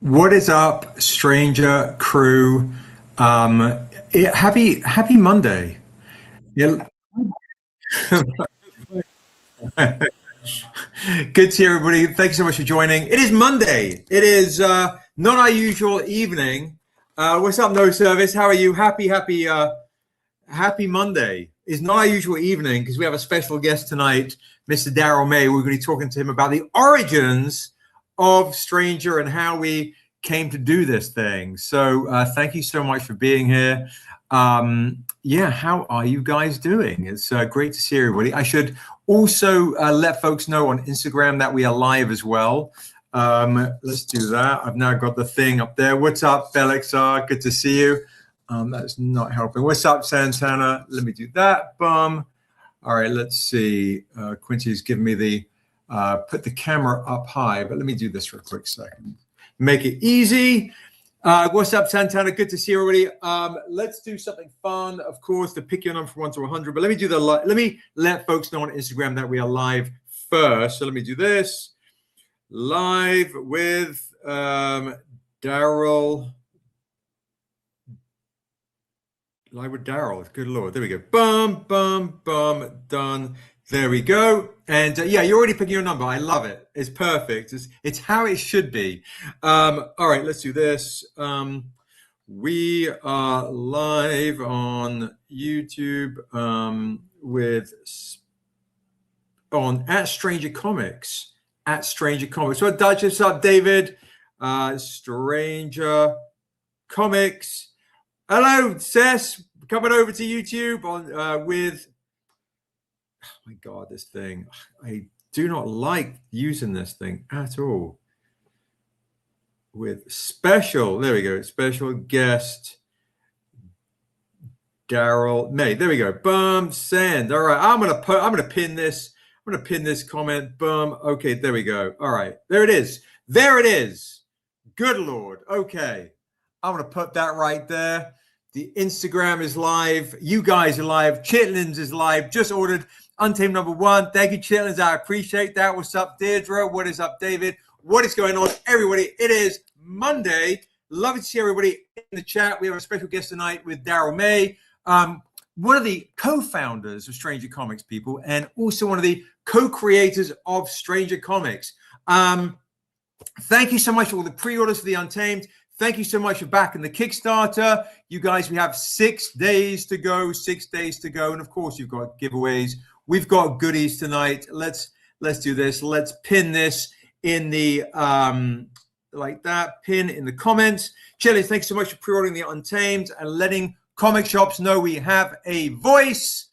What is up, stranger crew? Happy Monday. Yeah, good to see everybody. Thank you so much for joining. It is Monday. It is not our usual evening. What's up, No Service? How are you? Happy Monday. It's not our usual evening because we have a special guest tonight, Mr. Darrell May. We're going to be talking to him about the origins of Stranger and how we came to do this thing. So thank you so much for being here. Yeah, how are you guys doing? It's great to see everybody. I should also let folks know on Instagram that we are live as well. Let's do that. I've now got the thing up there. What's up, Felix? Good to see you. That's not helping. What's up, Santana? Let me do that. Bum. All right, let's see. Quincy's giving me the put the camera up high, but let me do this for a quick second. Make it easy. What's up, Santana? Good to see everybody. Let's do something fun, of course, to pick your number from 1 to 100. But let me do let me let folks know on Instagram that we are live first. So let me do this. Live with Darrell. Live with Darrell. Good Lord. There we go. Bum, bum, bum. Done. There we go. And yeah, you're already picking your number. I love it. It's perfect. It's how it should be. All right, let's do this. We are live on YouTube at Stranger Comics. At Stranger Comics. What Duchess up, David? Stranger Comics. Hello, Cess. Coming over to YouTube on with. Oh my God, this thing. I do not like using this thing at all. With special, there we go. Special guest Darrell May. There we go. Boom, send. All right, I'm gonna pin this. I'm gonna pin this comment. Boom. Okay, there we go. All right, there it is. There it is. Good Lord. Okay. I'm going to put that right there. The Instagram is live. You guys are live. Chitlins is live. Just ordered Untamed #1. Thank you, Chitlins. I appreciate that. What's up, Deirdre? What is up, David? What is going on, everybody? It is Monday. Love to see everybody in the chat. We have a special guest tonight with Darrell May, one of the co-founders of Stranger Comics, people, and also one of the co-creators of Stranger Comics. Thank you so much for all the pre-orders for the Untamed. Thank you so much for backing the Kickstarter. You guys, we have 6 days to go, 6 days to go. And of course, you've got giveaways. We've got goodies tonight. Let's do this. Let's pin this in the, like that, pin in the comments. Chili, thanks so much for pre-ordering the Untamed and letting comic shops know we have a voice.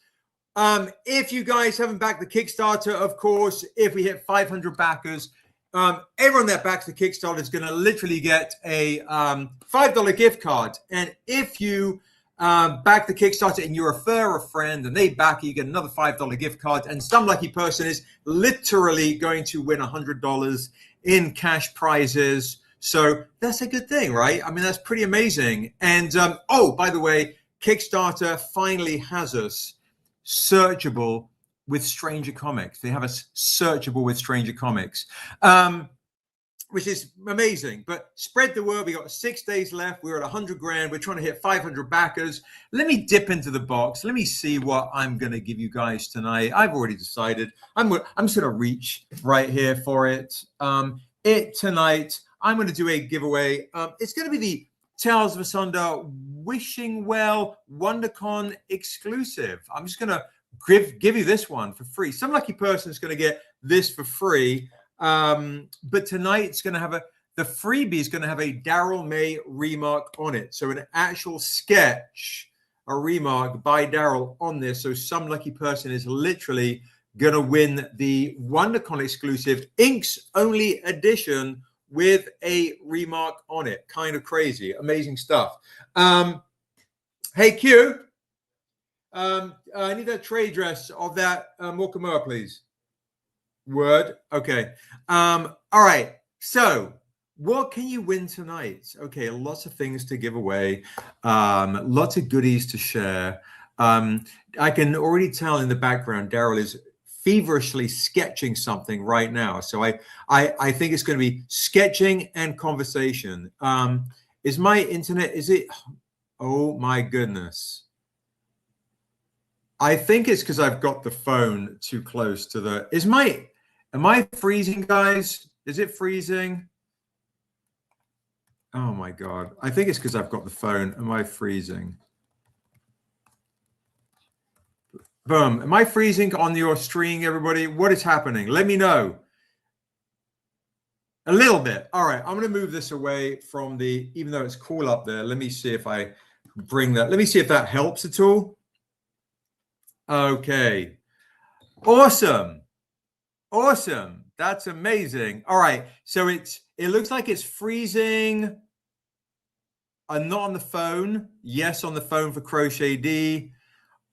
If you guys haven't backed the Kickstarter, of course, if we hit 500 backers, everyone that backs the Kickstarter is going to literally get a $5 gift card. And if you back the Kickstarter and you refer a friend and they back you, get another $5 gift card. And some lucky person is literally going to win $100 in cash prizes. So that's a good thing, right? I mean, that's pretty amazing. And oh, by the way, Kickstarter finally has us searchable with Stranger Comics. They have us searchable with Stranger Comics, which is amazing. But spread the word. We got 6 days left. We're at 100 grand. We're trying to hit 500 backers. Let me dip into the box. Let me see what I'm going to give you guys tonight. I've already decided. I'm just going to reach right here for it. Tonight, I'm going to do a giveaway. It's going to be the Tales of Asunda Wishing Well WonderCon exclusive. I'm just going to give you this one for free. Some lucky person is going to get this for free. But tonight it's going to have the freebie is going to have a Darrell May remark on it. So an actual sketch, a remark by Darrell on this. So some lucky person is literally going to win the WonderCon exclusive Inks only edition with a remark on it. Kind of crazy. Amazing stuff. Hey, Q. I need that trade dress of that Mokumura, please. Word. Okay. All right. So what can you win tonight? Okay. Lots of things to give away. Lots of goodies to share. I can already tell in the background, Darrell is feverishly sketching something right now. So I think it's going to be sketching and conversation. Is my internet, is it? Oh my goodness. I think it's because I've got the phone too close to the, am I freezing, guys? Is it freezing? Oh my God. I think it's because I've got the phone. Am I freezing? Boom. Am I freezing on your stream, everybody? What is happening? Let me know. A little bit. All right. I'm going to move this away from the, even though it's cool up there. Let me see if I bring that. Let me see if that helps at all. Okay. Awesome. Awesome. That's amazing. All right. So it looks like it's freezing. Not on the phone. Yes, on the phone for Crochet D.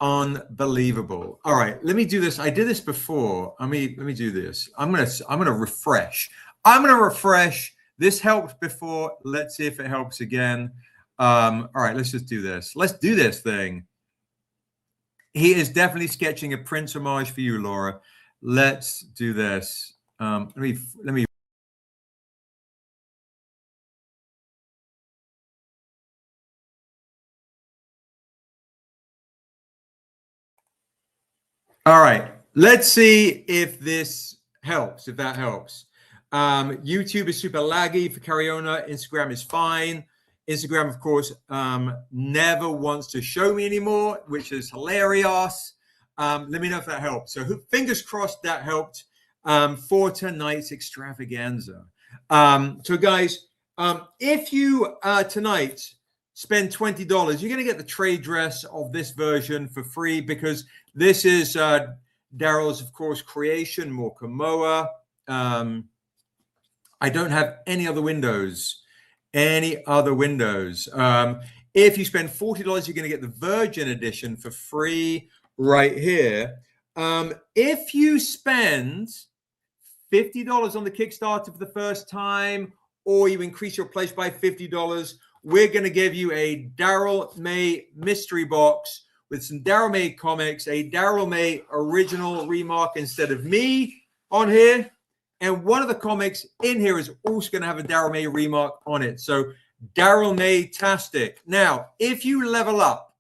Unbelievable. All right, let me do this. I did this before. Let me do this. I'm gonna refresh. I'm gonna refresh. This helped before. Let's see if it helps again. All right, let's just do this. Let's do this thing. He is definitely sketching a Prince homage for you, Laura. Let's do this. Let me. All right, let's see if this helps, if that helps. YouTube is super laggy for Cariona. Instagram is fine. Instagram, of course, never wants to show me anymore, which is hilarious. Let me know if that helps. So fingers crossed that helped for tonight's extravaganza. So guys, if you tonight spend $20, you're going to get the trade dress of this version for free, because this is Darrell's, of course, creation, Mokamoa. I don't have any other windows. If you spend $40, you're going to get the Virgin edition for free right here. If you spend $50 on the Kickstarter for the first time, or you increase your pledge by $50, we're going to give you a Darrell May mystery box with some Darrell May comics, a Darrell May original remark instead of me on here. And one of the comics in here is also going to have a Darrell May remark on it. So Darrell May-tastic. Now, if you level up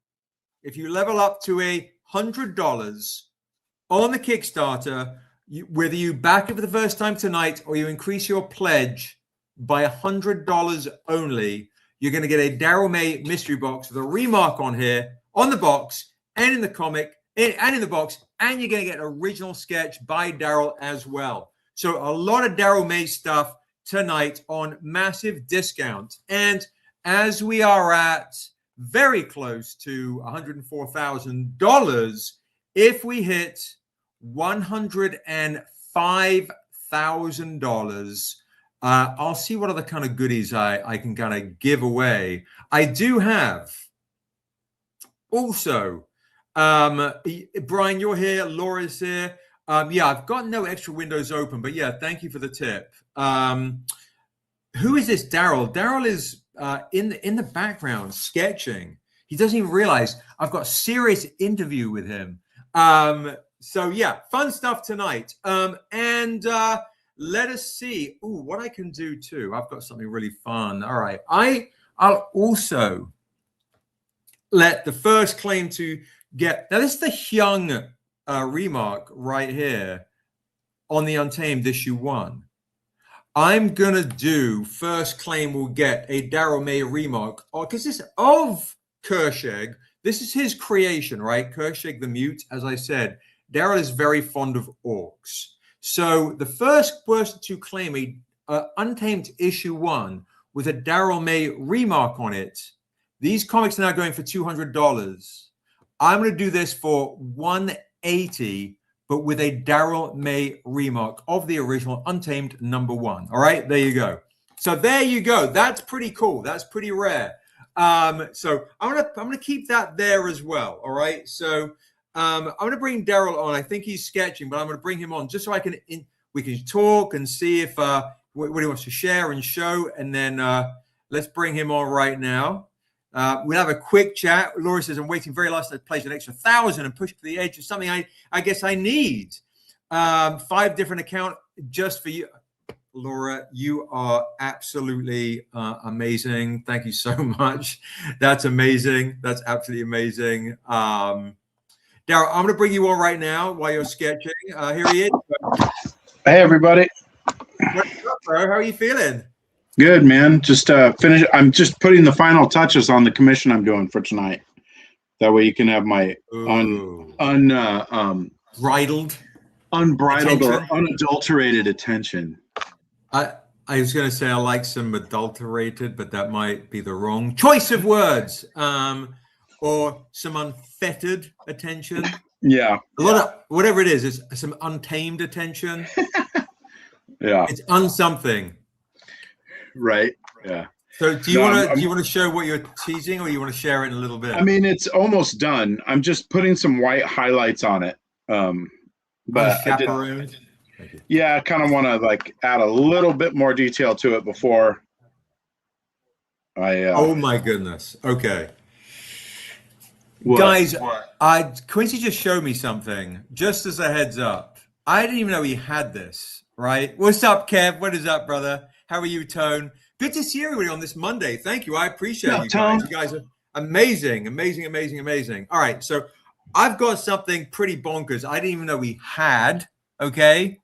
to $100 on the Kickstarter, whether you back it for the first time tonight or you increase your pledge by $100 only, you're going to get a Darrell May mystery box with a remark on here, on the box, and in the comic, and in the box, and you're going to get an original sketch by Darrell as well. So a lot of Darrell May stuff tonight on massive discount. And as we are at very close to $104,000, if we hit $105,000, I'll see what other kind of goodies I can kind of give away. I do have also, Brian, you're here, Laura's here. Yeah, I've got no extra windows open, but yeah, thank you for the tip. Who is this Darrell? Darrell is in the background sketching. He doesn't even realize I've got a serious interview with him. So yeah, fun stuff tonight. And let us see what I can do too. I've got something really fun. All right, I'll also let the first claim to get, now this is the Hyung remark right here on the Untamed issue 1. I'm gonna do first claim will get a Darrell May remark, because this of Kersheg. This is his creation, right? Kersheg the Mute. As I said, Darrell is very fond of orcs. So the first person to claim a Untamed issue 1 with a Darrell May remark on it, these comics are now going for $200. I'm going to do this for $180, but with a Darrell May remark of the original Untamed #1. All right, there you go. So there you go. That's pretty cool. That's pretty rare. So I'm gonna keep that there as well. All right. So I'm gonna bring Darrell on. I think he's sketching, but I'm gonna bring him on just so I can we can talk and see if what he wants to share and show, and then let's bring him on right now. We'll have a quick chat. Laura says, I'm waiting very last to place an extra 1,000 and push to the edge of something I guess I need. 5 different accounts just for you. Laura, you are absolutely amazing. Thank you so much. That's amazing. That's absolutely amazing. Darrell, I'm going to bring you on right now while you're sketching. Here he is. Hey, everybody. What's up, bro? How are you feeling? Good, man. Just finished. I'm just putting the final touches on the commission I'm doing for tonight. That way you can have my unbridled attention. or unadulterated attention. I was going to say I like some adulterated, but that might be the wrong choice of words. Or some unfettered attention. Yeah. A lot of whatever it is some untamed attention. Yeah. It's unsomething. Right. Yeah. So do you want to show what you're teasing, or you want to share it in a little bit? I mean, it's almost done. I'm just putting some white highlights on it. But I kind of want to like add a little bit more detail to it before I oh my goodness. Okay. What? Guys, Quincy just showed me something, just as a heads up. I didn't even know he had this, right? What's up, Kev? What is up, brother? How are you, Tone? Good to see everybody on this Monday. Thank you. I appreciate you guys. Tone. You guys are amazing, amazing, amazing, amazing. All right, so I've got something pretty bonkers I didn't even know we had, okay?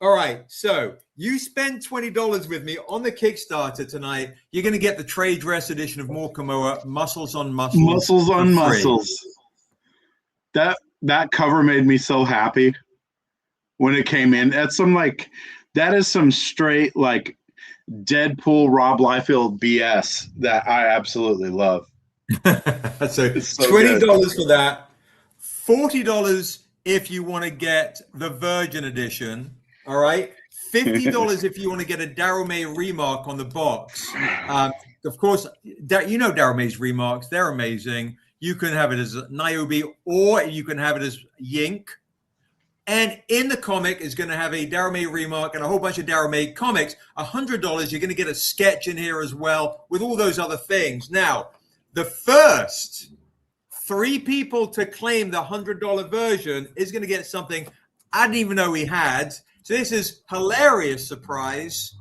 All right, so you spend $20 with me on the Kickstarter tonight. You're going to get the trade dress edition of Morkamoa, Muscles on Muscles. Muscles on Muscles. That cover made me so happy when it came in. That is some straight like Deadpool Rob Liefeld BS that I absolutely love. So $20 good. For that, $40 if you want to get the Virgin edition. All right, $50 if you want to get a Darrell May remark on the box. Of course, you know Darrell May's remarks; they're amazing. You can have it as Niobe, or you can have it as Yink. And in the comic is going to have a Darrell May remark and a whole bunch of Darrell May comics. $100, you're going to get a sketch in here as well with all those other things. Now, the first 3 people to claim the $100 version is going to get something I didn't even know we had. So this is hilarious surprise,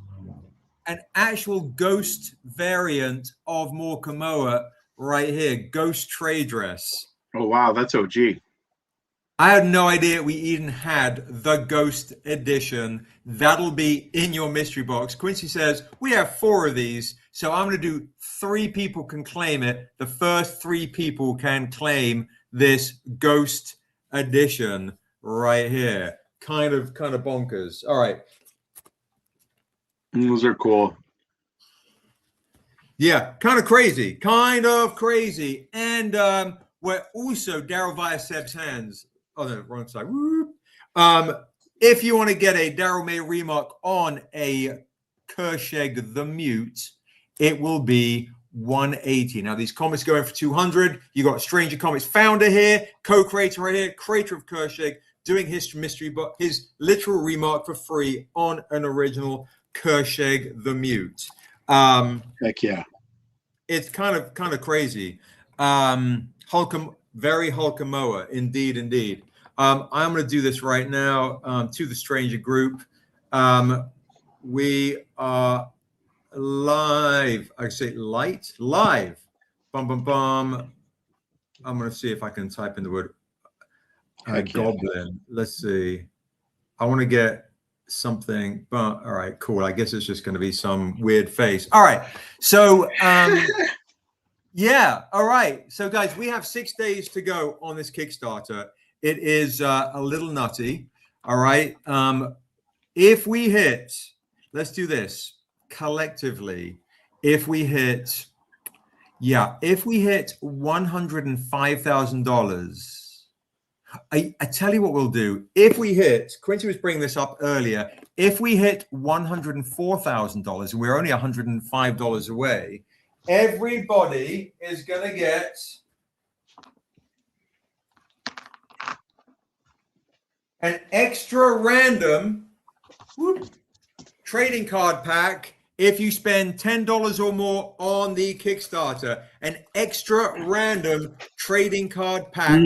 an actual ghost variant of Morkamoa right here, ghost trade dress. Oh, wow, that's OG. I had no idea we even had the ghost edition. That'll be in your mystery box. Quincy says, we have 4 of these, so I'm going to do 3 people can claim it. The first 3 people can claim this ghost edition right here. Kind of bonkers. All right. Those are cool. Yeah, kind of crazy. And we're also Darrell via Seb's hands. Oh, no, wrong side. Whoop. If you want to get a Darrell May remark on a Kersheg the Mute, it will be $180. Now, these comics going for $200. You got Stranger Comics founder here, co-creator right here, creator of Kersheg, doing his mystery book, his literal remark for free on an original Kersheg the Mute. Heck yeah. It's kind of crazy. Very Hulkamoa, indeed. I'm going to do this right now to the stranger group. We are live. I say live. Bum, bum, bum. I'm going to see if I can type in the word goblin. Let's see. I want to get something, but all right, cool. I guess it's just going to be some weird face. All right. So, yeah. All right. So, guys, we have 6 days to go on this Kickstarter. It is a little nutty. All right. If we hit, let's do this collectively. If we hit $105,000, I tell you what we'll do. If we hit, Quincy was bringing this up earlier, if we hit $104,000 and we're only $105 away, everybody is going to get an extra random trading card pack. If you spend $10 or more on the Kickstarter, an extra random trading card pack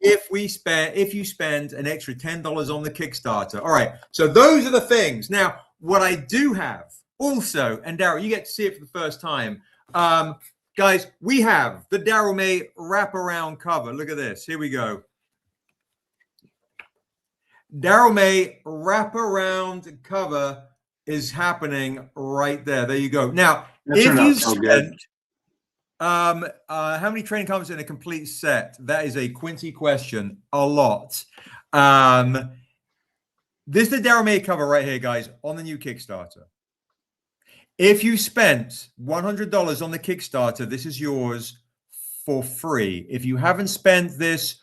if you spend an extra $10 on the Kickstarter. All right, so those are the things. Now, what I do have also, and Darrell, you get to see it for the first time. Guys, we have the Darrell May wraparound cover. Look at this. Here we go. Darrell May wraparound cover is happening right there. There you go. Now, if you spent how many training comes in a complete set? That is a Quincy question. A lot. This is the Darrell May cover right here, guys, on the new Kickstarter. If you spent $100 on the Kickstarter, this is yours for free. If you haven't spent this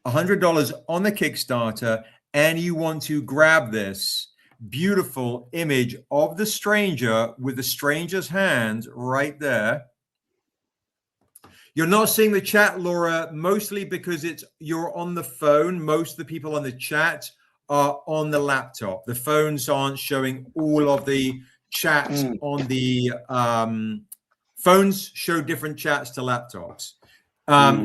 $100 on the Kickstarter and you want to grab this beautiful image of the stranger with the stranger's hand right there. You're not seeing the chat, Laura, mostly because you're on the phone. Most of the people on the chat are on the laptop. The phones aren't showing all of the chats on the phones. Show different chats to laptops.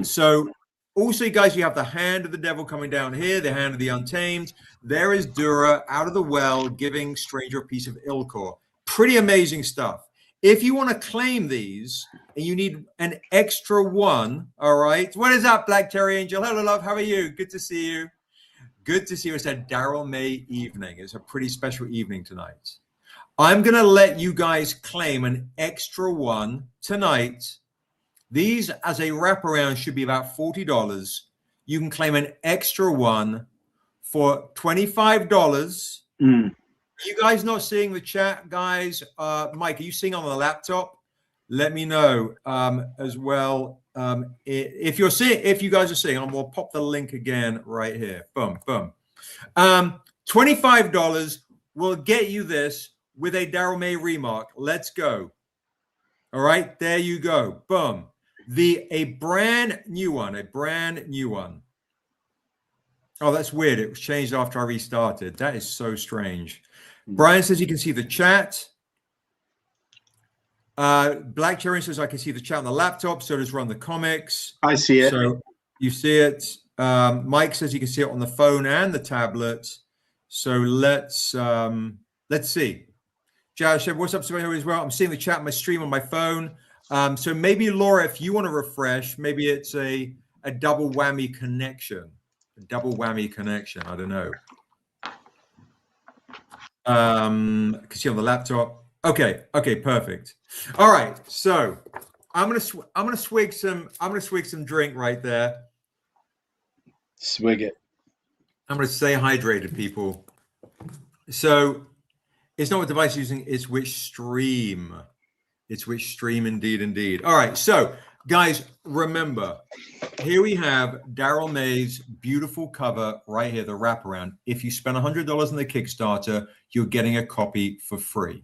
So also, guys, you have the hand of the devil coming down here, the hand of the untamed. There is Dura out of the well giving stranger a piece of Ilkor. Pretty amazing stuff. If you want to claim these and you need an extra one, all right. What is up, Black Cherry Angel? Hello, love. How are you? Good to see you. Good to see you. It's a Darrell May evening. It's a pretty special evening tonight. I'm going to let you guys claim an extra one tonight. These as a wraparound should be about $40. You can claim an extra one for $25. You guys not seeing the chat, guys? Mike, are you seeing on the laptop? Let me know as well. If you guys are seeing, I'm gonna pop the link again right here. Boom, boom. $25 will get you this with a Darrell May remark. Let's go. All right, there you go. Boom. A brand new one. Oh, that's weird. It was changed after I restarted. That is so strange. Brian says you can see the chat. Black Cherry says I can see the chat on the laptop. So does Run the Comics. I see it. So you see it. Mike says you can see it on the phone and the tablet. So let's see. Josh said, what's up, Sebastian as well? I'm seeing the chat on my stream on my phone. So maybe Laura, if you want to refresh, maybe it's a double whammy connection. A double whammy connection. I don't know. Can see on the laptop. Okay, perfect. All right, so I'm gonna swig some drink right there. Swig it. I'm gonna stay hydrated, people. So it's not what device you're using, it's which stream. It's which stream, indeed. All right, so guys, remember, here we have Darrell May's beautiful cover right here, the wraparound. If you spend $100 on the Kickstarter, you're getting a copy for free.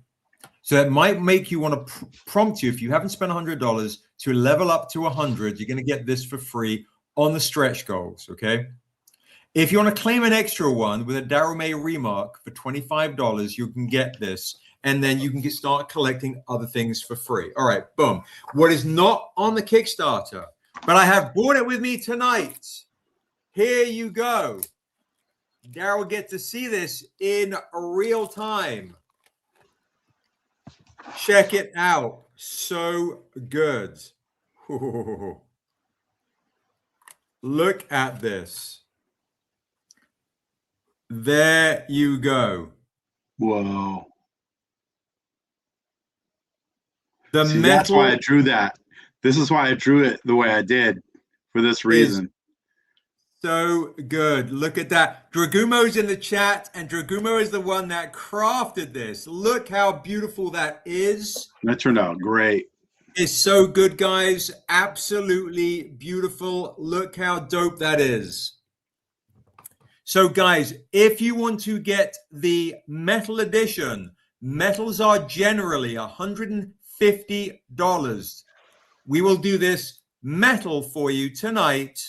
So that might make you want to prompt you, if you haven't spent $100, to level up to 100. You're going to get this for free on the stretch goals, okay? If you want to claim an extra one with a Darrell May remark for $25, you can get this. And then you can start collecting other things for free. All right, boom. What is not on the Kickstarter, but I have bought it with me tonight. Here you go. Darrell will get to see this in real time. Check it out. So good. Ooh. Look at this. There you go. Whoa. See, that's why I drew that. This is why I drew it the way I did, for this reason. So good. Look at that. Dragumo's in the chat, and Dragumo is the one that crafted this. Look how beautiful that is. That turned out great. It's so good, guys. Absolutely beautiful. Look how dope that is. So, guys, if you want to get the metal edition, metals are generally $150. We will do this metal for you tonight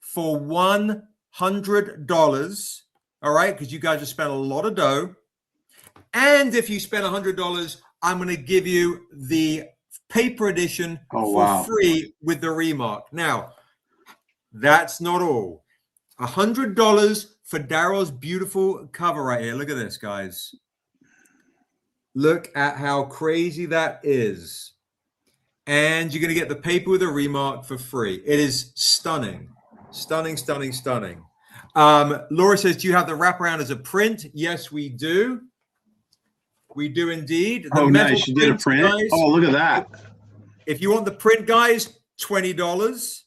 for $100. All right, because you guys have spent a lot of dough. And if you spend $100, I'm going to give you the paper edition for free with the remark. Now, that's not all. $100 for Darrell's beautiful cover right here. Look at this, guys. Look at how crazy that is. And you're going to get the paper with a remark for free. It is stunning. Stunning, stunning, stunning. Laura says, do you have the wraparound as a print? Yes, we do. We do indeed. The oh, nice. You did a print? Guys, oh, look at that. If you want the print, guys, $20.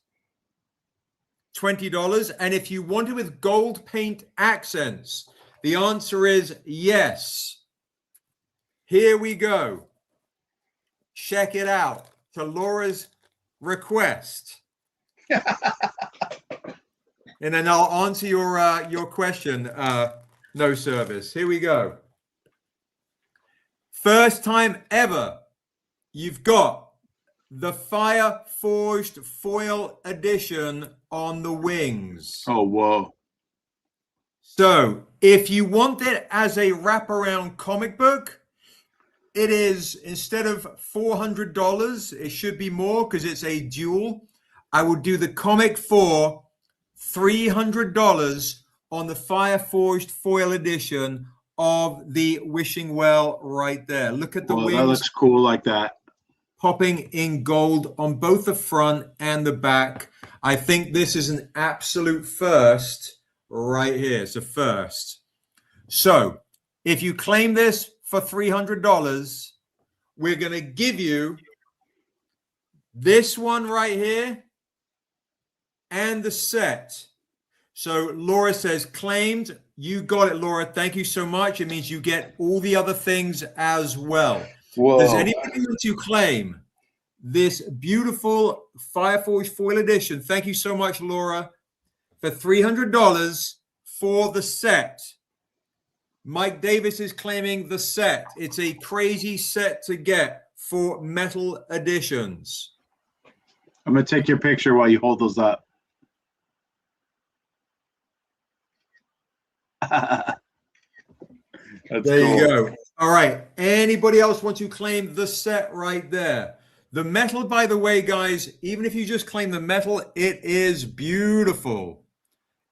$20. And if you want it with gold paint accents, the answer is yes. Here we go. Check it out. To Laura's request. And then I'll answer your question, no service. Here we go. First time ever, you've got the Fire Forged Foil Edition on the wings. Oh, whoa. So if you want it as a wraparound comic book, it is, instead of $400, it should be more because it's a dual. I will do the comic for $300 on the Fire Forged Foil Edition of the Wishing Well right there. Look at the wings. That looks cool like that. Popping in gold on both the front and the back. I think this is an absolute first right here. It's a first. So if you claim this for $300, we're going to give you this one right here and the set. So Laura says claimed. You got it, Laura. Thank you so much. It means you get all the other things as well. Whoa. Does anybody want to claim this beautiful Fireforge Foil Edition? Thank you so much, Laura, for $300 for the set. Mike Davis is claiming the set. It's a crazy set to get for metal editions. I'm going to take your picture while you hold those up. There cool. You go. All right. Anybody else want to claim the set right there? The metal, by the way, guys, even if you just claim the metal, it is beautiful.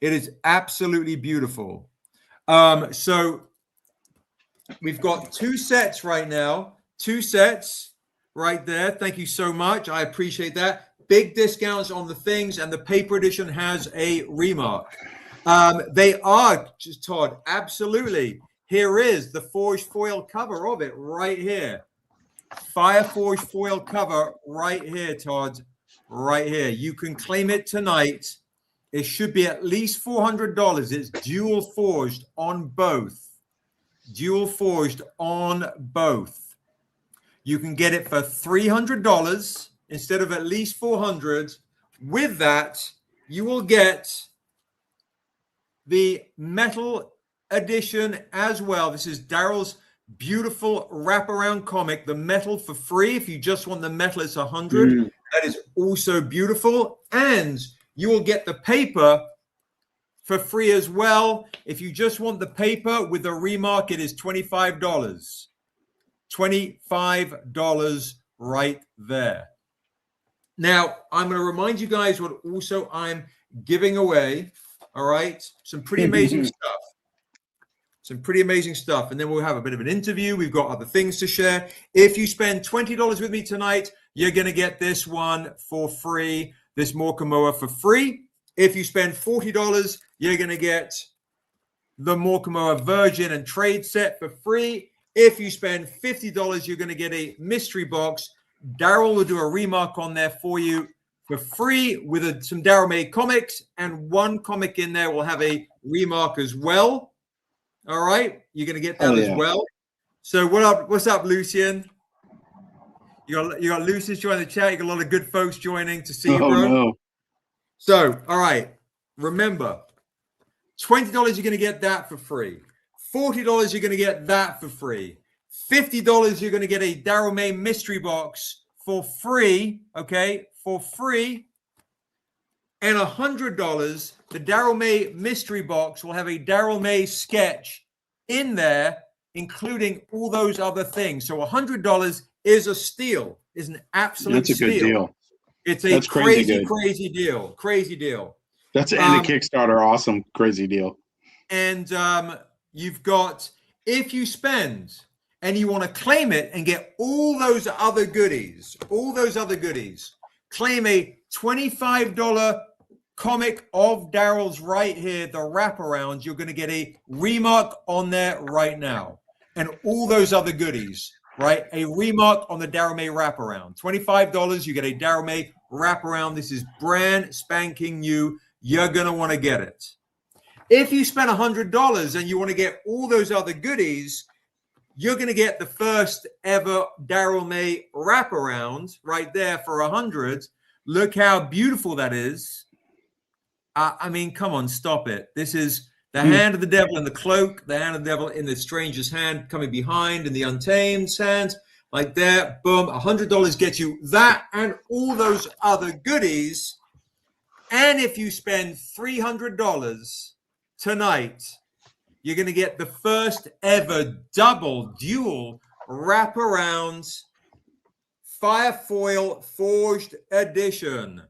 It is absolutely beautiful. So we've got two sets right now. Two sets right there. Thank you so much. I appreciate that. Big discounts on the things, and the paper edition has a remark. They are, just Todd, absolutely. Here is the forged foil cover of it right here. Fire forged foil cover right here, Todd, right here. You can claim it tonight. It should be at least $400. It's dual forged on both. Dual forged on both. You can get it for $300 instead of at least $400. With that, you will get the metal edition as well. This is Darrell's beautiful wraparound comic, the metal for free. If you just want the metal, it's $100. That is also beautiful. And you will get the paper for free as well. If you just want the paper with a remark, it is $25. $25 right there. Now, I'm going to remind you guys what also I'm giving away. All right. Some pretty amazing stuff. Some pretty amazing stuff. And then we'll have a bit of an interview. We've got other things to share. If you spend $20 with me tonight, you're going to get this one for free, this Morkamoa for free. If you spend $40, you're going to get the Morkamoa Virgin and Trade set for free. If you spend $50, you're going to get a mystery box. Darrell will do a remark on there for you for free with some Darrell May comics, and one comic in there will have a remark as well. All right, you're going to get that as well. So what up? What's up, Lucian? You got Lucian joining the chat. You got a lot of good folks joining to see you, bro. No. So, all right, remember, $20 you're going to get that for free. $40 you're going to get that for free. $50 you're going to get a Darrell May mystery box for free. Okay, for free. And $100, the Darrell May mystery box will have a Darrell May sketch in there, including all those other things. So $100 is a steal, is an absolute steal. That's a good deal. It's a crazy deal. Crazy deal. That's and a Kickstarter. Awesome. Crazy deal. And you've got, if you spend and you want to claim it and get all those other goodies, claim a $25 comic of Darrell's right here, the wraparound. You're going to get a remark on there right now. And all those other goodies, right? A remark on the Darrell May wraparound. $25, you get a Darrell May wraparound. This is brand spanking new. You're going to want to get it. If you spend $100 and you want to get all those other goodies, you're going to get the first ever Darrell May wraparound right there for $100. Look how beautiful that is. I mean, come on, stop it. This is the hand of the devil in the cloak, the hand of the devil in the stranger's hand coming behind in the untamed's hand, like that. Boom, $100 gets you that and all those other goodies. And if you spend $300 tonight, you're going to get the first ever double dual wraparound Firefoil Forged Edition.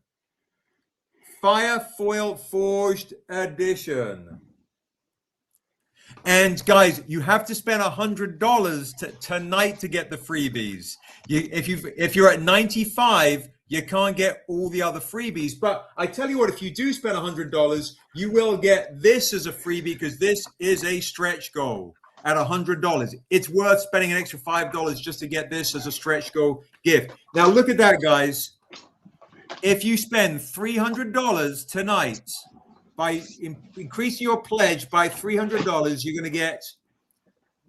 Firefoil Forged Edition. And guys, you have to spend $100 tonight to get the freebies. If you're at 95, you can't get all the other freebies. But I tell you what, if you do spend $100, you will get this as a freebie because this is a stretch goal at $100. It's worth spending an extra $5 just to get this as a stretch goal gift. Now look at that, guys. If you spend $300 tonight, by increasing your pledge by $300, you're going to get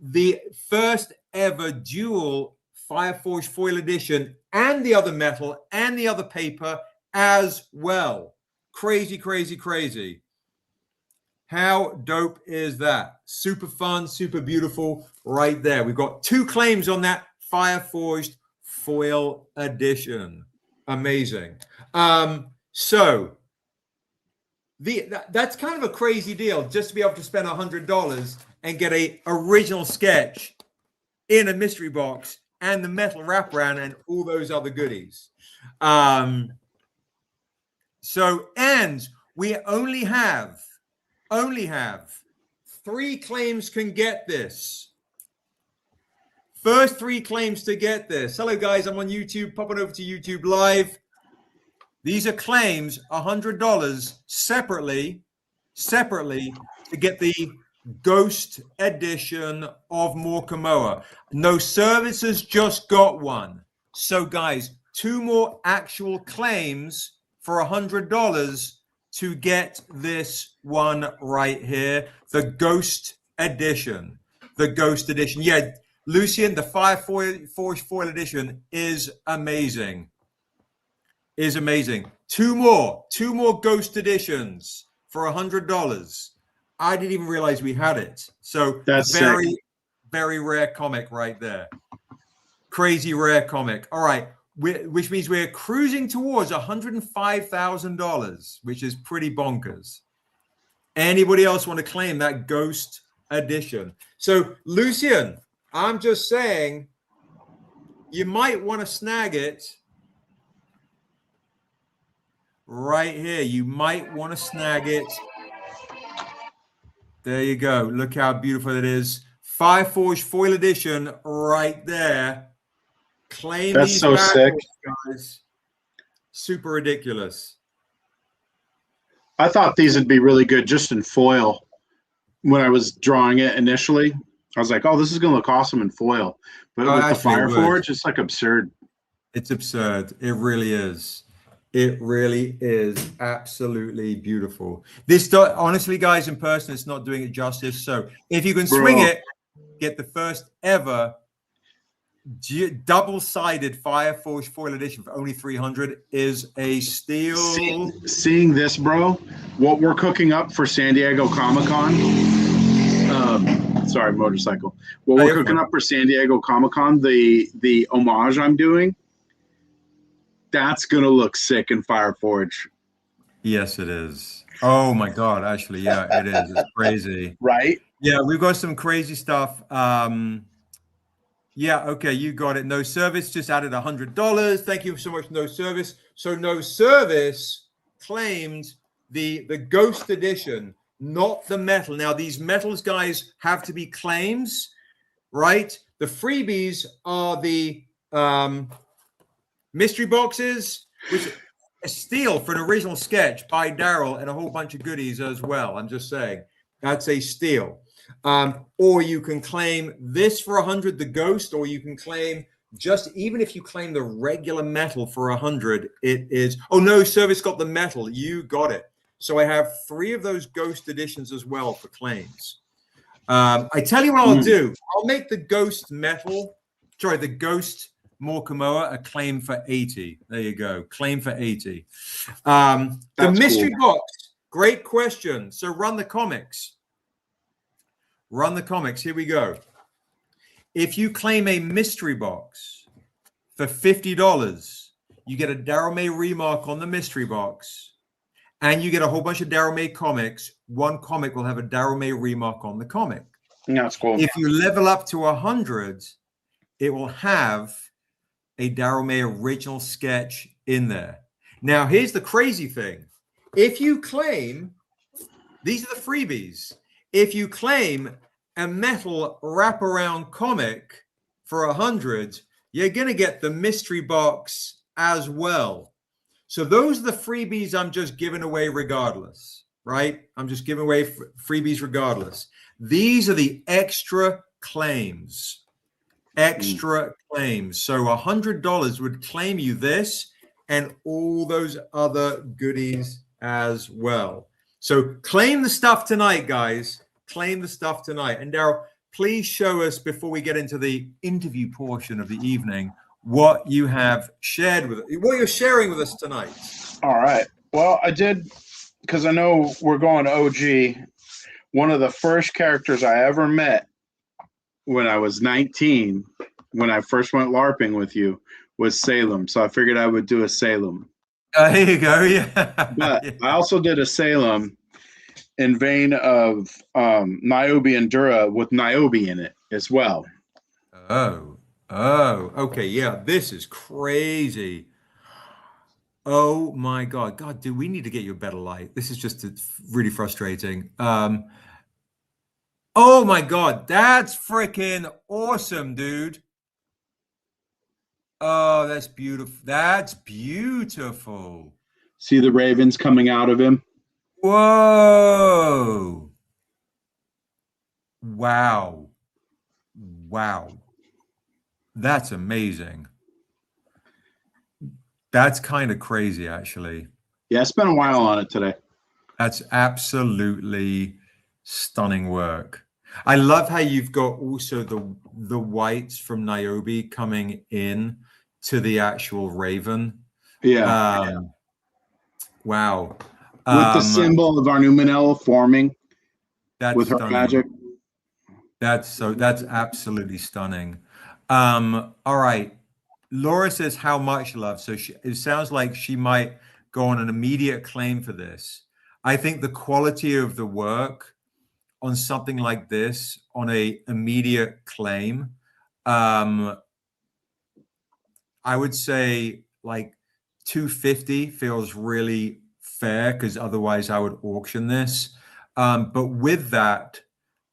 the first ever dual Fireforge foil edition and the other metal and the other paper as well. Crazy, crazy, crazy. How dope is that? Super fun, super beautiful right there. We've got 2 claims on that Fireforged foil edition. Amazing. So that's kind of a crazy deal just to be able to spend $100 and get a original sketch in a mystery box and the metal wraparound and all those other goodies. And we only have 3 claims can get this. First 3 claims to get this. Hello, guys. I'm on YouTube. Popping over to YouTube Live. These are claims, $100 separately to get the Ghost Edition of Morkamoa. No Services just got one. So, guys, 2 more actual claims for $100 to get this one right here, the Ghost Edition. The Ghost Edition. Yeah, Lucian, the Fireforge foil edition is amazing. Is amazing. 2 more Ghost Editions for $100. I didn't even realize we had it. So that's very, very rare comic right there. Crazy rare comic. All right. Which means we're cruising towards $105,000, which is pretty bonkers. Anybody else want to claim that Ghost Edition? So, Lucian, I'm just saying you might want to snag it right here. You might want to snag it. There you go. Look how beautiful it is. Fireforge foil edition right there. Claim That's these so sick, guys. Super ridiculous. I thought these would be really good just in foil. When I was drawing it initially, I was like, "Oh, this is going to look awesome in foil." But with the Fireforge, it's like absurd. It's absurd. It really is. It really is absolutely beautiful. This, honestly, guys, in person, it's not doing it justice. So if you can swing it, get the first ever double-sided Fireforge foil edition for only $300 is a steal. Seeing this, bro, what we're cooking up for San Diego Comic-Con. Sorry, motorcycle. What we're cooking up for San Diego Comic-Con, the homage I'm doing. That's going to look sick in Fireforge. Yes, it is. Oh, my God. Actually, yeah, it is. It's crazy. Right? Yeah, we've got some crazy stuff. Yeah, okay, you got it. No Service just added $100. Thank you so much, No Service. So No Service claimed the Ghost Edition, not the metal. Now, these metals, guys, have to be claims, right? The freebies are the mystery boxes, which is a steal for an original sketch by Darrell and a whole bunch of goodies as well. I'm just saying, that's a steal. Or you can claim this for 100, the Ghost, or you can claim even if you claim the regular metal for 100, it is, oh no, Service got the metal, you got it. So I have 3 of those Ghost editions as well for claims. I tell you what I'll do. I'll make the Ghost metal, the Ghost Morkamoa a claim for 80. There you go, claim for 80. The mystery box, great question. So run the comics. Run the comics, here we go. If you claim a mystery box for $50, you get a Darrell May remark on the mystery box, and you get a whole bunch of Darrell May comics. One comic will have a Darrell May remark on the comic. That's cool. If you level up to 100, it will have a Darrell May original sketch in there. Now, here's the crazy thing. If you claim, these are the freebies. If you claim a metal wraparound comic for 100, you're going to get the mystery box as well. So those are the freebies I'm just giving away regardless, right? I'm just giving away freebies regardless. These are the extra claims. Extra claims. So $100 would claim you this and all those other goodies as well. So claim the stuff tonight, guys. Claim the stuff tonight. And Darrell, please show us, before we get into the interview portion of the evening, what you have shared with us, what you're sharing with us tonight. All right. Well, I did, because I know we're going to OG. One of the first characters I ever met when I was 19, when I first went LARPing with you, was Salem. So I figured I would do a Salem. Here you go. Yeah. But I also did a Salem in vein of Niobe and Dura with Niobe in it as well. Oh, okay. Yeah, this is crazy. Oh my God. God, dude, we need to get you a better light. This is just really frustrating. Oh my God, that's freaking awesome, dude. Oh, that's beautiful. That's beautiful. See the ravens coming out of him? Whoa. Wow. Wow. That's amazing. That's kind of crazy, actually. Yeah, I spent a while on it today. That's absolutely stunning work. I love how you've got also the whites from Niobe coming in to the actual raven. Yeah. Wow. With the symbol of our Numenera forming with her stunning. magic. That's absolutely stunning. All right. Laura says how much love. So it sounds like she might go on an immediate claim for this. I think the quality of the work on something like this, on a immediate claim, I would say like 250 feels really fair, because otherwise I would auction this. But with that,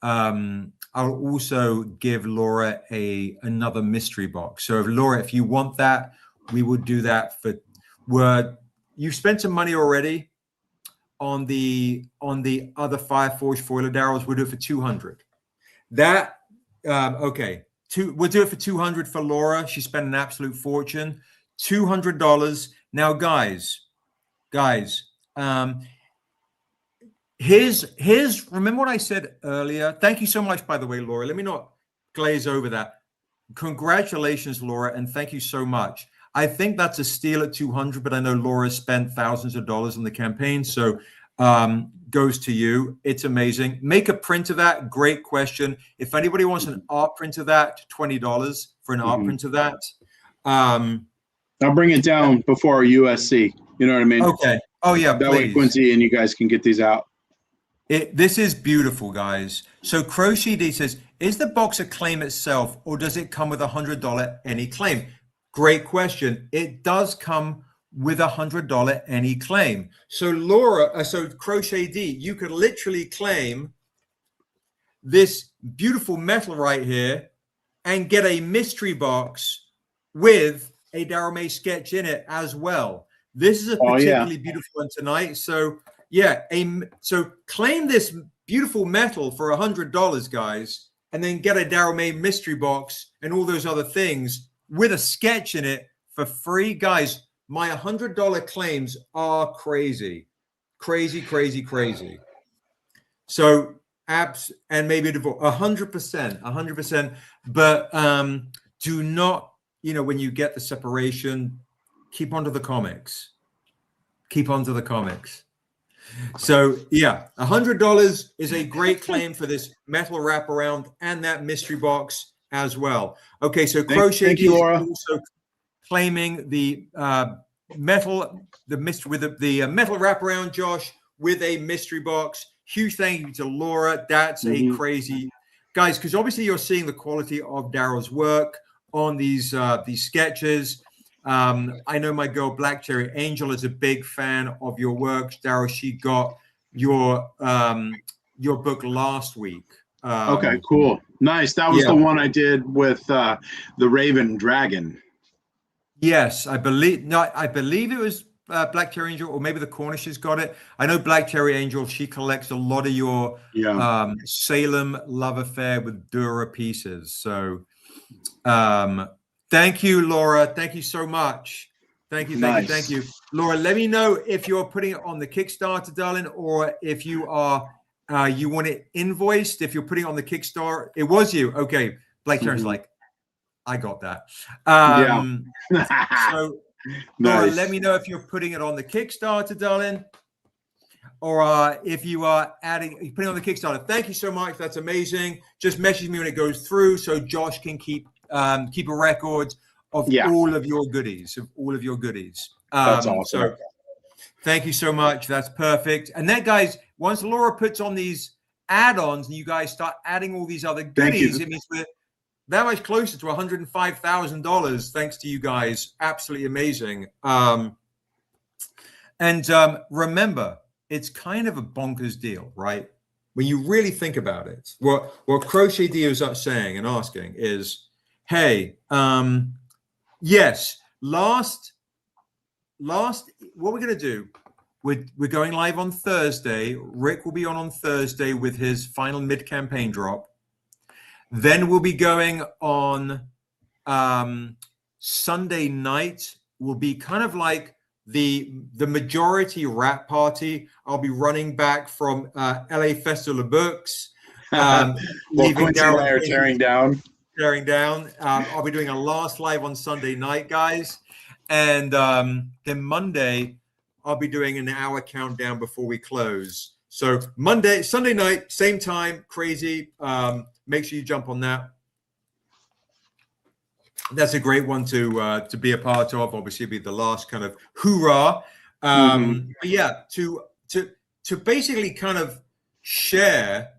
I'll also give Laura another mystery box. So Laura, if you want that, we would do that for you've spent some money already on the other Fireforge foiler Darrells. We'll do it for 200. That okay. We'll do it for 200 for Laura. She spent an absolute fortune. $200. Now, guys, here's remember what I said earlier? Thank you so much, by the way, Laura. Let me not glaze over that. Congratulations, Laura, and thank you so much. I think that's a steal at 200, but I know Laura spent thousands of dollars on the campaign, so goes to you. It's amazing. Make a print of that. Great question. If anybody wants an art print of that, $20 for an art print of that. I'll bring it down before USC. You know what I mean? Okay. Oh yeah, that please. way Quincy and you guys can get these out. This is beautiful, guys. So Crochet D says, is the box a claim itself, or does it come with $100 any claim? Great question. It does come with $100 any claim. So Laura, so Crochet D, you could literally claim this beautiful metal right here and get a mystery box with a Darrell May sketch in it as well. This is a particularly beautiful one tonight. So yeah, so claim this beautiful metal for $100, guys, and then get a Darrell May mystery box and all those other things with a sketch in it for free. Guys, my $100 claims are crazy. Crazy, crazy, crazy. So apps and maybe 100%. But do not, when you get the separation, keep onto the comics. Keep onto the comics. So yeah, $100 is a great claim for this metal wraparound and that mystery box as well. Okay, so Crochet thank you, Laura. Also claiming the metal wraparound, Josh, with a mystery box. Huge thank you to Laura. That's a crazy, guys, because obviously you're seeing the quality of Darrell's work on these sketches. I know my girl Black Cherry Angel is a big fan of your work, Darrell. She got your book last week. Okay, cool, nice. That was the one I did with the Raven Dragon. Yes, I believe it was Black Cherry Angel, or maybe the Cornishes got it. I know Black Cherry Angel. She collects a lot of your Salem love affair with Dura pieces. So. Thank you, Laura. Thank you so much. Thank you. Laura, let me know if you're putting it on the Kickstarter, darling, or if you are you want it invoiced. If you're putting it on the Kickstarter, it was you. Okay. Blake Turner's like, I got that. So Laura, let me know if you're putting it on the Kickstarter, darling, or if you are putting it on the Kickstarter. Thank you so much. That's amazing. Just message me when it goes through so Josh can keep a record of all of your goodies. That's awesome. So thank you so much. That's perfect. And then, guys, once Laura puts on these add-ons and you guys start adding all these other goodies, it means we're that much closer to $105,000 thanks to you guys. Absolutely amazing. Remember, it's kind of a bonkers deal, right? When you really think about it, what Crochet D is saying and asking is, hey, yes, last, what we're going to do, we're going live on Thursday. Rick will be on Thursday with his final mid-campaign drop. Then we'll be going on Sunday night. Will be kind of like the majority rap party. I'll be running back from LA Festival of Books. Leaving Darrell tearing down. I'll be doing a last live on Sunday night, guys. And then Monday, I'll be doing an hour countdown before we close. So Sunday night, same time, crazy. Make sure you jump on that. That's a great one to be a part of. Obviously, it'll be the last kind of hoorah. But yeah, to basically kind of share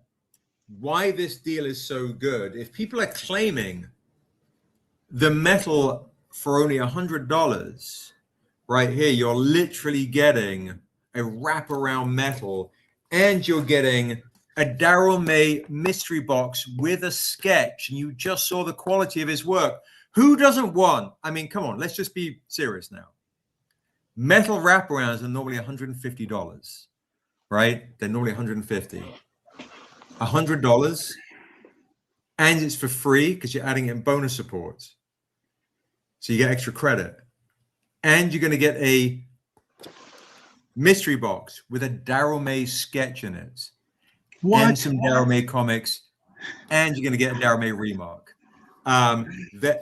why this deal is so good. If people are claiming the metal for only $100, right here, you're literally getting a wraparound metal, and you're getting a Darrell May mystery box with a sketch, and you just saw the quality of his work. Who doesn't want? I mean, come on, let's just be serious now. Metal wraparounds are normally $150, right? They're normally $150. $100, and it's for free because you're adding in bonus support. So you get extra credit. And you're going to get a mystery box with a Darrell May sketch in it. And some Darrell May comics. And you're going to get a Darrell May remark.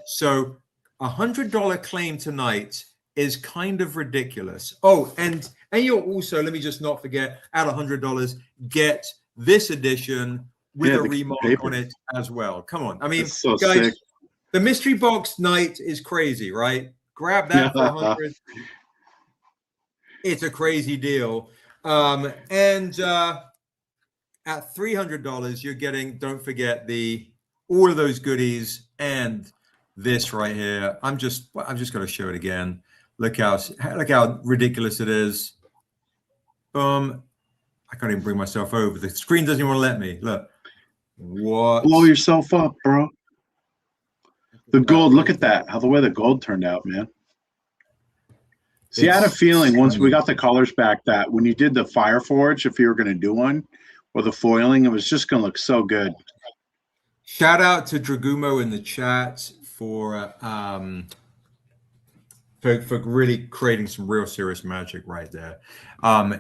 So $100 claim tonight is kind of ridiculous. Oh, and you'll also, let me just not forget, at $100, get this edition with a remark on it as well. Come on. I mean, so guys, sick. The mystery box night is crazy, right? Grab that for $100. It's a crazy deal. And at $300, you're getting, don't forget, all of those goodies and this right here. I'm just going to show it again. Look how ridiculous it is. Boom. I can't even bring myself over. The screen doesn't even want to let me. Look. What? Blow yourself up, bro. The gold, look at that. How the way the gold turned out, man. See, I had a feeling once we got the colors back that when you did the Fire Forge, if you were going to do one, or the foiling, it was just going to look so good. Shout out to Dragumo in the chat for really creating some real serious magic right there.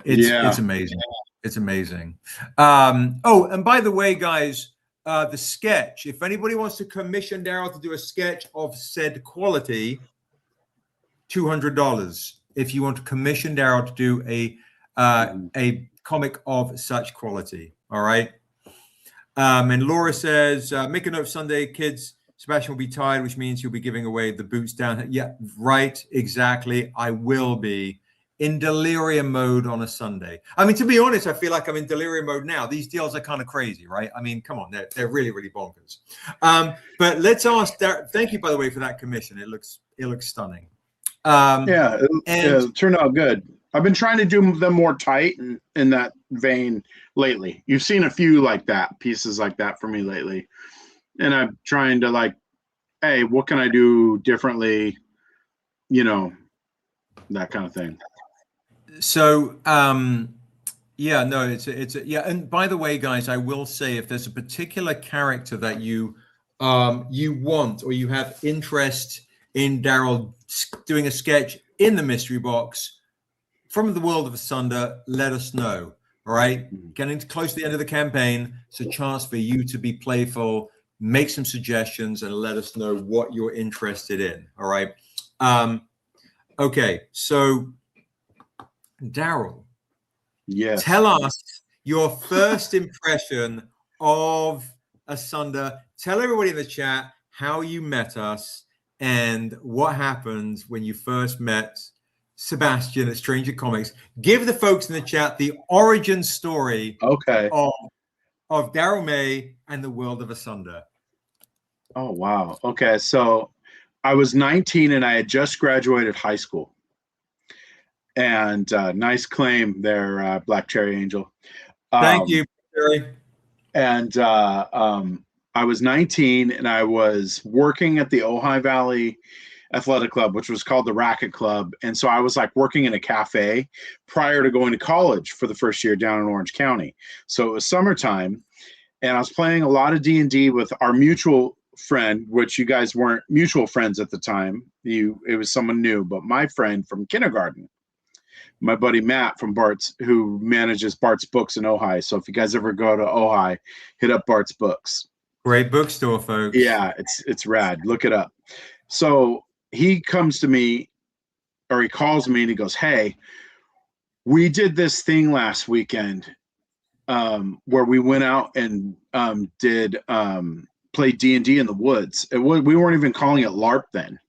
It's amazing. It's amazing. Oh, and by the way, guys, the sketch, if anybody wants to commission Darrell to do a sketch of said quality, $200. If you want to commission Darrell to do a comic of such quality. All right. And Laura says, make a note Sunday, kids. Sebastian will be tired, which means he'll be giving away the boots down. Yeah, right. Exactly. I will be in delirium mode on a Sunday. I mean, to be honest, I feel like I'm in delirium mode now. These deals are kind of crazy, right? I mean, come on, they're really, really bonkers. But let's ask Darrell. Thank you, by the way, for that commission. It looks stunning. It turned out good. I've been trying to do them more tight in that vein lately. You've seen a few like that, pieces like that for me lately. And I'm trying to like, hey, what can I do differently? You know, that kind of thing. So, yeah, no, yeah. And by the way, guys, I will say if there's a particular character that you want or you have interest in Darrell doing a sketch in the mystery box from the world of Asunda, let us know. All right, getting close to the end of the campaign, it's a chance for you to be playful, make some suggestions, and let us know what you're interested in. All right. Okay, so Darrell, yes, tell us your first impression of Asunda. Tell everybody in the chat how you met us and what happened when you first met Sebastian at Stranger Comics. Give the folks in the chat the origin story of Darrell May and the world of Asunda. Oh, wow. Okay, so I was 19 and I had just graduated high school. And nice claim there, Black Cherry Angel. Thank you, Cherry. And I was 19 and I was working at the Ojai Valley Athletic Club, which was called the Racket Club. And so I was like working in a cafe prior to going to college for the first year down in Orange County. So it was summertime and I was playing a lot of D&D with our mutual friend, which you guys weren't mutual friends at the time. It was someone new, but my friend from kindergarten. My buddy Matt from Bart's, who manages Bart's Books in Ojai. So if you guys ever go to Ojai, hit up Bart's Books. Great bookstore, folks. Yeah, it's rad. Look it up. So he comes to me, or he calls me and he goes, "Hey, we did this thing last weekend where we went out and did play D&D in the woods. We weren't even calling it LARP then.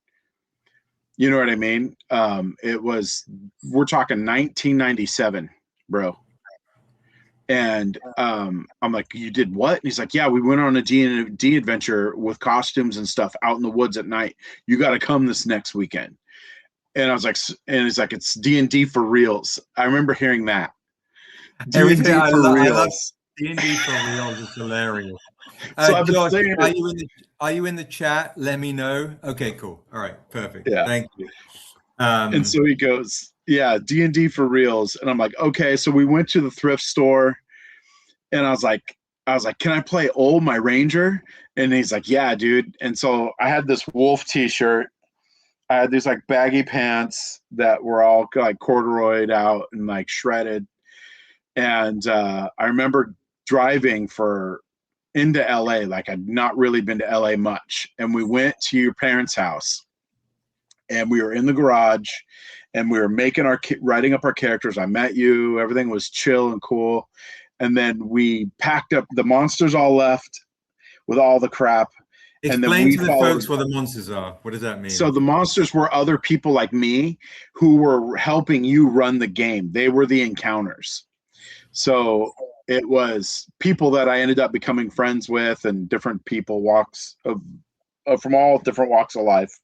You know what I mean? We're talking 1997, bro. And I'm like, you did what? And he's like, yeah, we went on a D&D adventure with costumes and stuff out in the woods at night. You got to come this next weekend. And I was like, and he's like, it's D&D for reals. I remember hearing that. D&D for reals. D&D for reals is hilarious. So Josh, are you in the chat? Let me know. Okay, cool. All right, perfect. Yeah. Thank you. And so he goes, yeah, D&D for reals. And I'm like, okay. So we went to the thrift store and I was like, can I play my ranger? And he's like, yeah, dude. And so I had this wolf t-shirt. I had these like baggy pants that were all like corduroyed out and like shredded. And I remember driving into LA. Like I'd not really been to LA much. And we went to your parents' house and we were in the garage and we were writing up our characters. I met you, everything was chill and cool. And then we packed up, the monsters all left with all the crap. Explain to the folks what the monsters are. What does that mean? So the monsters were other people like me who were helping you run the game. They were the encounters. So it was people that I ended up becoming friends with and different people from all different walks of life.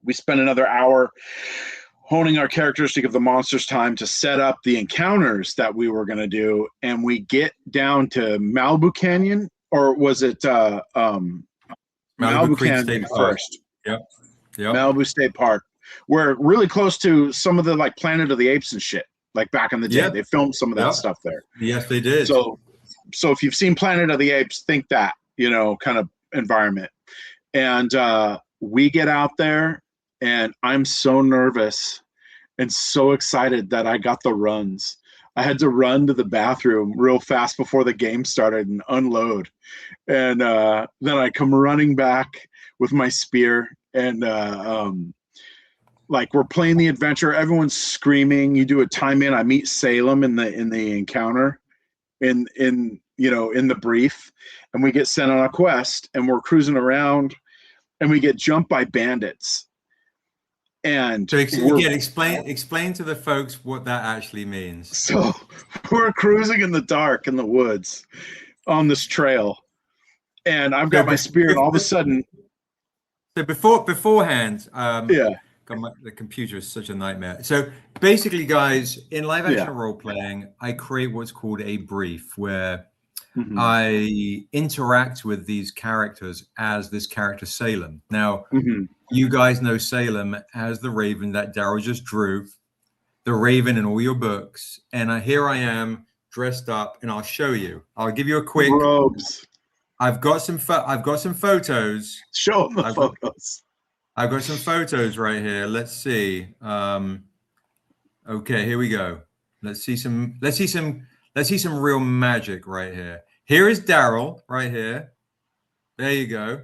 We spent another hour honing our characteristic of the monster's time to set up the encounters that we were going to do. And we get down to Malibu Canyon, or was it Malibu Canyon State first? Yep. Malibu State Park. We're really close to some of the like Planet of the Apes and shit. Like back in the day, Yep. they filmed some of that stuff there. Yes, they did. So if you've seen Planet of the Apes, think that, you know, kind of environment. And we get out there, and I'm so nervous and so excited that I got the runs. I had to run to the bathroom real fast before the game started and unload. And then I come running back with my spear, and like we're playing the adventure. Everyone's screaming. You do a time in. I meet Salem in the encounter, in the brief, and we get sent on a quest, and we're cruising around, and we get jumped by bandits. And so again, explain to the folks what that actually means. So we're cruising in the dark in the woods on this trail, and I've got my spear, and all of a sudden. So beforehand, God, the computer is such a nightmare. So basically, guys, in live action role playing, I create what's called a brief, where I interact with these characters as this character Salem. Now, you guys know Salem as the Raven that Darrell just drew, the Raven in all your books, and here I am dressed up, and I'll show you. I'll give you a quick robes. I've got some photos. Show them the photos. I've got some photos right here. Let's see. Okay, here we go. Let's see some real magic right here. Here is Darrell right here. There you go.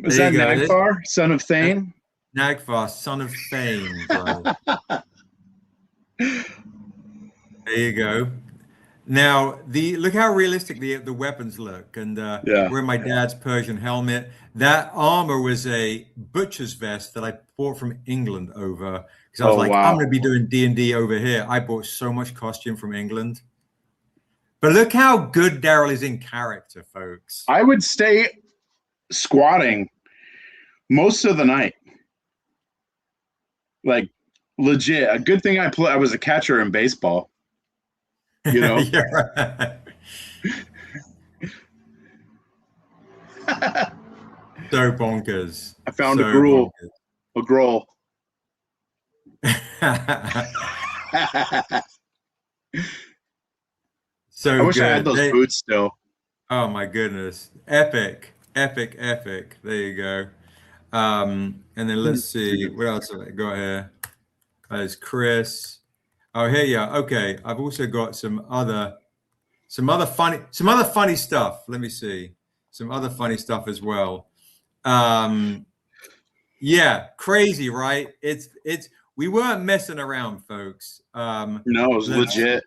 Is that Nagfar, son of Thane? Nagfar, son of Thane, bro. There you go. Now, look how realistic the weapons look, and wearing my dad's Persian helmet. That armor was a butcher's vest that I bought from England over, because I was I'm going to be doing D&D over here. I bought so much costume from England. But look how good Darrell is in character, folks. I would stay squatting most of the night. Like, legit. A good thing I was a catcher in baseball. You know? So bonkers. I found a gruel. A gruel. So I wish I had those boots still. Oh my goodness. Epic. There you go. And then let's see what else have I got here. There's Chris. Oh, here you are. Okay, I've also got some other funny stuff. Let me see. Some other funny stuff as well. Yeah, crazy, right? We weren't messing around, folks. No, it was legit.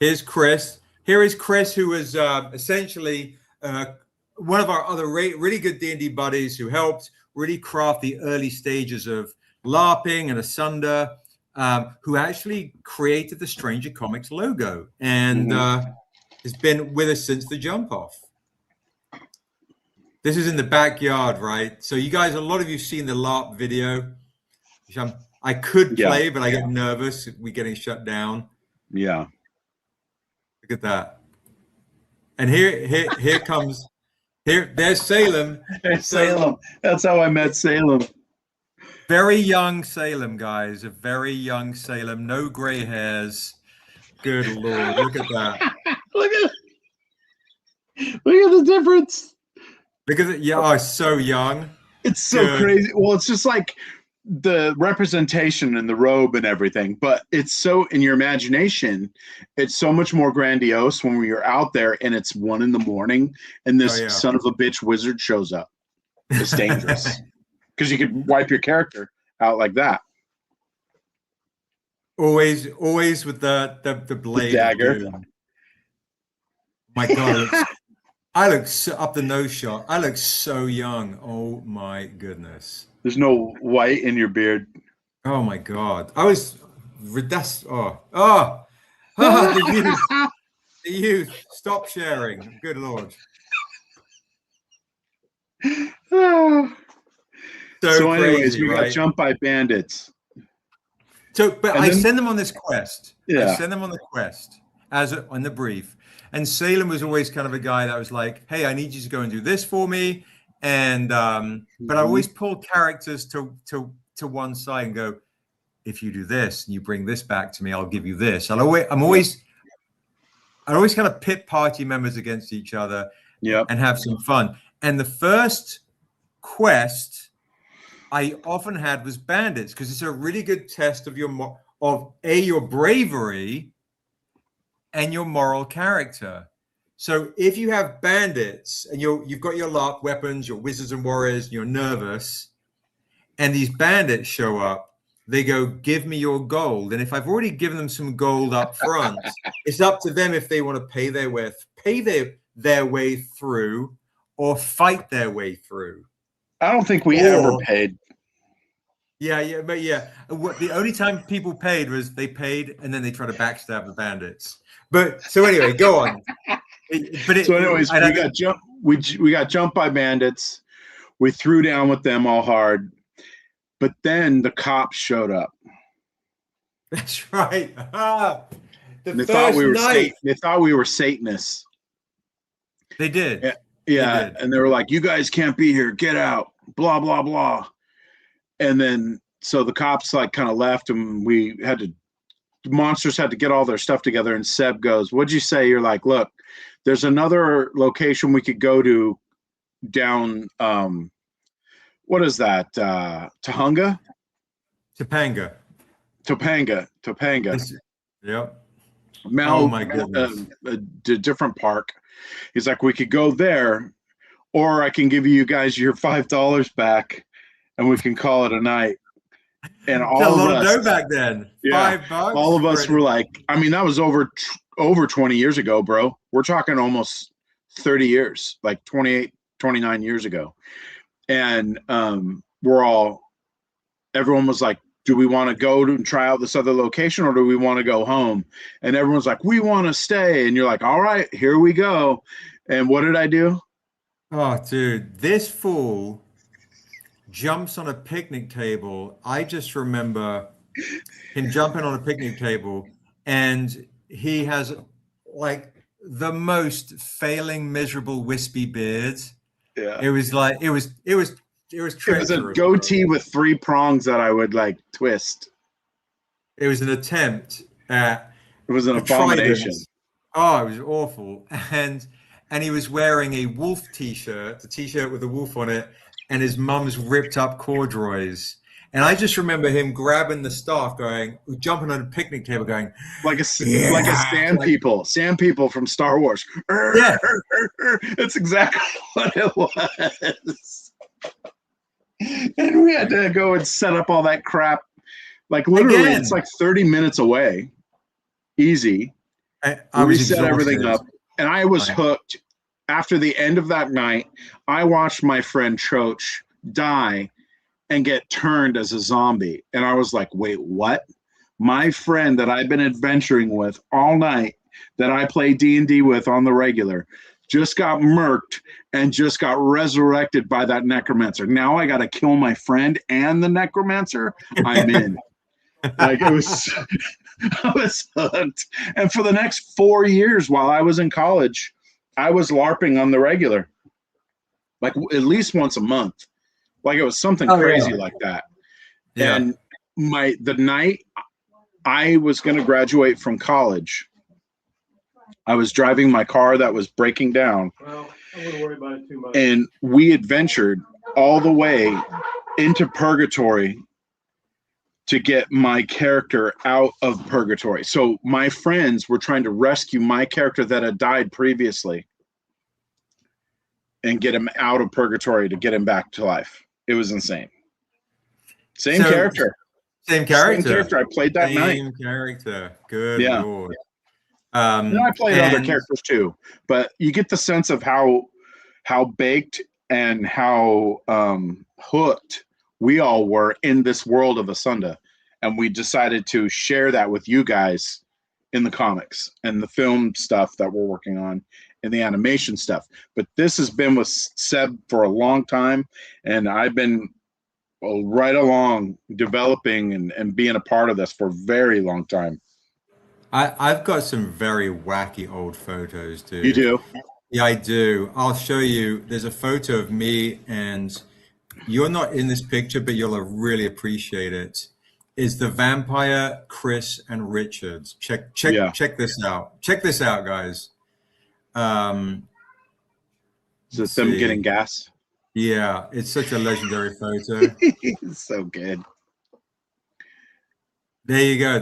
Here's Chris. Here is Chris, who was essentially one of our other really good D&D buddies who helped really craft the early stages of LARPing and Asunda, who actually created the Stranger Comics logo and has been with us since the jump off. This is in the backyard, right? So you guys, a lot of you seen the LARP video, which I could play, but I get nervous if we're getting shut down. Yeah. Look at that. And here comes, there's Salem. There's Salem. That's how I met Salem. Very young Salem, guys. A very young Salem. No gray hairs. Good Lord. Look at that. Look at the difference. Look at it. Yeah, oh, so young. It's so crazy. Well, it's just like the representation and the robe and everything, but it's so in your imagination, it's so much more grandiose when you're out there and it's 1 a.m. and this son of a bitch wizard shows up. It's dangerous because you could wipe your character out like that. Always with the blade, the dagger. My God, I look so, up the nose shot. I look so young. Oh my goodness. There's no white in your beard. Oh my God. The youth. Stop sharing. Good Lord. So So, anyways, crazy, we got right? jumped by bandits. So, but And I then, send them on this quest. I yeah. send them on the quest on the brief. And Salem was always kind of a guy that was like, "Hey, I need you to go and do this for me." And but I always pull characters to one side and go, "If you do this and you bring this back to me, I'll give you this." I always kind of pit party members against each other Yep. and have some fun. And the first quest I often had was bandits because it's a really good test of your bravery and your moral character. So if you have bandits and you've got your lark weapons, your wizards and warriors, and you're nervous, and these bandits show up, they go, "Give me your gold." And if I've already given them some gold up front, it's up to them if they want to pay their way through or fight their way through. I don't think we ever paid. Yeah. The only time people paid was they paid and then they try to backstab the bandits. But so anyway, go on. We got jumped by bandits. We threw down with them all hard, but then the cops showed up. That's right. They thought we were Satanists. They did. Yeah, They did. And they were like, "You guys can't be here. Get out." Blah blah blah. And then so the cops like kind of left, and the monsters had to get all their stuff together. And Seb goes, "What'd you say?" You're like, "Look, there's another location we could go to down. What is that? Topanga. Yep. Oh my goodness. A different park. He's like, we could go there, or I can give you guys your $5 back, and we can call it a night. And all a of lot us, of dough back then. Yeah, $5. All of us were like, I mean, that was over 20 years ago, bro. We're talking almost 30 years, like 28, 29 years ago. And everyone was like, do we want to go and try out this other location, or do we want to go home? And everyone's like, we want to stay. And you're like, all right, here we go. And what did I do? Oh, dude, this fool jumps on a picnic table. I just remember him jumping on a picnic table, and he has like the most failing, miserable, wispy beard. Yeah. It was a goatee with 3 prongs that I would like twist. It was an attempt at. It was an abomination. Oh, it was awful. And he was wearing a wolf t-shirt, the t-shirt with a wolf on it, and his mum's ripped up corduroys. And I just remember him grabbing the staff, jumping on a picnic table, going like a sand people from Star Wars. Yeah, that's exactly what it was. And we had to go and set up all that crap. Like literally, It's like 30 minutes away, easy. We set everything up, and I was hooked. After the end of that night, I watched my friend Choach die and get turned as a zombie. And I was like, wait, what? My friend that I've been adventuring with all night, that I play D&D with on the regular, just got murked and just got resurrected by that necromancer. Now I got to kill my friend and the necromancer. I'm in. Like it was, I was hooked. And for the next 4 years while I was in college, I was LARPing on the regular, like at least once a month. Like it was something crazy like that. Yeah. And the night I was going to graduate from college, I was driving my car that was breaking down. Well, I wouldn't worry about it too much. And we adventured all the way into purgatory to get my character out of purgatory. So my friends were trying to rescue my character that had died previously and get him out of purgatory to get him back to life. It was insane. Same character. Same character. I played that night. Same character. Good Lord. And I played other characters too, but you get the sense of how baked and how hooked we all were in this world of Asunda, and we decided to share that with you guys in the comics and the film stuff that we're working on and the animation stuff. But this has been with Seb for a long time, and I've been right along developing and being a part of this for a very long time. I've got some very wacky old photos, You dude. do? Yeah, I do. I'll show you. There's a photo of me, and you're not in this picture, but you'll really appreciate it. Is the vampire Chris and Richards. Yeah. Check this out. Check this out, guys. Is Let's it them getting see. gas? Yeah, it's such a legendary photo. So good. There you go.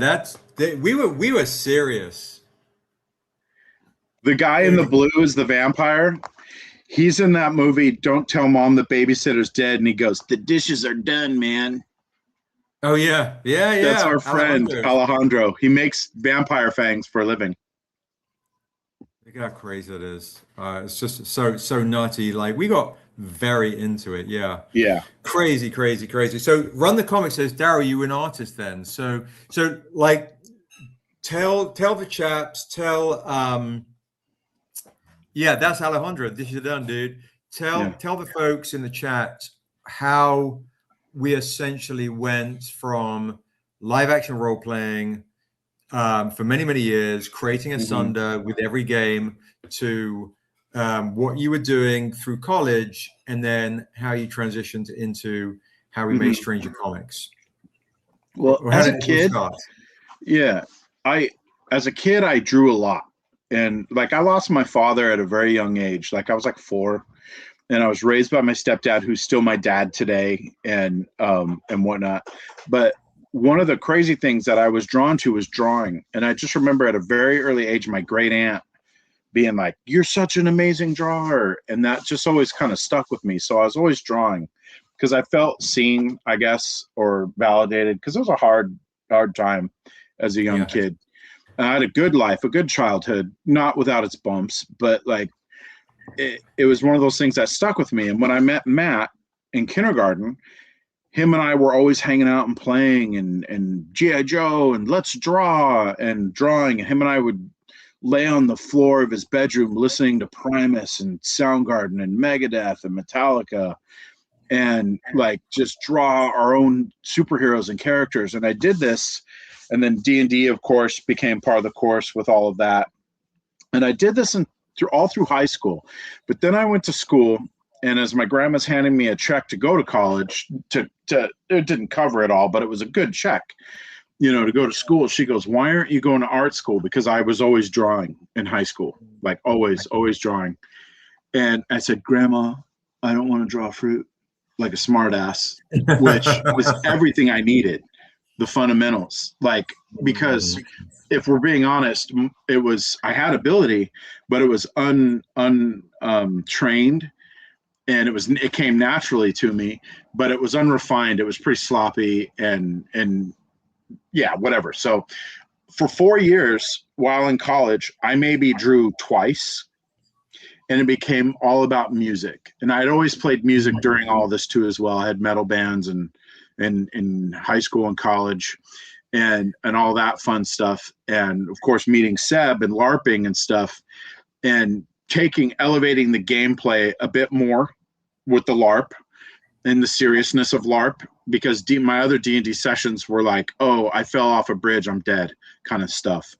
We were serious. The guy in the blue is the vampire. He's in that movie, Don't Tell Mom the Babysitter's Dead, and he goes, "The dishes are done, man." Oh yeah, yeah, That's yeah. our friend, Alejandro. He makes vampire fangs for a living. Look how crazy it is. It's just so nutty. Like we got very into it. Yeah. Yeah. Crazy, crazy, crazy. So Run the Comic says, Darrell, you were an artist then. So like tell the chaps, yeah, that's Alejandro. This is done, dude. Tell the folks in the chat how we essentially went from live action role playing for many, many years, creating Asunda with every game to what you were doing through college, and then how you transitioned into how we made Stranger Comics. Well, as a kid, as a kid, I drew a lot. And like I lost my father at a very young age. Like I was like 4, and I was raised by my stepdad, who's still my dad today, and whatnot. But one of the crazy things that I was drawn to was drawing. And I just remember at a very early age, my great aunt being like, "You're such an amazing drawer." And that just always kind of stuck with me. So I was always drawing because I felt seen, I guess, or validated, because it was a hard time as a young kid. I had a good life, a good childhood, not without its bumps, but like it was one of those things that stuck with me. And when I met Matt in kindergarten, him and I were always hanging out and playing and G.I. Joe and let's draw and drawing. And him and I would lay on the floor of his bedroom listening to Primus and Soundgarden and Megadeth and Metallica and like just draw our own superheroes and characters. And I did this. And then D&D, of course, became part of the course with all of that. And I did this all through high school. But then I went to school, and as my grandma's handing me a check to go to college, it didn't cover it all, but it was a good check, to go to school. She goes, "Why aren't you going to art school?" Because I was always drawing in high school, like always drawing. And I said, "Grandma, I don't want to draw fruit," like a smart ass, which was everything I needed. The fundamentals, like, because if we're being honest, I had ability, but it was untrained, and it came naturally to me, but it was unrefined. It was pretty sloppy and yeah, whatever. So for 4 years while in college, I maybe drew twice, and it became all about music. And I'd always played music during all this too as well. I had metal bands and in high school and college and all that fun stuff. And of course, meeting Seb and LARPing and stuff, and elevating the gameplay a bit more with the LARP and the seriousness of LARP, because my other D&D sessions were like, "Oh, I fell off a bridge, I'm dead," kind of stuff.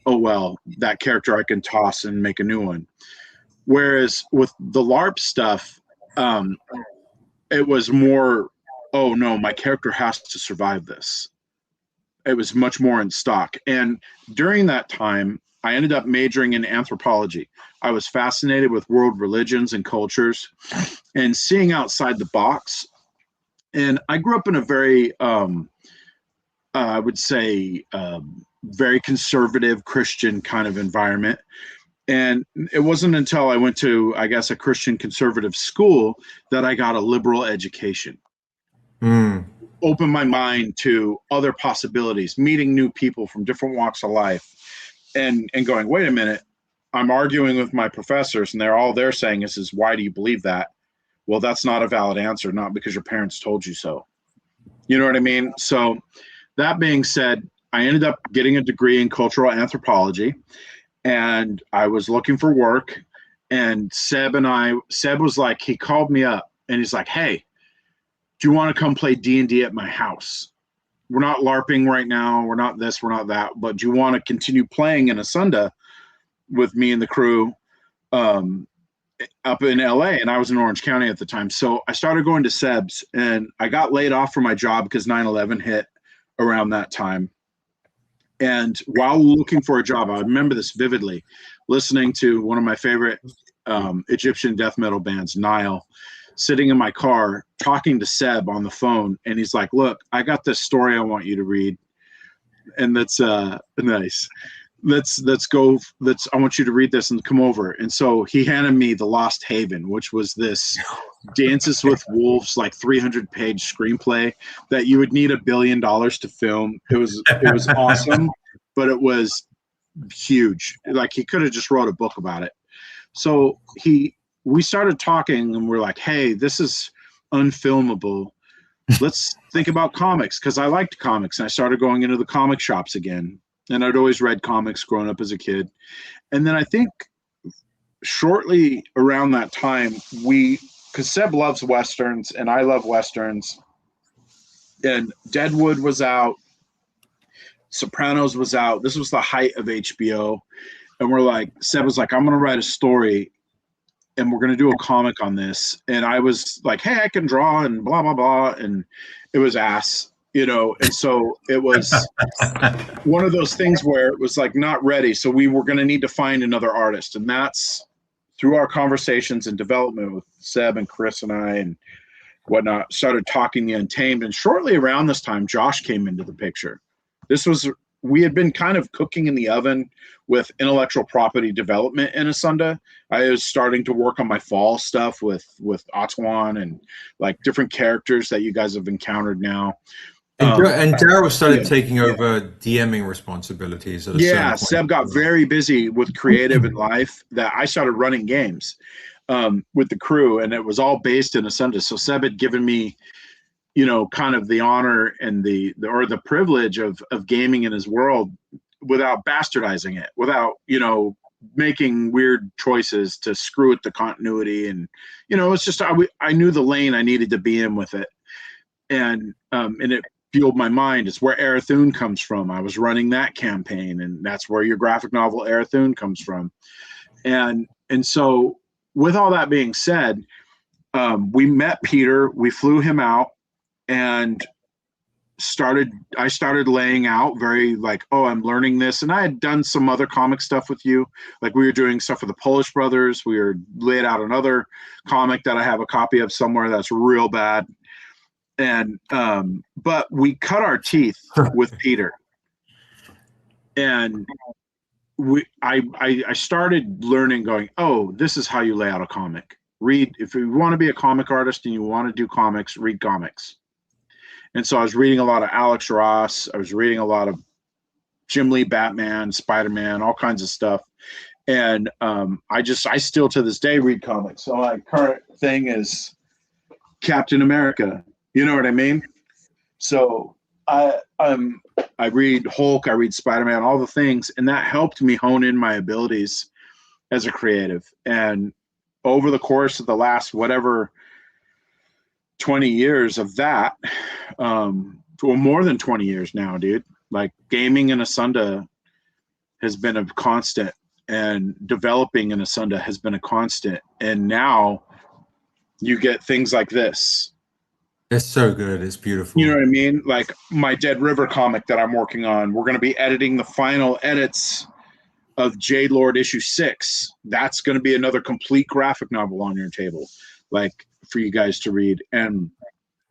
Oh, well, that character I can toss and make a new one. Whereas with the LARP stuff, it was more, "Oh no, my character has to survive this." It was much more in stock. And during that time, I ended up majoring in anthropology. I was fascinated with world religions and cultures and seeing outside the box. And I grew up in a very, I would say, very conservative Christian kind of environment. And it wasn't until I went to, I guess, a Christian conservative school that I got a liberal education. Opened my mind to other possibilities, meeting new people from different walks of life, and going, wait a minute, I'm arguing with my professors, and they're saying is, "Why do you believe that?" Well, that's not a valid answer, not because your parents told you so. You know what I mean? So that being said, I ended up getting a degree in cultural anthropology, and I was looking for work. And Seb was like, he called me up and he's like, "Hey, do you want to come play D&D at my house? We're not LARPing right now. We're not this, we're not that, but do you want to continue playing in Asunda with me and the crew up in LA? And I was in Orange County at the time. So I started going to Seb's, and I got laid off from my job because 9/11 hit around that time. And while looking for a job, I remember this vividly, listening to one of my favorite Egyptian death metal bands, Nile, sitting in my car talking to Seb on the phone, and he's like, look, I got this story I want you to read, and that's nice. I want you to read this and come over. And so he handed me The Lost Haven, which was this Dances with Wolves, like 300-page screenplay that you would need $1 billion to film. It was awesome, but it was huge. Like, he could have just wrote a book about it. So we started talking, and we're like, hey, this is unfilmable. Let's think about comics, because I liked comics, and I started going into the comic shops again. And I'd always read comics growing up as a kid. And then I think shortly around that time, because Seb loves Westerns and I love Westerns, and Deadwood was out, Sopranos was out. This was the height of HBO. And Seb was like, I'm going to write a story, and we're going to do a comic on this. And I was like, hey, I can draw and blah, blah, blah. And it was ass. And so it was one of those things where it was like not ready. So we were going to need to find another artist. And that's through our conversations and development with Seb and Chris and I and whatnot, started talking the Untamed. And shortly around this time, Josh came into the picture. We had been kind of cooking in the oven with intellectual property development in Asunda. I was starting to work on my fall stuff with Atuan and like different characters that you guys have encountered now. And Darrell started taking over DMing responsibilities at a certain point. Seb got very busy with creative in life that I started running games with the crew, and it was all based in Asunda. So Seb had given me, kind of the honor and the privilege of gaming in his world without bastardizing it, without, making weird choices to screw with the continuity. And, it's just, I knew the lane I needed to be in with it. And it fueled my mind. It's where Arathun comes from. I was running that campaign, and that's where your graphic novel Arathun comes from. And so with all that being said, we met Peter, we flew him out, and I started laying out very like, oh, I'm learning this. And I had done some other comic stuff with you. Like, we were doing stuff with the Polish Brothers. We were laid out another comic that I have a copy of somewhere that's real bad. And but we cut our teeth with Peter, and I started learning, going, oh, this is how you lay out a comic. If you want to be a comic artist and you want to do comics, read comics. And so I was reading a lot of Alex Ross. I was reading a lot of Jim Lee Batman, Spider-Man, all kinds of stuff. And I still to this day read comics. So my current thing is Captain America. You know what I mean? So I read Hulk, I read Spider-Man, all the things, and that helped me hone in my abilities as a creative. And over the course of the last 20 years of that, well, more than 20 years now, dude, like, gaming in Asunda has been a constant, and developing in Asunda has been a constant. And now you get things like this. It's so good. It's beautiful. You know what I mean? Like my Dead River comic that I'm working on, we're going to be editing the final edits of Jade Lord issue 6. That's going to be another complete graphic novel on your table, like, for you guys to read. And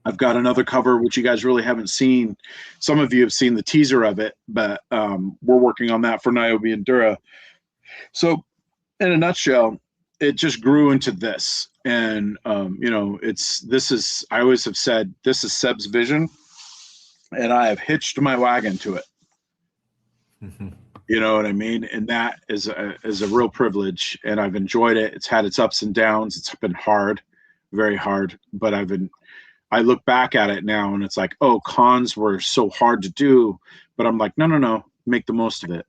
I've got another cover, which you guys really haven't seen. Some of you have seen the teaser of it, but we're working on that for Niobe and Dura. So in a nutshell, it just grew into this. And, I always have said, this is Seb's vision, and I have hitched my wagon to it. Mm-hmm. You know what I mean? And that is a real privilege, and I've enjoyed it. It's had its ups and downs. It's been hard, very hard, but I look back at it now, and it's like, oh, cons were so hard to do, but I'm like, no, make the most of it.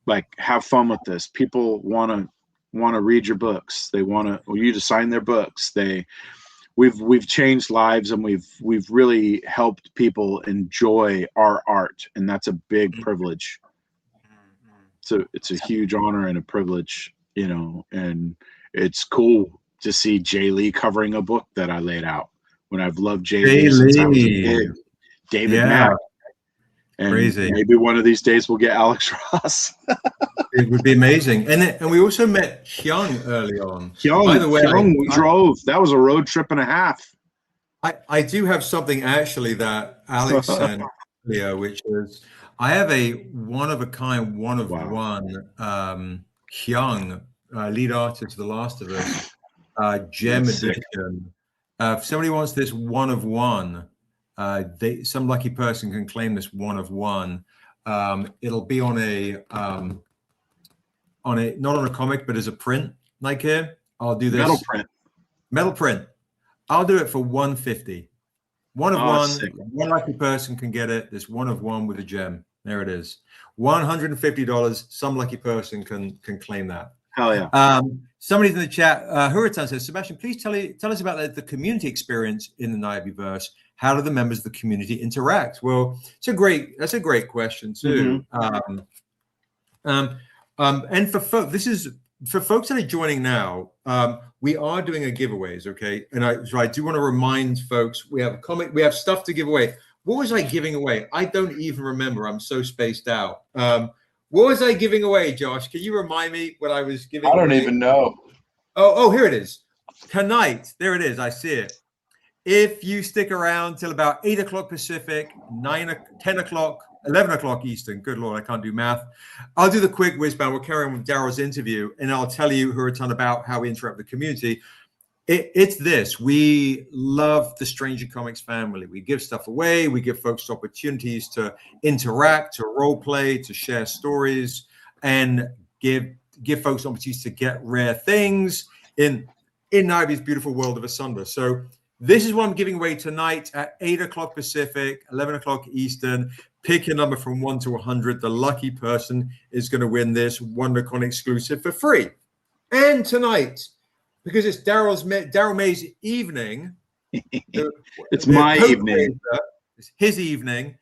Like, have fun with this. People want to read your books. They want you to sign their books. we've changed lives, and we've really helped people enjoy our art, and that's a big privilege. So it's a huge honor and a privilege, and it's cool to see Jay Lee covering a book that I laid out when I've loved Jay Lee since I was a kid. David Mack. And crazy. Maybe one of these days we'll get Alex Ross. It would be amazing. And we also met Hyung early on. By the way, we drove. That was a road trip and a half. I do have something actually that Alex sent earlier, which is I have a one-of-a-kind, one-of-one Hyung, lead artist of The Last of Us, gem edition. If somebody wants this one-of-one, some lucky person can claim this one-of-one. It'll be on a not on a comic, but as a print, like here. I'll do this metal print. I'll do it for $150. One-of-one. One lucky person can get it. This one-of-one with a gem. There it is. $150. Some lucky person can claim that. Hell yeah. Somebody in the chat, Huritan says, Sebastian, please tell us about the community experience in the Niobe verse. How do the members of the community interact? Well, that's a great question too. And for folks that are joining now, we are doing a giveaways, okay? And I do want to remind folks, we have a comic, we have stuff to give away. What was I giving away? I don't even remember. I'm so spaced out. What was I giving away, Josh? Can you remind me what I was giving away? I don't even know. Oh, here it is. Tonight, there it is. I see it. If you stick around till about 8 o'clock Pacific, 10 o'clock, 11 o'clock Eastern, good Lord, I can't do math. I'll do the quick whiz bang. We'll carry on with Darrell's interview, and I'll tell you, Huritan, about how we interact with the community. It's this. We love the Stranger Comics family. We give stuff away. We give folks opportunities to interact, to role play, to share stories, and give folks opportunities to get rare things in Niobe's beautiful world of Asunda. So this is what I'm giving away tonight at 8 o'clock Pacific, 11 o'clock Eastern. Pick a number from 1 to 100. The lucky person is going to win this WonderCon exclusive for free. And tonight, because it's Darrell May's evening. It's my evening. It's his evening.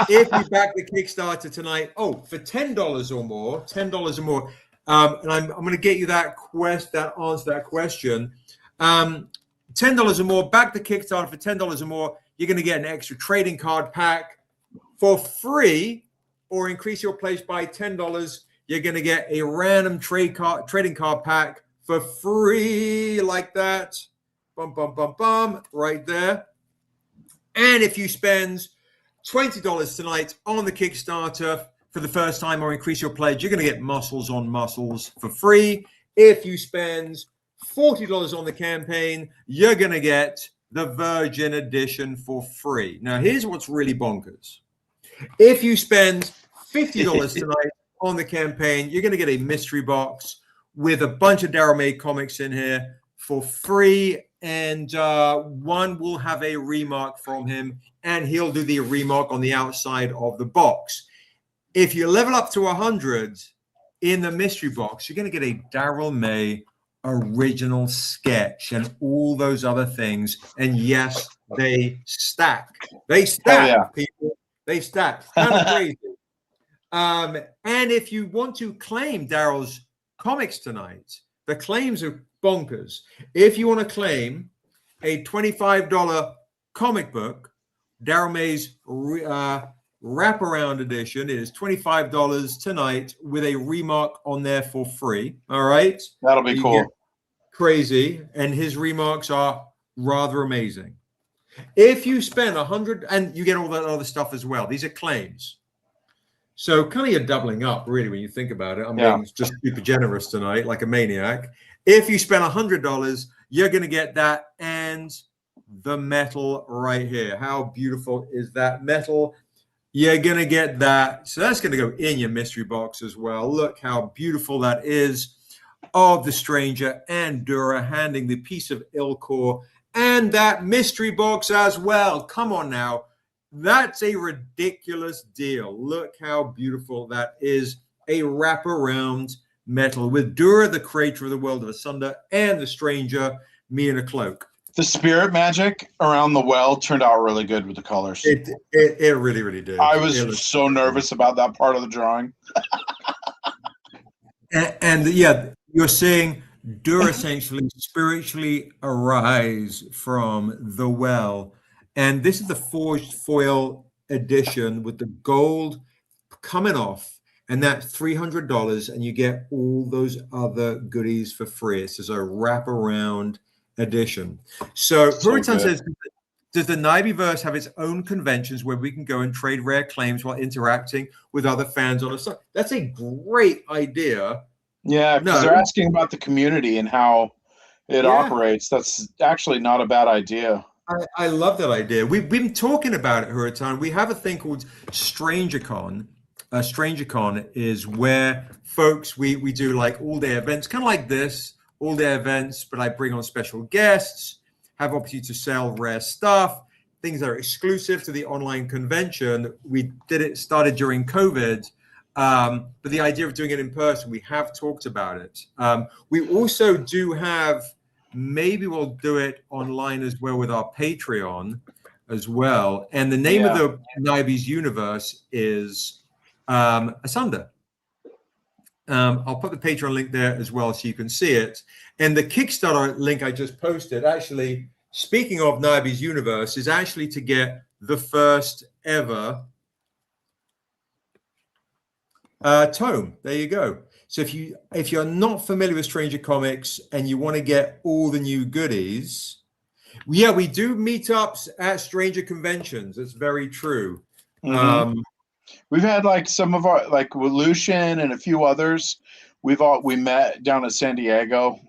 If you back the Kickstarter tonight, for $10 or more, $10 or more, and I'm going to get you that answer to that question. $10 or more, back the Kickstarter for $10 or more. You're going to get an extra trading card pack for free, or increase your place by $10. You're going to get a random trading card pack for free, like that. Bum, bum, bum, bum, right there. And if you spend $20 tonight on the Kickstarter for the first time, or increase your pledge, you're going to get Muscles on Muscles for free. If you spend $40 on the campaign, you're going to get the Virgin Edition for free. Now, here's what's really bonkers. If you spend $50 tonight on the campaign, you're going to get a mystery box with a bunch of Darrell May comics in here for free, and one will have a remark from him, and he'll do the remark on the outside of the box. If you level up to 100 in the mystery box, you're going to get a Darrell May original sketch and all those other things. And yes, they stack. They stack, people. They stack. Kind of crazy. And if you want to claim Darrell's comics tonight, the claims are bonkers. If you want to claim a $25 comic book, Darrell May's wraparound edition is $25 tonight with a remark on there for free. All right, that'll be cool. Crazy, and his remarks are rather amazing. If you spend 100, and you get all that other stuff as well. These are claims. So kind of you're doubling up, really, when you think about it. I'm being just super generous tonight, like a maniac. If you spend $100, you're going to get that and the metal right here. How beautiful is that metal? You're going to get that. So that's going to go in your mystery box as well. Look how beautiful that is, of the Stranger and Dura handing the piece of Ilkor and that mystery box as well. Come on now. That's a ridiculous deal. Look how beautiful that is. A wraparound metal with Dura, the creator of the world of Asunda, and the Stranger, me in a cloak. The spirit magic around the well turned out really good with the colors. It really, really did. I was so nervous about that part of the drawing. And yeah, you're seeing Dur essentially spiritually arise from the well. And this is the forged foil edition with the gold coming off, and that's $300, and you get all those other goodies for free. It's just a wraparound edition. So Huritan says, does the Niobe-verse have its own conventions where we can go and trade rare claims while interacting with other fans on a site? That's a great idea. Yeah, because they're asking about the community and how it operates. That's actually not a bad idea. I love that idea. We've been talking about it, Huritan. We have a thing called StrangerCon. StrangerCon is where folks, we do like all-day events, kind of like this, all-day events, but I bring on special guests, have opportunity to sell rare stuff, things that are exclusive to the online convention. We started during COVID, but the idea of doing it in person, we have talked about it. We also do have, maybe we'll do it online as well with our Patreon as well. And the name of the Niobe's universe is Asunda. I'll put the Patreon link there as well so you can see it. And the Kickstarter link I just posted, actually, speaking of Niobe's universe, is actually to get the first ever tome. There you go. So if you're not familiar with Stranger Comics and you want to get all the new goodies, we do meetups at Stranger conventions. That's very true. Mm-hmm. We've had like some of our, like with Lucian and a few others. We met down at San Diego.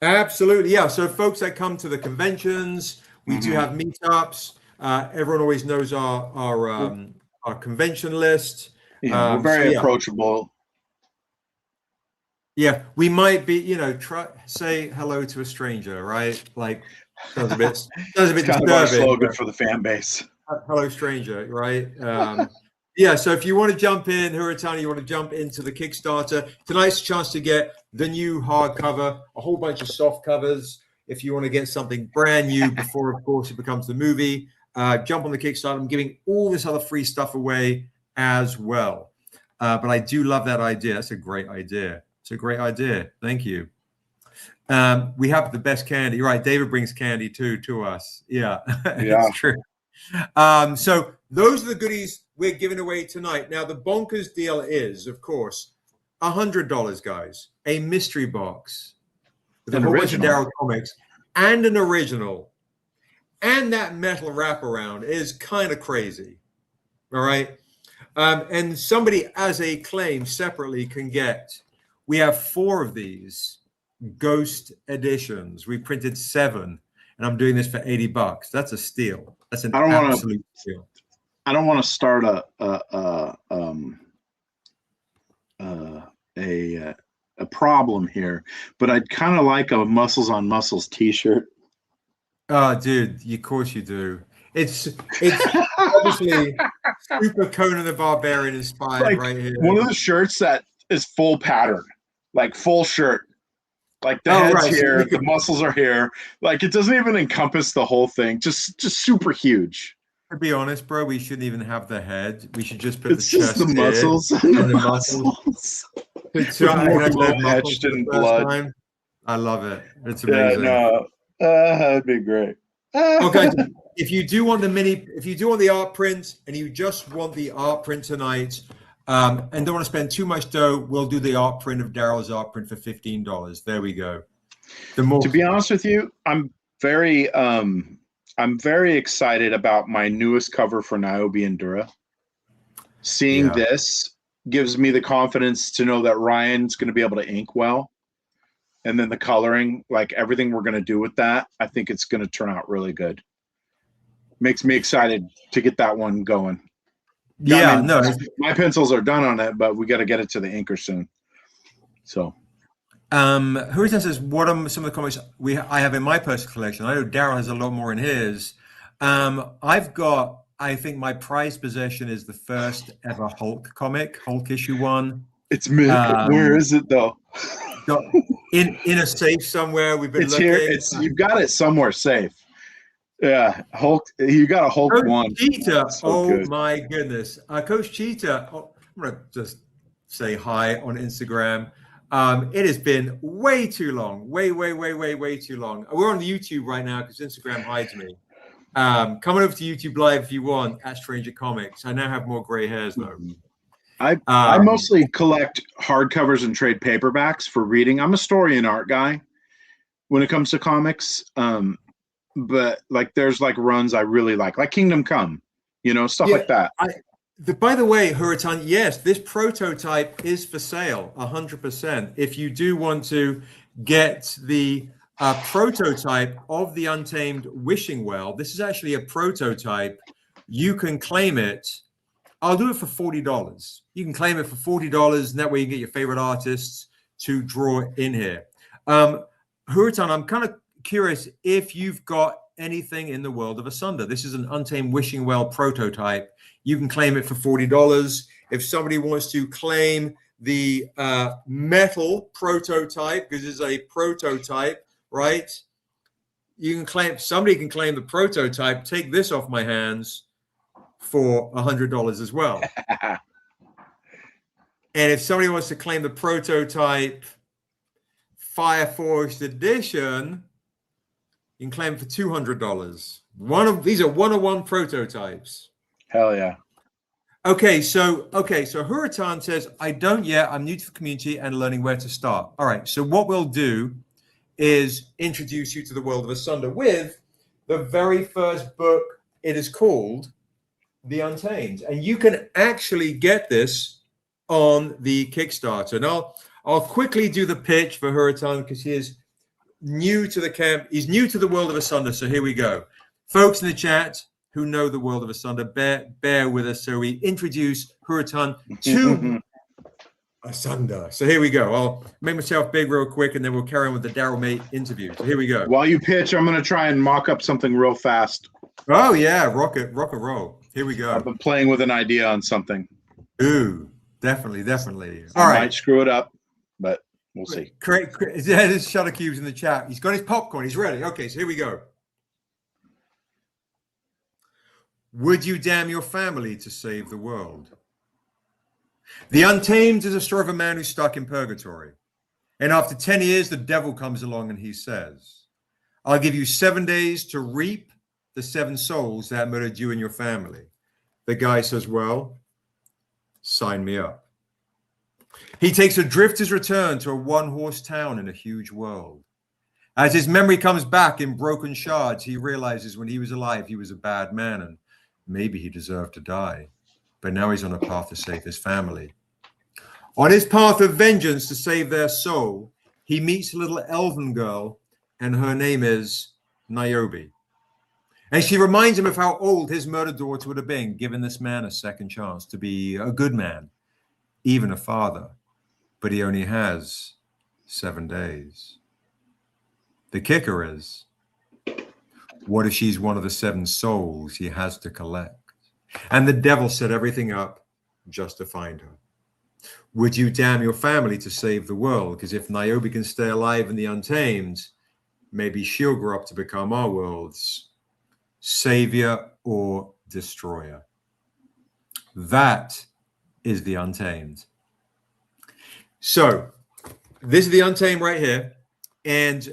Absolutely, yeah. So folks that come to the conventions, we do have meetups. Everyone always knows our convention list. Yeah, we're very approachable. Yeah, we might be, say hello to a stranger, right? Like, sounds a bit kind disturbing. Of our slogan for the fan base. Hello, stranger, right? So if you want to jump in, Huritan, you want to jump into the Kickstarter, tonight's a chance to get the new hardcover, a whole bunch of soft covers. If you want to get something brand new before, of course, it becomes the movie, jump on the Kickstarter. I'm giving all this other free stuff away as well. But I do love that idea. That's a great idea. It's a great idea. Thank you. We have the best candy. You're right. David brings candy too to us. Yeah, it's true. So those are the goodies we're giving away tonight. Now, the bonkers deal is, of course, $100, guys. A mystery box with a whole bunch of Darrell comics and an original. And that metal wraparound is kind of crazy. All right. And somebody as a claim separately can get, we have 4 of these ghost editions. We printed 7, and I'm doing this for $80. That's a steal. That's an absolute steal. I don't want to start a problem here, but I'd kind of like a Muscles on Muscles T-shirt. Oh, dude, of course you do. It's obviously super Conan the Barbarian inspired, like, right here. One of the shirts that is full pattern, like full shirt. Like the head's here, the muscles are here. Like it doesn't even encompass the whole thing. Just super huge. To be honest, bro, we shouldn't even have the head. We should just put the chest the muscles and the muscles. Etched in blood. Time. I love it. It's amazing. Yeah, no, that'd be great. Okay, if you do want the art print and you just want the art print tonight, and don't want to spend too much dough, we'll do the art print of Darrell's art print for $15. There we go. To be honest with you, I'm very excited about my newest cover for Niobe and Dura. Seeing this gives me the confidence to know that Ryan's going to be able to ink well. And then the coloring, like everything we're going to do with that, I think it's going to turn out really good. Makes me excited to get that one going. Yeah, I mean, my pencils are done on it, but we got to get it to the inker soon. So, Huritan says, "What are some of the comics I have in my personal collection?" I know Darrell has a lot more in his. I've got, I think my prized possession is the first ever Hulk comic, Hulk issue 1. It's mint. Where is it though? in a safe somewhere. We've been looking. Here. You've got it somewhere safe. Yeah, Hulk. You got a Hulk Coach one. Cheetah. So good. My goodness, Coach Cheetah. I'm gonna just say hi on Instagram. It has been way too long, way too long. We're on the YouTube right now because Instagram hides me. Coming over to YouTube Live if you want at Stranger Comics. I now have more gray hairs though. I mostly collect hardcovers and trade paperbacks for reading. I'm a story and art guy when it comes to comics. But like there's like runs I really like Kingdom Come, stuff like that. By the way, Huratan, yes, this prototype is for sale 100%. If you do want to get the prototype of the Untamed Wishing Well, this is actually a prototype. You can claim it. I'll do it for $40. You can claim it for $40, and that way you can get your favorite artists to draw in here. Huratan, I'm kind of curious if you've got anything in the world of Asunda. This is an Untamed Wishing Well prototype. You can claim it for $40. If somebody wants to claim the metal prototype, because it's a prototype, right? Somebody can claim the prototype, take this off my hands for $100 as well. And if somebody wants to claim the prototype Fire Forged Edition, you can claim it for $200. These are one-on-one prototypes. Hell yeah. Okay, so Huratan says, I don't yet. I'm new to the community and learning where to start. All right, so what we'll do is introduce you to the world of Asunda with the very first book. It is called The Untamed. And you can actually get this on the Kickstarter. And I'll quickly do the pitch for Huratan because he is new to the camp. He's new to the world of Asunda. So here we go. Folks in the chat who know the world of Asunda, bear with us. So we introduce Huratan to Asunda. So here we go. I'll make myself big real quick, and then we'll carry on with the Darrell May interview. So here we go. While you pitch, I'm going to try and mock up something real fast. Oh, yeah. Rock and roll. Here we go. I've been playing with an idea on something. Ooh, definitely. All right. I might screw it up, but we'll see. There's Shutter Cubes in the chat. He's got his popcorn. He's ready. Okay, so here we go. Would you damn your family to save the world? The Untamed is a story of a man who's stuck in purgatory. And after 10 years, the devil comes along and he says, I'll give you 7 days to reap the 7 souls that murdered you and your family. The guy says, well, sign me up. He takes a drifter's return to a one-horse town in a huge world. As his memory comes back in broken shards, he realizes when he was alive, he was a bad man and maybe he deserved to die. But now he's on a path to save his family. On his path of vengeance to save their soul, he meets a little elven girl, and her name is Niobe. And she reminds him of how old his murdered daughter would have been, giving this man a second chance to be a good man, even a father. But he only has 7 days. The kicker is, what if she's one of the 7 souls he has to collect? And the devil set everything up just to find her. Would you damn your family to save the world? Because if Niobe can stay alive in the Untamed, maybe she'll grow up to become our world's savior or destroyer. That is the Untamed. So this is the Untamed right here. And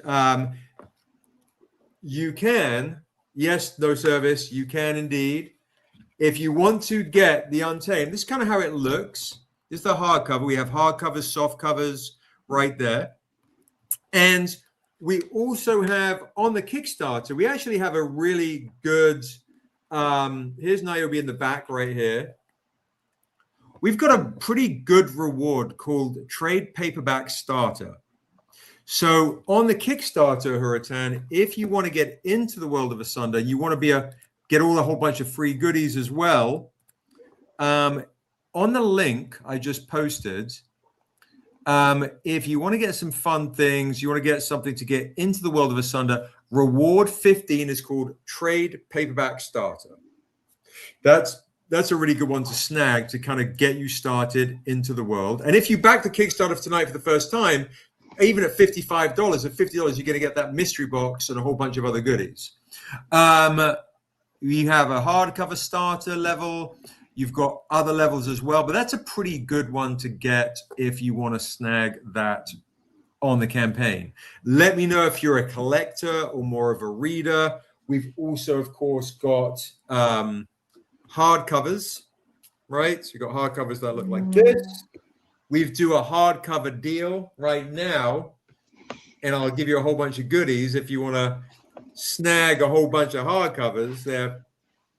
you can, yes, no service, you can indeed. If you want to get the Untamed, this is kind of how it looks. This is the hardcover. We have hardcovers, soft covers right there. And we also have on the Kickstarter, we actually have a really good, here's Niobe in the back right here. We've got a pretty good reward called Trade Paperback Starter. So on the Kickstarter, Huratan, if you want to get into the world of Asunda, you want to get a whole bunch of free goodies as well. On the link I just posted, if you want to get some fun things, you want to get something to get into the world of Asunda, reward 15 is called Trade Paperback Starter. That's a really good one to snag to kind of get you started into the world. And if you back the Kickstarter tonight for the first time, even at $55, at $50, you're going to get that mystery box and a whole bunch of other goodies. You have a hardcover starter level. You've got other levels as well, but that's a pretty good one to get if you want to snag that on the campaign. Let me know if you're a collector or more of a reader. We've also, of course, got hardcovers, right? So you've got hardcovers that look like this. We do a hardcover deal right now, and I'll give you a whole bunch of goodies if you want to snag a whole bunch of hardcovers there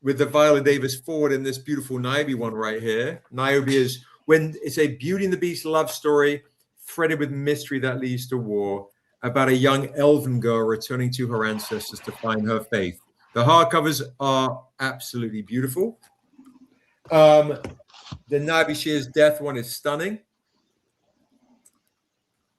with the Viola Davis forward in this beautiful Niobe one right here. Niobe is when it's a Beauty and the Beast love story threaded with mystery that leads to war about a young elven girl returning to her ancestors to find her faith. The hardcovers are absolutely beautiful. The Niobe Shears Death one is stunning.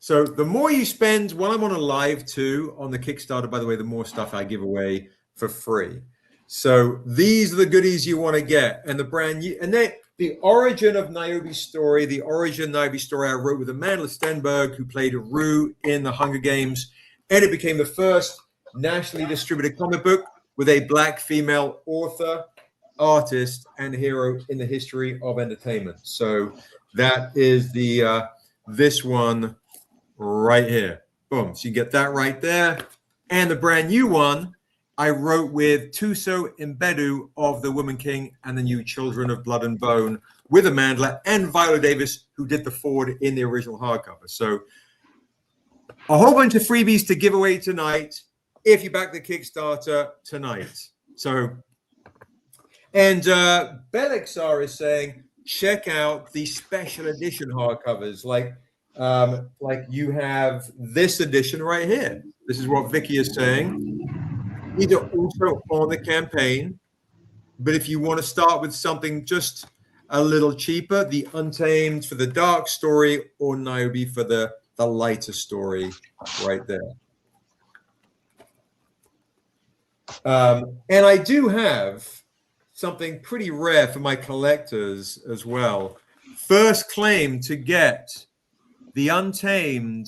So the more you spend, while I'm on a live too on the Kickstarter, by the way, the more stuff I give away for free. So these are the goodies you want to get, and the brand new, and the origin of Niobe's story, the origin Niobe story I wrote with Amanda Stenberg, who played Rue in the Hunger Games, and it became the first nationally distributed comic book with a Black female author, artist, and hero in the history of entertainment. So that is the this one right here. Boom. So you get that right there, and the brand new one I wrote with Tuso Mbedu of The Woman King and the New Children of Blood and Bone with Amanda and Viola Davis, who did the forward in the original hardcover. So a whole bunch of freebies to give away tonight if you back the Kickstarter tonight. So, and Belixar is saying, check out the special edition hardcovers. Like you have this edition right here. This is what Vicky is saying. These are also on the campaign, but if you want to start with something just a little cheaper, the Untamed for the dark story or Niobe for the lighter story right there. And I do have something pretty rare for my collectors as well. First claim to get the Untamed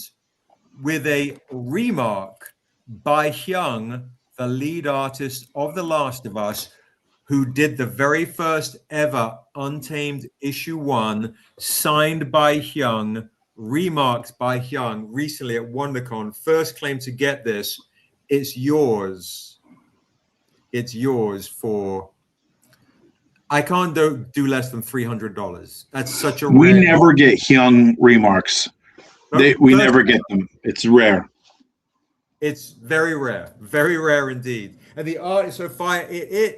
with a remark by Hyung, the lead artist of The Last of Us, who did the very first ever Untamed issue 1, signed by Hyung, remarked by Hyung recently at WonderCon. First claim to get this. It's yours. It's yours for, I can't do less than $300. That's such a We rare. never get Hyung remarks. We never get them. It's rare. It's very rare indeed. And the art is so fire.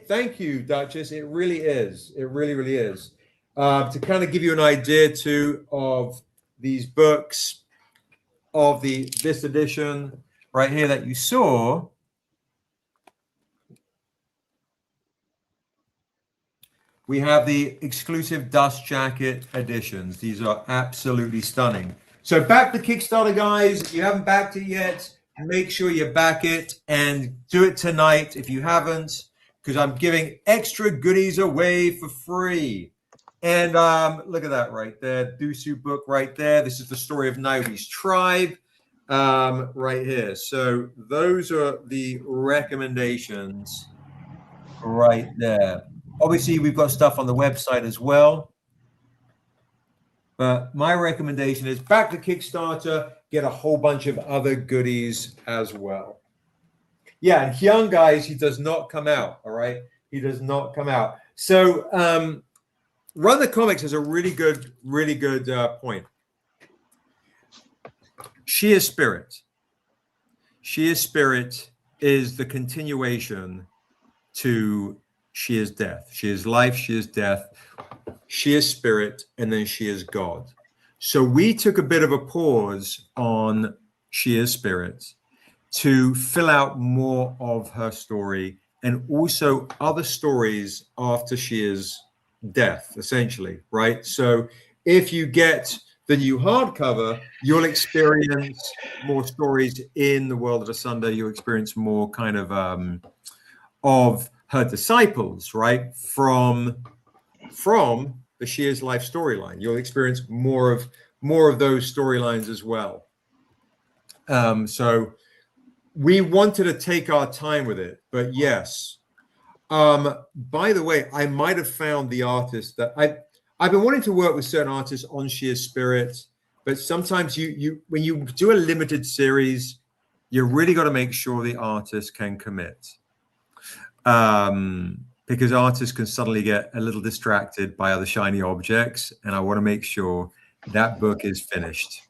Thank you, Duchess. It really is. It really, really is. To kind of give you an idea too of these books, of this edition right here that you saw. We have the exclusive dust jacket editions. These are absolutely stunning. So back the Kickstarter, guys. If you haven't backed it yet, make sure you back it and do it tonight if you haven't, because I'm giving extra goodies away for free. And look at that right there. Dusu book right there. This is the story of Niobe's tribe right here. So those are the recommendations right there. Obviously, we've got stuff on the website as well. But my recommendation is back to Kickstarter, get a whole bunch of other goodies as well. Yeah, and Hyung, guys, he does not come out, all right? He does not come out. So Run the Comics has a really good point. She is Spirit. She is Spirit is the continuation to She is Death. She is life, she is death. She is Spirit, and then she is God. So we took a bit of a pause on She is Spirit to fill out more of her story and also other stories after she is death, essentially, right? So if you get the new hardcover, you'll experience more stories in the world of Asunda. You'll experience more kind of her disciples, right? From the She Is Life storyline. You'll experience more of those storylines as well. So we wanted to take our time with it, but yes. By the way, I might have found the artist that I've been wanting to work with certain artists on Sheer Spirit, but sometimes you when you do a limited series, you really got to make sure the artist can commit. Because artists can suddenly get a little distracted by other shiny objects, and I want to make sure that book is finished.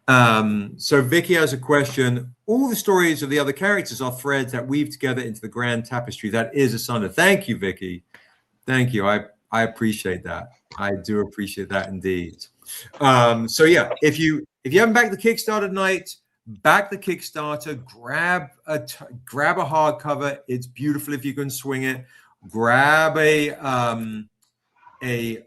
So Vicky has a question. All the stories of the other characters are threads that weave together into the grand tapestry that is Asunda. Thank you, Vicky. Thank you. I appreciate that. I do appreciate that indeed. So yeah, if you haven't backed the Kickstarter tonight, back the Kickstarter. Grab a hardcover. It's beautiful if you can swing it. Grab a trade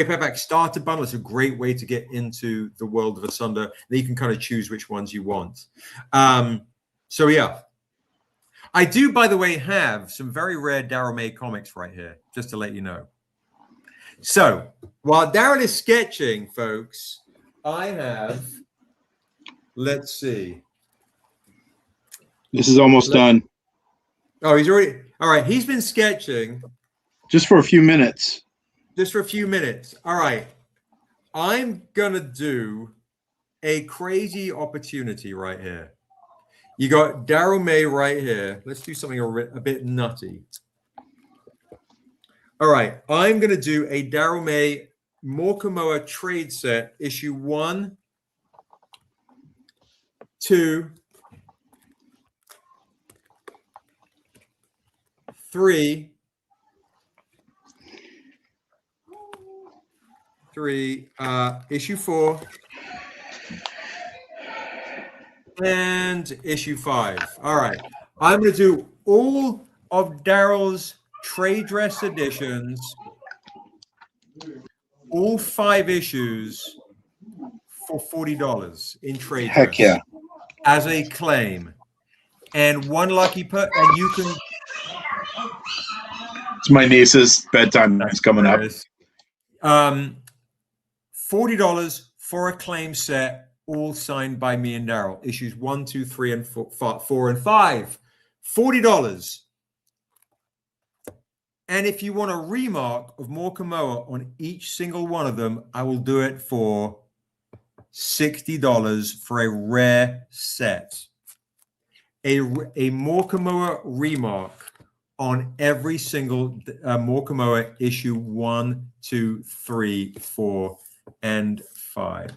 paperback starter bundle. It's a great way to get into the world of Asunda. Then you can kind of choose which ones you want. So yeah, I do, by the way, have some very rare Darrell May comics right here, just to let you know. So while Darrell is sketching, folks, I have. Let's see. This is almost done. Oh, he's already. All right, he's been sketching. Just for a few minutes. Just for a few minutes. All right. I'm going to do a crazy opportunity right here. You got Darrell May right here. Let's do something a bit nutty. All right. I'm going to do a Darrell May Morkamoa trade set, issue 1, 2, 3, issue 4, and issue 5. All right. I'm going to do all of Darrell's trade dress editions, all 5 issues for $40 in trade Heck dress. yeah. As a claim. And one lucky and you can. It's my niece's bedtime. It's coming up. $40 for a claim set, all signed by me and Darrell. Issues 1, 2, 3, and 4 and 5. $40. And if you want a remark of Morkamoa on each single one of them, I will do it for $60 for a rare set. A Morkamoa remark on every single Morkamoa issue 1, 2, 3, 4, and 5.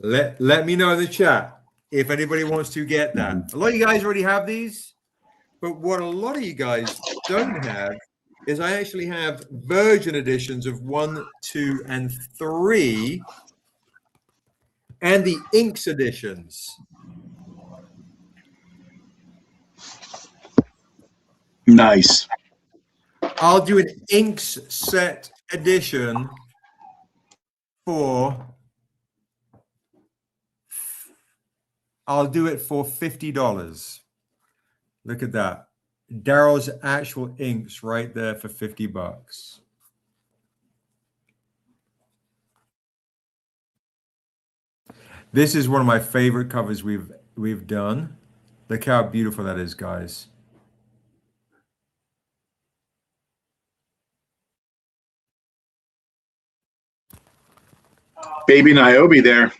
Let me know in the chat if anybody wants to get that. A lot of you guys already have these, but what a lot of you guys don't have is I actually have virgin editions of 1, 2, and 3, and the inks editions. Nice. I'll do an inks set edition for. I'll do it for $50. Look at that. Darrell's actual inks right there for $50. This is one of my favorite covers we've done. Look how beautiful that is, guys. Baby Niobe there.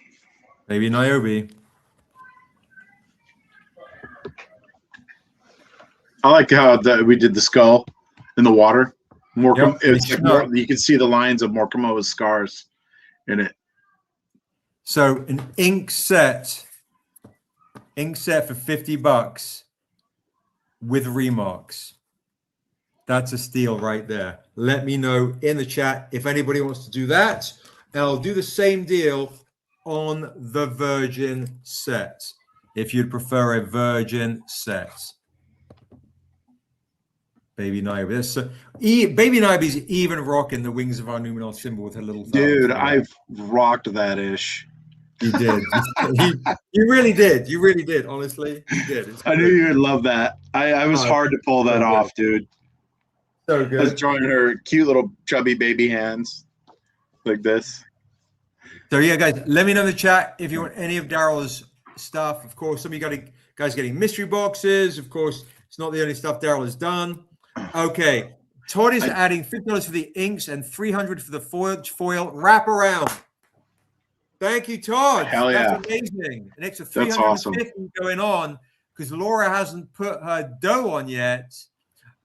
Baby Niobe. I like how we did the skull in the water. Yep. It's like more, you can see the lines of Morkamoa's scars in it. So an ink set for $50 with remarks. That's a steal right there. Let me know in the chat if anybody wants to do that. And I'll do the same deal on the Virgin set, if you'd prefer a Virgin set. Baby Niobe. Baby Niobe's even rocking the Wings of Our Numenor symbol with her little thumb. Dude, I've rocked that ish. You did. You really did. You really did. Honestly, you did. I knew you would love that. I was hard to pull that off, dude. So good. I was drawing her cute little chubby baby hands like this. So yeah, guys, let me know in the chat if you want any of Darrell's stuff. Of course, some of you guys getting mystery boxes. Of course, it's not the only stuff Darrell has done. Okay, Todd is adding $50 for the inks and $300 for the foil wraparound. Thank you, Todd. Hell yeah. That's amazing. An extra That's $350 awesome. going on because Laura hasn't put her dough on yet.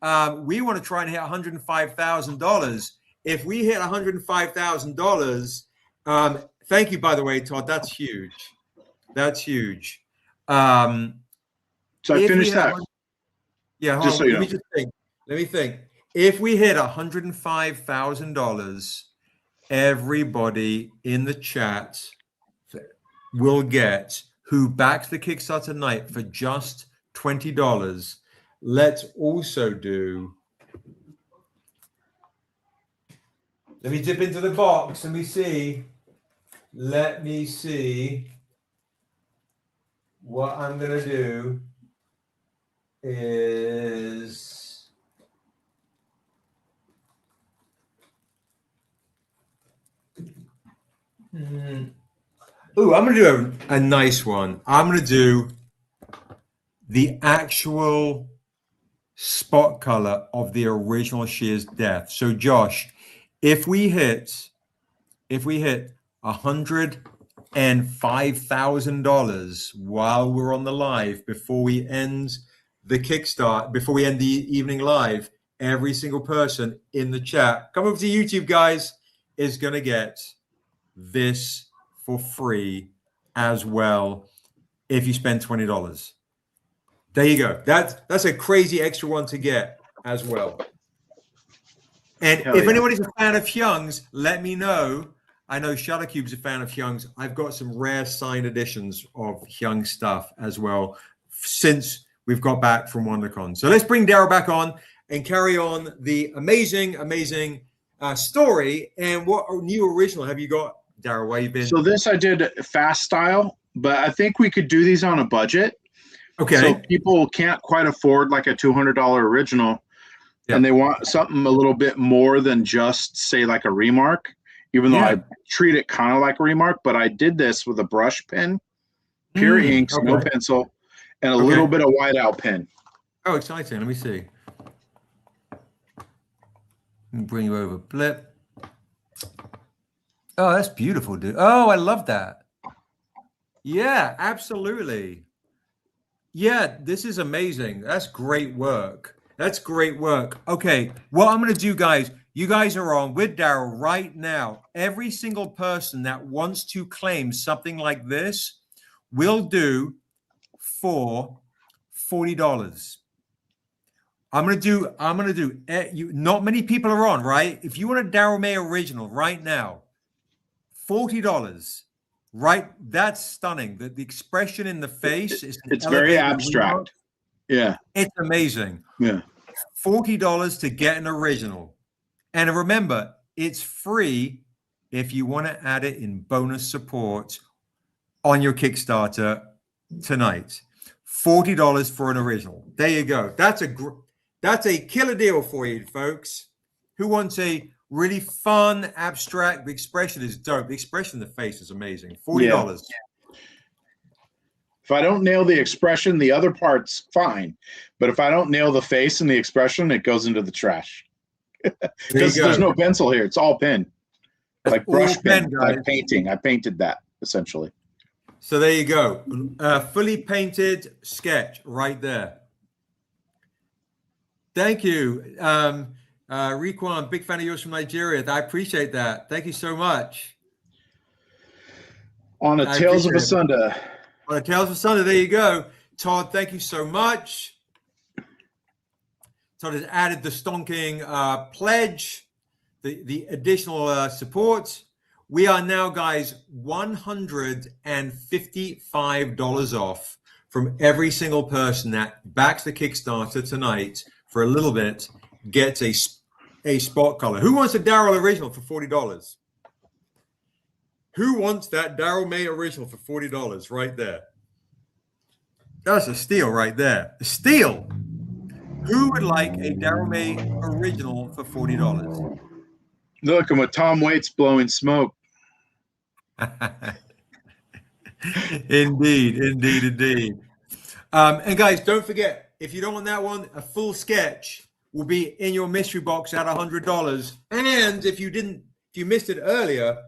We want to try and hit $105,000. If we hit $105,000, thank you, by the way, Todd. That's huge. That's huge. So I finished that. Yeah, hold on. So you know. Let me think. If we hit $105,000, everybody in the chat will get who backs the Kickstarter tonight for just $20. Let's also do. Let me dip into the box. Let me see what I'm going to do is I'm going to do a nice one. I'm going to do the actual spot color of the original Shear's Death. So Josh, if we hit $105,000 while we're on the live before we end the Kickstart, before we end the evening live, every single person in the chat, come over to YouTube, guys, is going to get this for free as well if you spend $20. There you go. That's a crazy extra one to get as well. And if anybody's a fan of Hyung's, let me know. I know Shutter Cube's a fan of Hyung's. I've got some rare signed editions of Hyung stuff as well since we've got back from WonderCon. So let's bring Darrell back on and carry on the amazing story. And what new original have you got, Darrell? Where you been? So this I did fast style, but I think we could do these on a budget. Okay. So people can't quite afford like a $200 original, and they want something a little bit more than just say like a remark. Even though I treat it kind of like a remark, but I did this with a brush pen, pure inks, no pencil, and a little bit of whiteout pen. Oh, exciting. Let me see. Bring you over. Blip. Oh, that's beautiful, dude. Oh, I love that. Yeah, absolutely. Yeah, this is amazing. That's great work. That's great work. Okay, what I'm going to do, guys, you guys are on with Darrell right now. Every single person that wants to claim something like this will do for $40. I'm gonna do. Not many people are on, right? If you want a Darrell May original right now, $40. Right, that's stunning. The expression in the face is it's very abstract. Yeah, it's amazing. Yeah, $40 to get an original. And remember, it's free if you want to add it in bonus support on your Kickstarter tonight. $40 for an original. There you go. That's a killer deal for you, folks. Who wants a really fun, abstract? The expression is dope. The expression in the face is amazing. $40. Yeah. If I don't nail the expression, the other part's fine. But if I don't nail the face and the expression, it goes into the trash. Because there's no pencil here. It's all pen. Like brush pen, like painting. I painted that, essentially. So there you go. Fully painted sketch right there. Thank you. Riquan, big fan of yours from Nigeria. I appreciate that. Thank you so much. On a Tales of Asunda. On a Tales of Asunda, there you go. Todd, thank you so much. Todd has added the stonking pledge, the additional support. We are now, guys, $155 off from every single person that backs the Kickstarter tonight for a little bit, gets a spot color. Who wants a Darrell original for $40? Who wants that Darrell May original for $40 right there? That's a steal right there. A steal. Who would like a Darrell May original for $40? Look, I'm with Tom Waits blowing smoke. Indeed, indeed, indeed. And guys, don't forget, if you don't want that one, a full sketch will be in your mystery box at $100. And if you missed it earlier,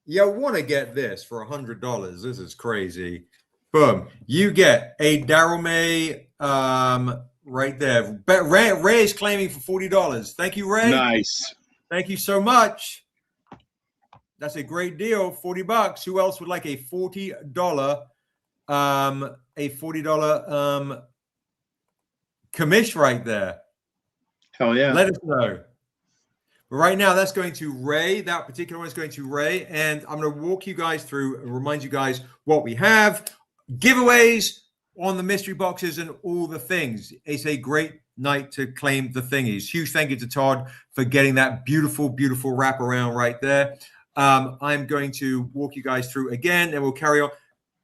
you want to get this for $100. This is crazy. Boom. You get a Darrell May right there. But Ray is claiming for $40. Thank you, Ray. Nice. Thank you so much. That's a great deal. $40. Who else would like a $40 commish right there? Hell yeah. Let us know. But right now, that's going to Ray. That particular one is going to Ray. And I'm going to walk you guys through and remind you guys what we have. Giveaways on the mystery boxes and all the things. It's a great night to claim the thingies. Huge thank you to Todd for getting that beautiful, beautiful wraparound right there. I'm going to walk you guys through again, and we'll carry on.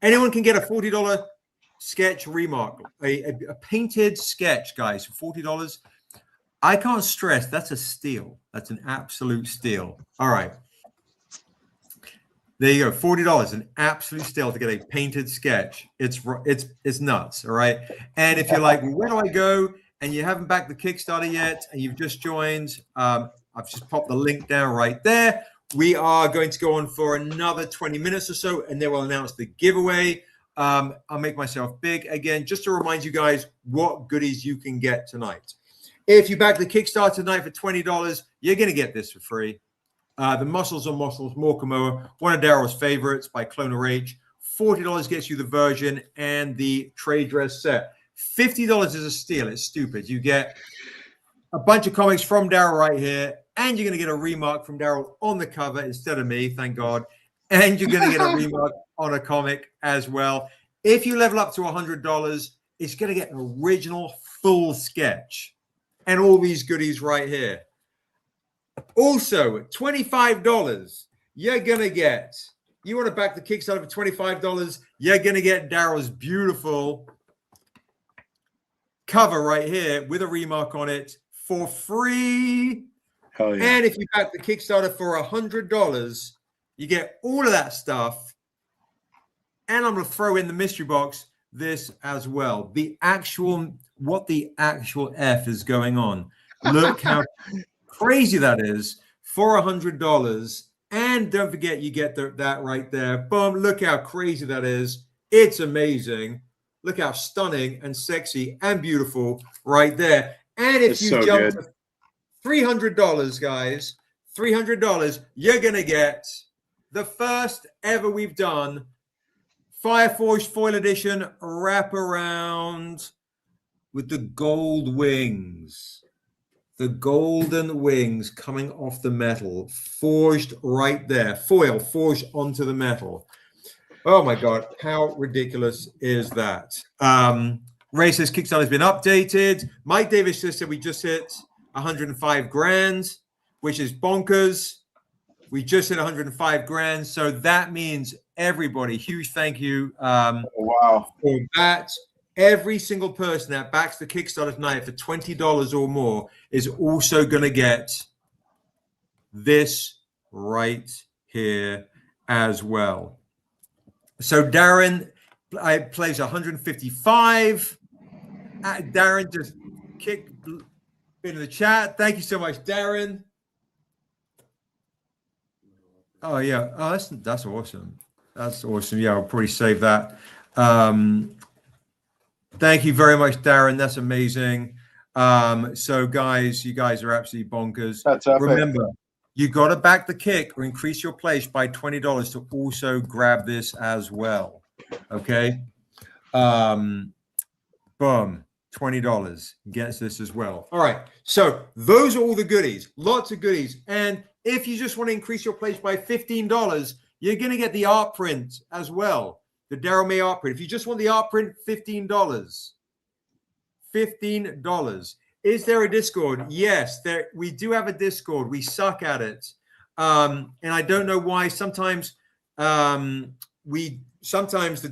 Anyone can get a $40 sketch remark, a painted sketch, guys, for $40. I can't stress, that's a steal. That's an absolute steal. All right. There you go, $40, an absolute steal to get a painted sketch. It's nuts, all right? And if you're like, well, where do I go? And you haven't backed the Kickstarter yet, and you've just joined, I've just popped the link down right there. We are going to go on for another 20 minutes or so, and then we'll announce the giveaway. I'll make myself big again, just to remind you guys what goodies you can get tonight. If you back the Kickstarter tonight for $20, you're going to get this for free. The Muscles on Muscles Morkamoa, one of Darrell's favorites by Cloner H. $40 gets you the version and the trade dress set. $50 is a steal. It's stupid. You get a bunch of comics from Darrell right here, and you're going to get a remark from Darrell on the cover instead of me, thank God. And you're going to get a remark on a comic as well. If you level up to $100, it's going to get an original full sketch and all these goodies right here. Also, $25, you're going to get, you want to back the Kickstarter for $25, you're going to get Darrell's beautiful cover right here with a remark on it for free. Hell yeah. And if you back the Kickstarter for $100, you get all of that stuff. And I'm going to throw in the mystery box this as well. What the actual F is going on. Look how crazy that is for $100. And don't forget, you get that right there. Boom. Look how crazy that is. It's amazing. Look how stunning and sexy and beautiful right there. And if you jump to $300, guys, $300, you're going to get the first ever we've done Fireforge Foil Edition wraparound with the gold wings. The golden wings coming off the metal, forged right there. Foil forged onto the metal. Oh my God, how ridiculous is that? Ray says Kickstarter has been updated. Mike Davis just said we just hit 105 grand, which is bonkers. We just hit 105 grand. So that means everybody, huge thank you wow. for that. Every single person that backs the Kickstarter tonight for $20 or more is also going to get this right here as well. So Darren plays 155. Darren just kicked in the chat. Thank you so much, Darren. Oh yeah, oh that's awesome. That's awesome. Yeah, I'll probably save that. Thank you very much, Darren. That's amazing. So guys, you guys are absolutely bonkers. That's epic. Remember, you got to back the kick or increase your place by $20 to also grab this as well. Okay. Boom. $20 gets this as well. All right. So those are all the goodies. Lots of goodies. And if you just want to increase your place by $15, you're going to get the art print as well. The Darrell May art print. If you just want the art print, $15. $15. Is there a Discord? Yes, we do have a Discord. We suck at it. And I don't know why. Sometimes the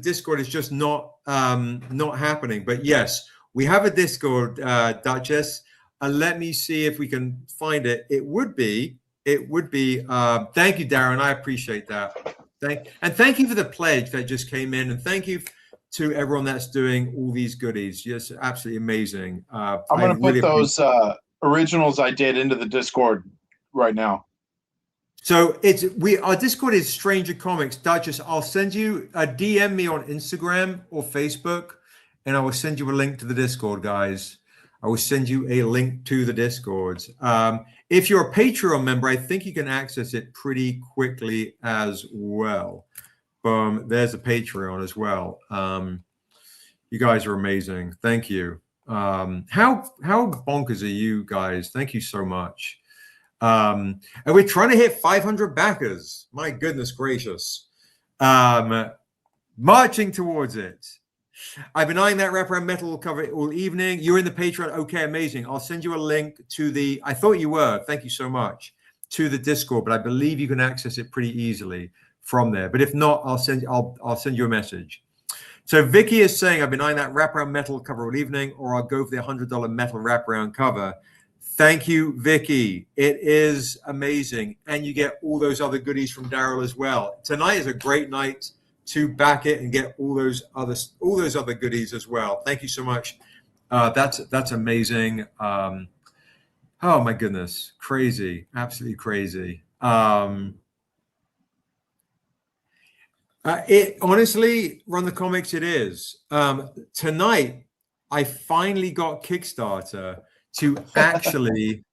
Discord is just not happening. But yes, we have a Discord, Duchess. Let me see if we can find it. It would be thank you, Darren. I appreciate that. Thank you for the pledge that just came in, and thank you to everyone that's doing all these goodies. Yes, absolutely amazing. I'm going to put those originals I did into the Discord right now. So our Discord is Stranger Comics. Duchess, I'll send you a DM me on Instagram or Facebook, and I will send you a link to the Discord, guys. I will send you a link to the Discord. If you're a Patreon member, I think you can access it pretty quickly as well. There's a Patreon as well. You guys are amazing. Thank you. How bonkers are you guys? Thank you so much. And we're trying to hit 500 backers. My goodness gracious. Marching towards it. I've been eyeing that wraparound metal cover all evening. You're in the Patreon. Okay, amazing. I'll send you a link to the, I thought you were, thank you so much, to the Discord, but I believe you can access it pretty easily from there. But if not, I'll send you a message. So Vicky is saying, I've been eyeing that wraparound metal cover all evening, or I'll go for the $100 metal wraparound cover. Thank you, Vicky. It is amazing. And you get all those other goodies from Darrell as well. Tonight is a great night to back it and get all those other goodies as well. Thank you so much. That's amazing. Oh my goodness. Crazy. Absolutely crazy. It honestly, Run the Comics, it is. Tonight, I finally got Kickstarter to actually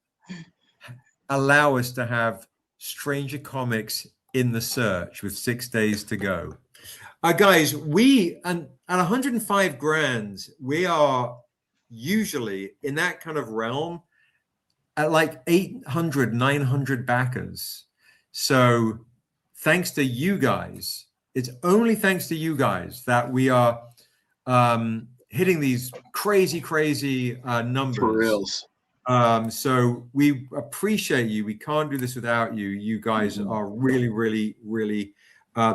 allow us to have Stranger Comics in the search with 6 days to go. Guys, at 105 grand, we are usually in that kind of realm at like 800, 900 backers. So thanks to you guys, it's only thanks to you guys that we are hitting these crazy numbers. For reals. So we appreciate you. We can't do this without you. You guys are really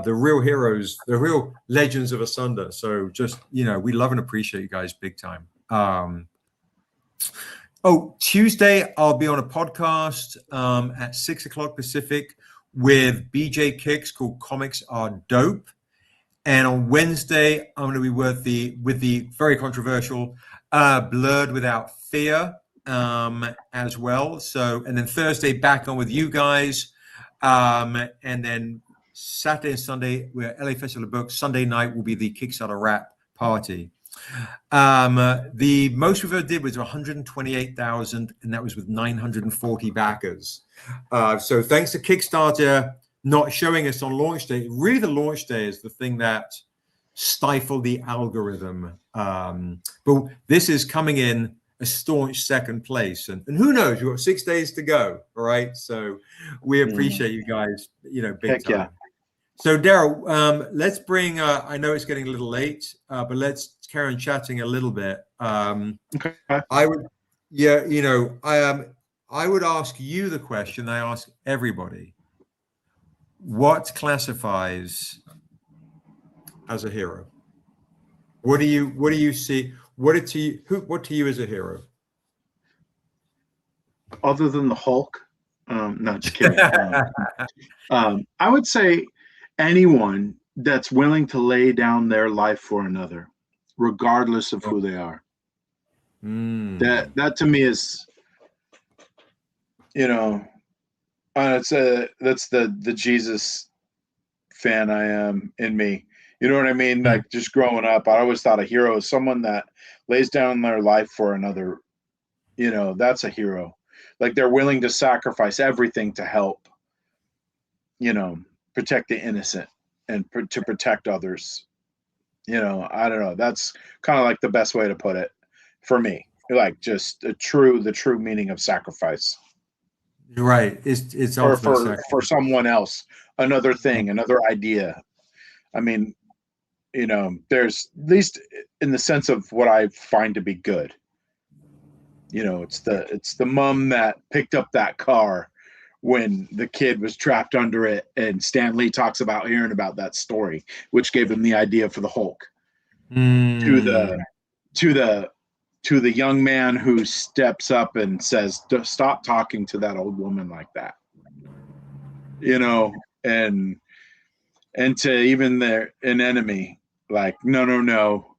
the real heroes, the real legends of Asunda. So just, we love and appreciate you guys big time. Tuesday, I'll be on a podcast at 6 o'clock Pacific with BJ Kicks called Comics Are Dope. And on Wednesday, I'm going to be with the very controversial Blurred Without Fear as well. So, and then Thursday back on with you guys. And then Saturday and Sunday, we're LA Festival of Books. Sunday night will be the Kickstarter wrap party. The most we've ever did was 128,000, and that was with 940 backers. So thanks to Kickstarter not showing us on launch day. Really, the launch day is the thing that stifled the algorithm. But this is coming in a staunch second place, and who knows? We've got 6 days to go. All right, so we appreciate you guys. Big Heck time. Yeah. So Darrell, let's bring. I know it's getting a little late, but let's carry on chatting a little bit. Okay. I would, I would ask you the question I ask everybody: what classifies as a hero? What do you see? What to you is a hero? Other than the Hulk? No, just kidding. I would say anyone that's willing to lay down their life for another, regardless of who they are. That to me is, that's the Jesus fan I am in me. You know what I mean? Like, just growing up, I always thought a hero is someone that lays down their life for another. That's a hero. Like, they're willing to sacrifice everything to help, protect the innocent and to protect others. I don't know. That's kind of like the best way to put it for me. Like, just the true meaning of sacrifice. Right. It's for someone else, another thing, another idea. I mean, there's, at least in the sense of what I find to be good. It's the mom that picked up that car when the kid was trapped under it, and Stan Lee talks about hearing about that story, which gave him the idea for the Hulk. To the young man who steps up and says, "Stop talking to that old woman like that," and and to even an enemy, like, no.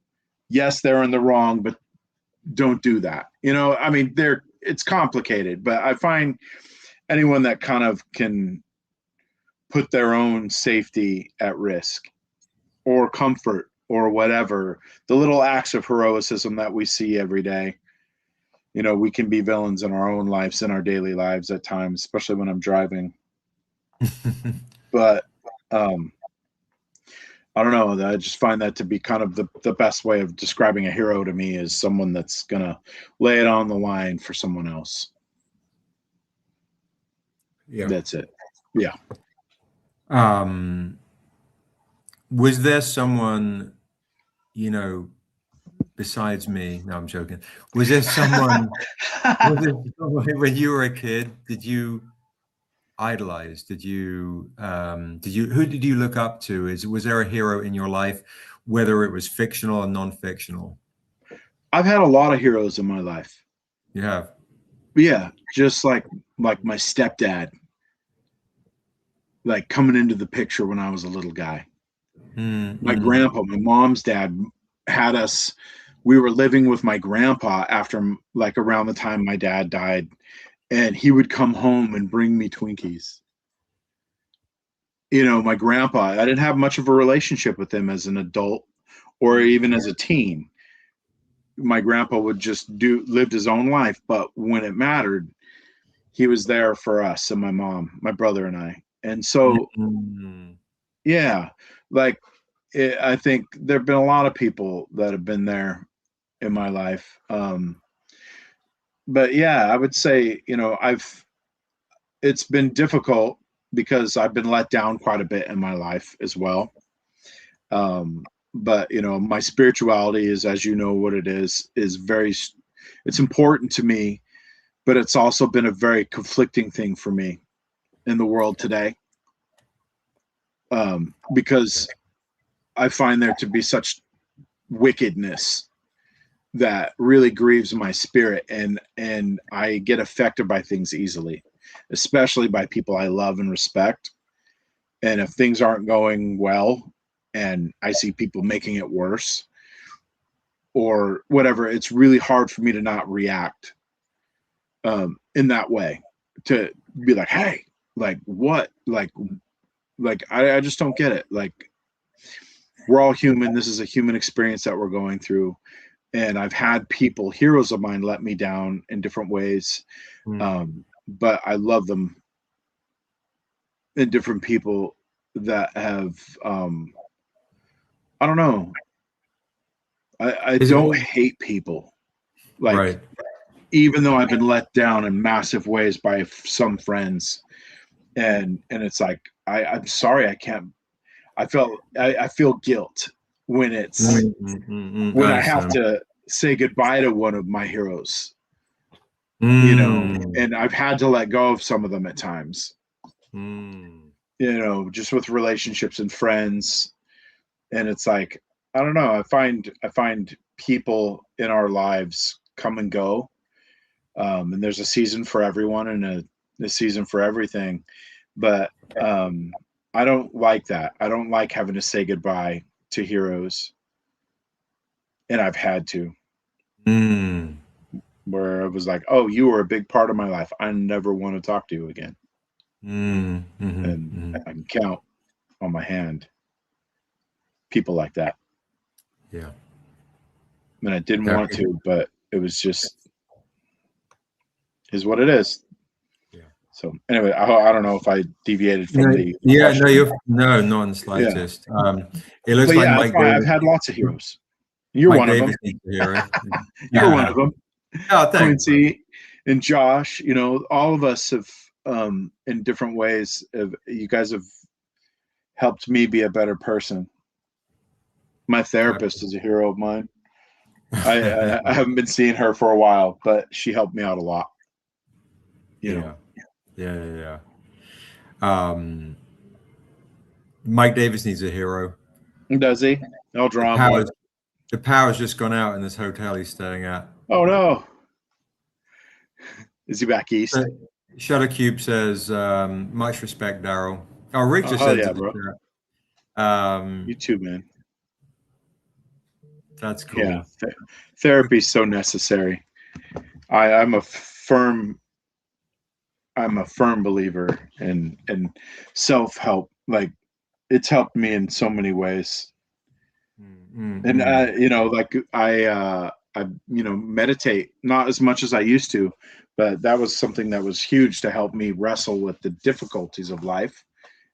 Yes, they're in the wrong, but don't do that. I mean, it's complicated, but I find anyone that kind of can put their own safety at risk or comfort or whatever, the little acts of heroicism that we see every day. We can be villains in our own lives, in our daily lives at times, especially when I'm driving. But I don't know. I just find that to be kind of the best way of describing a hero to me, is someone that's going to lay it on the line for someone else. Yeah. That's it. Yeah. Was there someone, besides me? No, I'm joking. Was there someone, when you were a kid, did you idolize? Who did you look up to? Was there a hero in your life, whether it was fictional or non-fictional? I've had a lot of heroes in my life. You have? Yeah, just like my stepdad, like coming into the picture when I was a little guy. My grandpa, my mom's dad, had us. We were living with my grandpa after, like, around the time my dad died, and he would come home and bring me Twinkies. My grandpa, I didn't have much of a relationship with him as an adult or even as a teen. My grandpa would just lived his own life, but when it mattered, he was there for us and my mom, my brother and I. And so, yeah, like, I think there've been a lot of people that have been there in my life. But yeah, I would say, it's been difficult because I've been let down quite a bit in my life as well. But my spirituality is, as you know what it is it's important to me, but it's also been a very conflicting thing for me in the world today. Because I find there to be such wickedness that really grieves my spirit, and I get affected by things easily, especially by people I love and respect. And if things aren't going well and I see people making it worse or whatever, it's really hard for me to not react in that way, to be like, hey, like, what? Like I just don't get it. Like, we're all human. This is a human experience that we're going through. And I've had people, heroes of mine, let me down in different ways. But I love them, and different people that have, I don't know. I don't hate people. Like, right. Even though I've been let down in massive ways by some friends, and it's like, I'm sorry, I can't. I feel guilt when it's when I have to say goodbye to one of my heroes, and I've had to let go of some of them at times, just with relationships and friends. And it's like, I don't know. I find people in our lives come and go. And there's a season for everyone and a season for everything. But I don't like that. I don't like having to say goodbye to heroes. And I've had to. Where it was like, oh, you were a big part of my life. I never want to talk to you again. And I can count on my hand people like that. Yeah. And I didn't want to, but it was just is what it is. Yeah. So anyway, I don't know if I deviated from the question. No, not in the slightest. It looks like Mike Davis. I've had lots of heroes. You're one of them. You're one of them. Oh, thanks. Quincy and Josh, all of us have, in different ways, you guys have helped me be a better person. My therapist is a hero of mine. I haven't been seeing her for a while, but she helped me out a lot. Yeah. Mike Davis needs a hero. Does he? I'll draw him. The power's just gone out in this hotel he's staying at. Oh no! Is he back east? Shutter Cube says, "Much respect, Darrell." Oh, Rick just said, yeah, bro. You too, man. That's cool. Yeah, therapy is so necessary. I'm a firm believer in self-help. Like, it's helped me in so many ways. And I meditate, not as much as I used to, but that was something that was huge to help me wrestle with the difficulties of life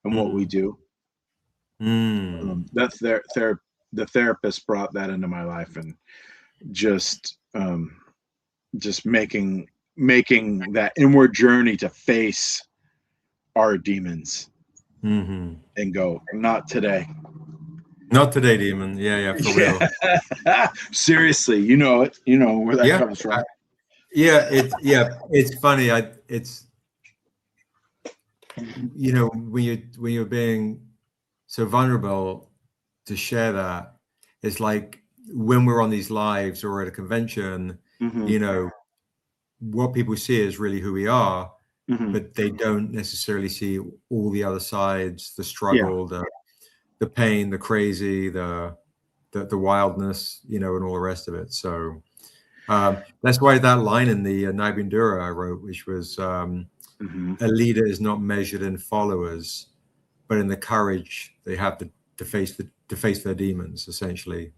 and what we do. The therapist brought that into my life, and just making that inward journey to face our demons and go, not today. Not today, demon. Yeah, for real. Seriously, you know it. You know where that comes from. It's funny. It's when you're being so vulnerable to share that, it's like when we're on these lives or at a convention, what people see is really who we are, but they don't necessarily see all the other sides, the struggle, the pain, the crazy, the wildness, and all the rest of it. So that's why that line in the Niobe I wrote, which was a leader is not measured in followers, but in the courage they have to face their demons, essentially.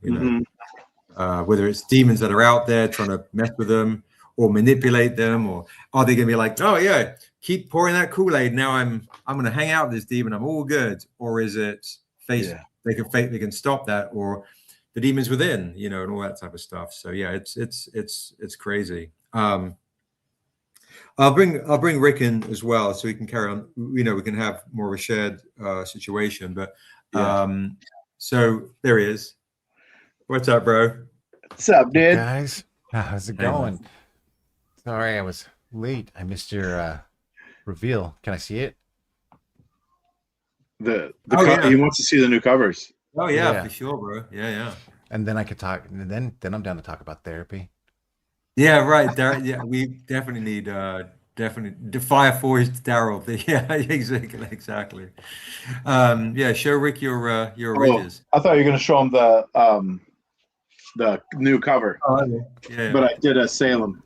Whether it's demons that are out there trying to mess with them or manipulate them, or are they going to be like, oh yeah, keep pouring that Kool-Aid, now I'm going to hang out with this demon, I'm all good? Or is it they can stop that, or the demons within, and all that type of stuff. So yeah, it's crazy. I'll bring Rick in as well, so we can carry on. We can have more of a shared situation. But so there he is. What's up, bro? What's up, dude? Hey guys, how's it going? Sorry, I was late. I missed your reveal. Can I see it? He wants to see the new covers. Oh yeah, for sure, bro. Yeah. And then I could talk. And then I'm down to talk about therapy. Yeah, right. Yeah, we definitely need the fire forged Darrell. Yeah, exactly. Show Rick your ridges. I thought you were going to show him the new cover. Yeah. But I did a Salem.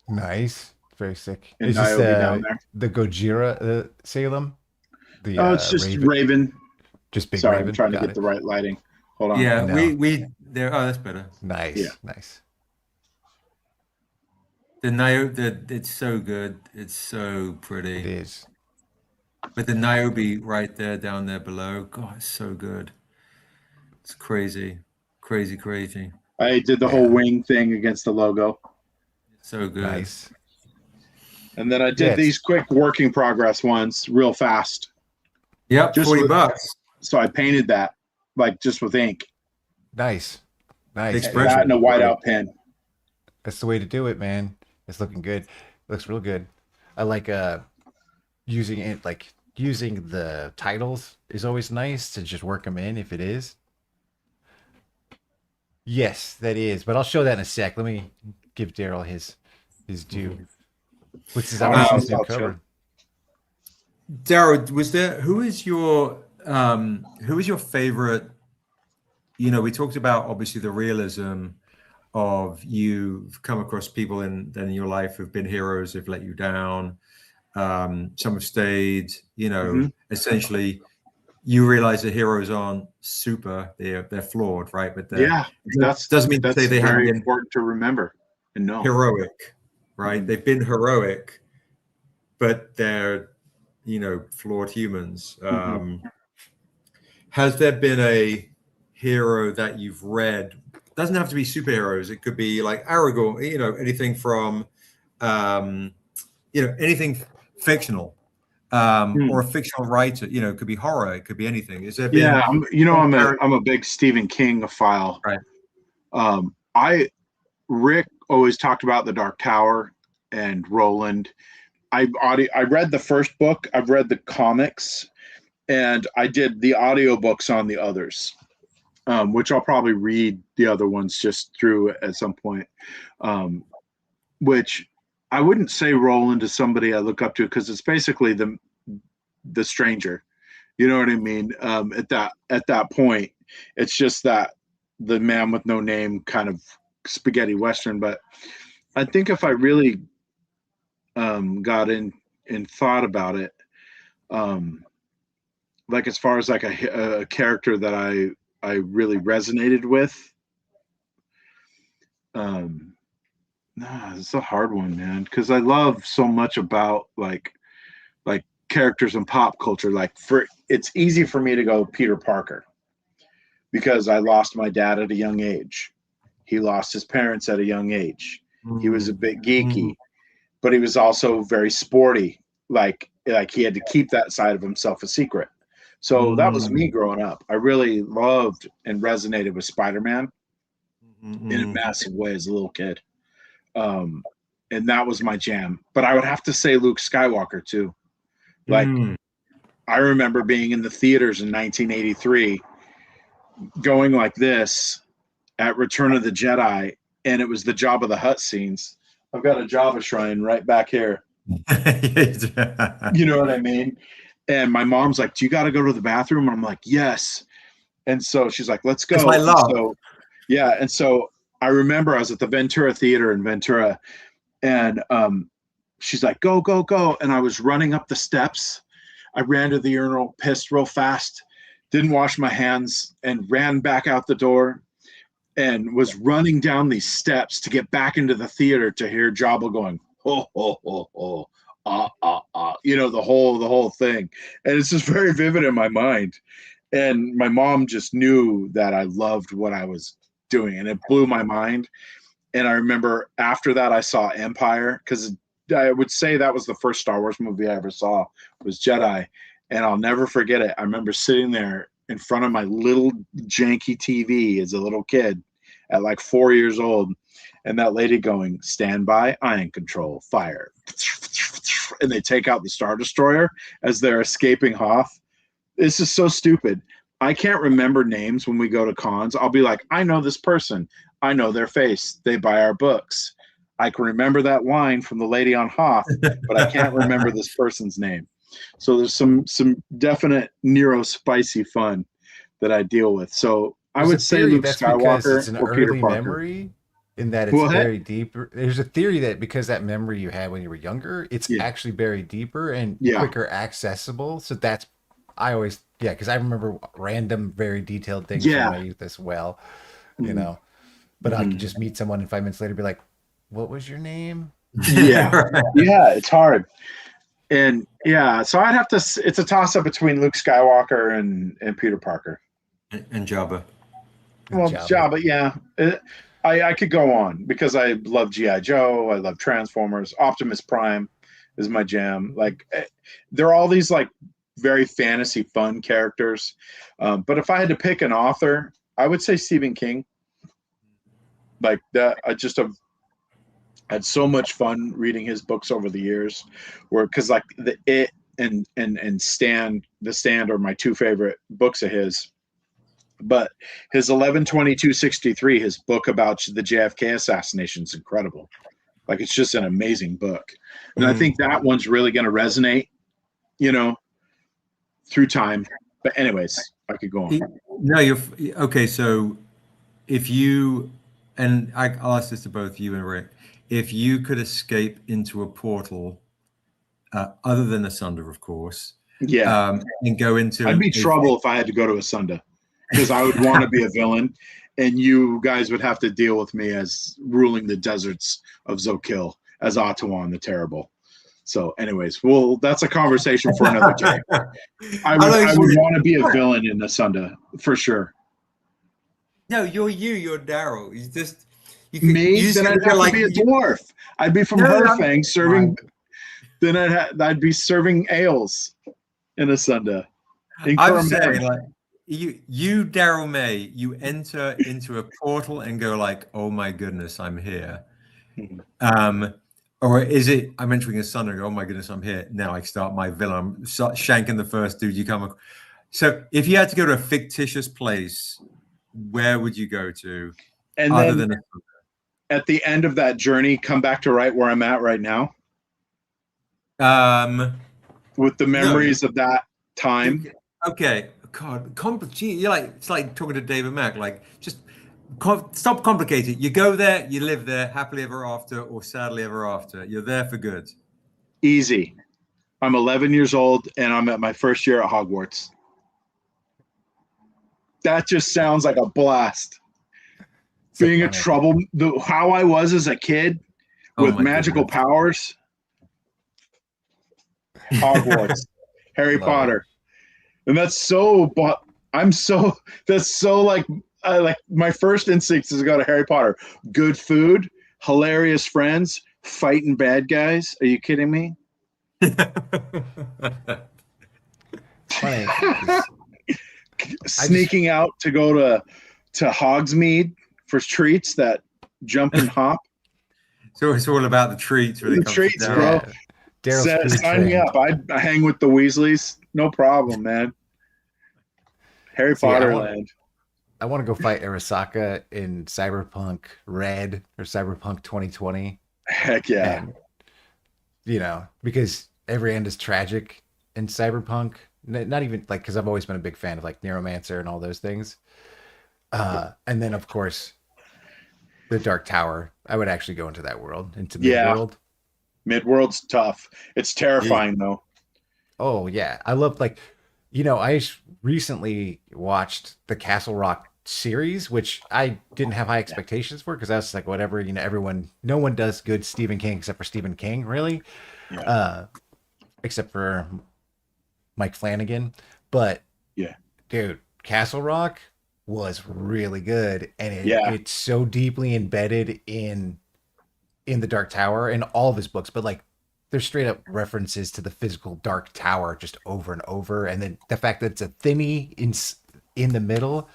Nice, very sick. Is this down there. The Gojira Salem? It's just Raven. Just big. Sorry, Raven. I'm trying to get the right lighting. Hold on. Yeah, we there. Oh, that's better. Nice. Yeah. Nice. The Niobe, it's so good. It's so pretty. It is. But the Niobe right there, down there below, God, it's so good. It's crazy. I did the whole wing thing against the logo. So good. Nice. And then I did these quick work in progress ones real fast. Yep, just $40. So I painted that just with ink. Nice. That and a whiteout pen. That's the way to do it, man. It's looking good. It looks real good. I like using it, using the titles is always nice to just work them in if it is. Yes, that is. But I'll show that in a sec. Let me give Darrell his due. Which is our new cover. Darrell, who is your favorite? We talked about obviously the realism of you've come across people in your life who've been heroes, who've let you down. Some have stayed, essentially you realize the heroes aren't super, they're flawed, right? But that doesn't mean to say they haven't been important to remember and know. Heroic, right? They've been heroic, but they're, flawed humans. Has there been a hero that you've read? Doesn't have to be superheroes. It could be like Aragorn, anything from, anything fictional, or a fictional writer. It could be horror. It could be anything. Is there? I'm a big Stephen King file. Right. Rick always talked about The Dark Tower and Roland. I read the first book. I've read the comics, and I did the audiobooks on the others. Which I'll probably read the other ones just through at some point. Which I wouldn't say Roland is somebody I look up to, because it's basically the stranger. You know what I mean? At that point, it's just that the man with no name kind of spaghetti western. But I think if I really got in and thought about it, like as far as like a character that I really resonated with, it's a hard one, man, because I love so much about like characters in pop culture. Like it's easy for me to go Peter Parker because I lost my dad at a young age. He lost his parents at a young age. He was a bit geeky, but he was also very sporty. Like he had to keep that side of himself a secret. So that was me growing up. I really loved and resonated with Spider-Man in a massive way as a little kid. And that was my jam. But I would have to say Luke Skywalker too. Like I remember being in the theaters in 1983 going like this at Return of the Jedi, and it was the Jabba the Hutt scenes. I've got a Jabba shrine right back here. You know what I mean? And my mom's like, "Do you got to go to the bathroom?" And I'm like, "Yes." And so she's like, "Let's go." I love. So, yeah. And so I remember I was at the Ventura Theater in Ventura, and she's like, "Go, go, go." And I was running up the steps. I ran to the urinal, pissed real fast, didn't wash my hands, and ran back out the door and was running down these steps to get back into the theater to hear Jabba going, "Ho, ho, ho, ho. You know, the whole thing." And it's just very vivid in my mind. And my mom just knew that I loved what I was doing, and it blew my mind. And I remember after that I saw Empire, because I would say that was the first Star Wars movie I ever saw, was Jedi. And I'll never forget it. I remember sitting there in front of my little janky TV as a little kid at like 4 years old, and that lady going, "Stand by, ion control, fire." And they take out the Star Destroyer as they're escaping Hoth. This is so stupid. I can't remember names when we go to cons. I'll be like, "I know this person. I know their face. They buy our books. I can remember that line from the lady on Hoth, but I can't remember this person's name." So there's some definite neurospicy fun that I deal with. So I would say Luke Skywalker it's an or Peter early Parker. memory in that it's very deep. There's a theory that because that memory you had when you were younger, it's actually buried deeper and quicker accessible. So that's because I remember random, very detailed things from my youth as well, you know. But I could just meet someone and 5 minutes later be like, "What was your name?" Yeah, it's hard. And so I'd have to. It's a toss up between Luke Skywalker and Peter Parker and Jabba. Well, Jabba, yeah. I could go on because I love G.I. Joe. I love Transformers. Optimus Prime is my jam. Like, they're all these like very fantasy fun characters. But if I had to pick an author, I would say Stephen King. Like that, I just have had so much fun reading his books over the years. Because like It and The Stand are my two favorite books of his. But his 11/22/63, his book about the JFK assassination, is incredible. Like, it's just an amazing book. And I think that one's really going to resonate, you know, through time. But anyways, I could go on. No, you're okay. So if you, and I'll ask this to both you and Rick, if you could escape into a portal, other than Asunda, of course, and go into, I'd be trouble if I had to go to Asunda, because I would want to be a villain, and you guys would have to deal with me as ruling the deserts of Zokil as Atawan the Terrible. So anyways, well, that's a conversation for another day. I would want to be a villain in Asunda for sure. No, you're Darrell. You just me. Then I'd have to be a dwarf. I'd be from Herfang serving. Then I'd be serving ales in Asunda. I'm saying, like, you Darrell May, you enter into a portal and go like, "Oh my goodness, I'm here." Or is it, I'm entering a sun and go, "Oh my goodness, I'm here. Now I start my villain. I'm shanking the first dude you come across." So if you had to go to a fictitious place, where would you go to? And other then at the end of that journey, come back to right where I'm at right now? With the memories of that time? Okay, God, gee, you're like it's like talking to David Mack. Like, just stop complicating. You go there, you live there, happily ever after, or sadly ever after. You're there for good. Easy. I'm 11 years old, and I'm at my first year at Hogwarts. That just sounds like a blast. So Being funny. how I was as a kid with magical powers. Hogwarts, Harry Love Potter, and that's so like my first instinct is to go to Harry Potter. Good food, hilarious friends, fighting bad guys. Are you kidding me? Funny. Sneaking out to go to Hogsmeade for treats that jump and hop. So it's all about the treats. Really, the treats, bro. Sign me up. I hang with the Weasleys. No problem, man. Harry Potter land. I want to go fight Arasaka in Cyberpunk Red or Cyberpunk 2020. Heck yeah. And, because every end is tragic in Cyberpunk. Not even like, because I've always been a big fan of like Neuromancer and all those things. And then, of course, the Dark Tower. I would actually go into that world, into Midworld. Midworld's tough. It's terrifying, though. Oh, yeah. I love, I recently watched the Castle Rock series, which I didn't have high expectations for because I was like, whatever, no one does good Stephen King except for Stephen King, really. Yeah. Except for Mike Flanagan. But, dude, Castle Rock was really good. And it's so deeply embedded in the Dark Tower and all of his books, but there's straight up references to the physical Dark Tower just over and over, and then the fact that it's a thinny in the middle,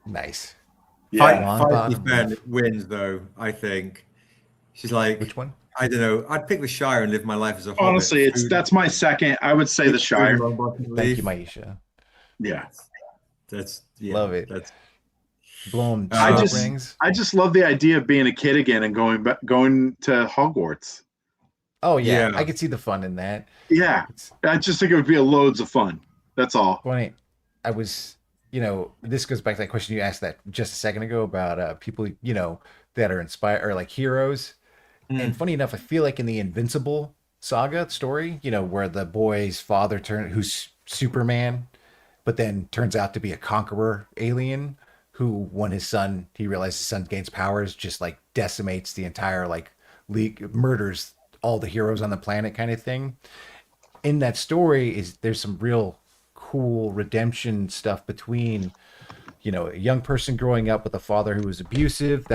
nice. Feisty fan wins though. I think she's like, which one? I don't know. I'd pick the Shire and live my life as a hobbit. Honestly, that's my second. I would say the Shire. Thank you, Maisha. Yeah, love it. That's blown. I just love the idea of being a kid again and going to Hogwarts. Oh yeah, I could see the fun in that. Yeah, I just think it would be loads of fun. That's all. Funny, I was, this goes back to that question you asked that just a second ago about people, that are inspired or like heroes. And funny enough, I feel like in the Invincible saga story, where the boy's father who's Superman, but then turns out to be a conqueror alien who, when he realizes his son gains powers, just decimates the entire league, murders all the heroes on the planet kind of thing. In that story there's some real cool redemption stuff between, a young person growing up with a father who was abusive,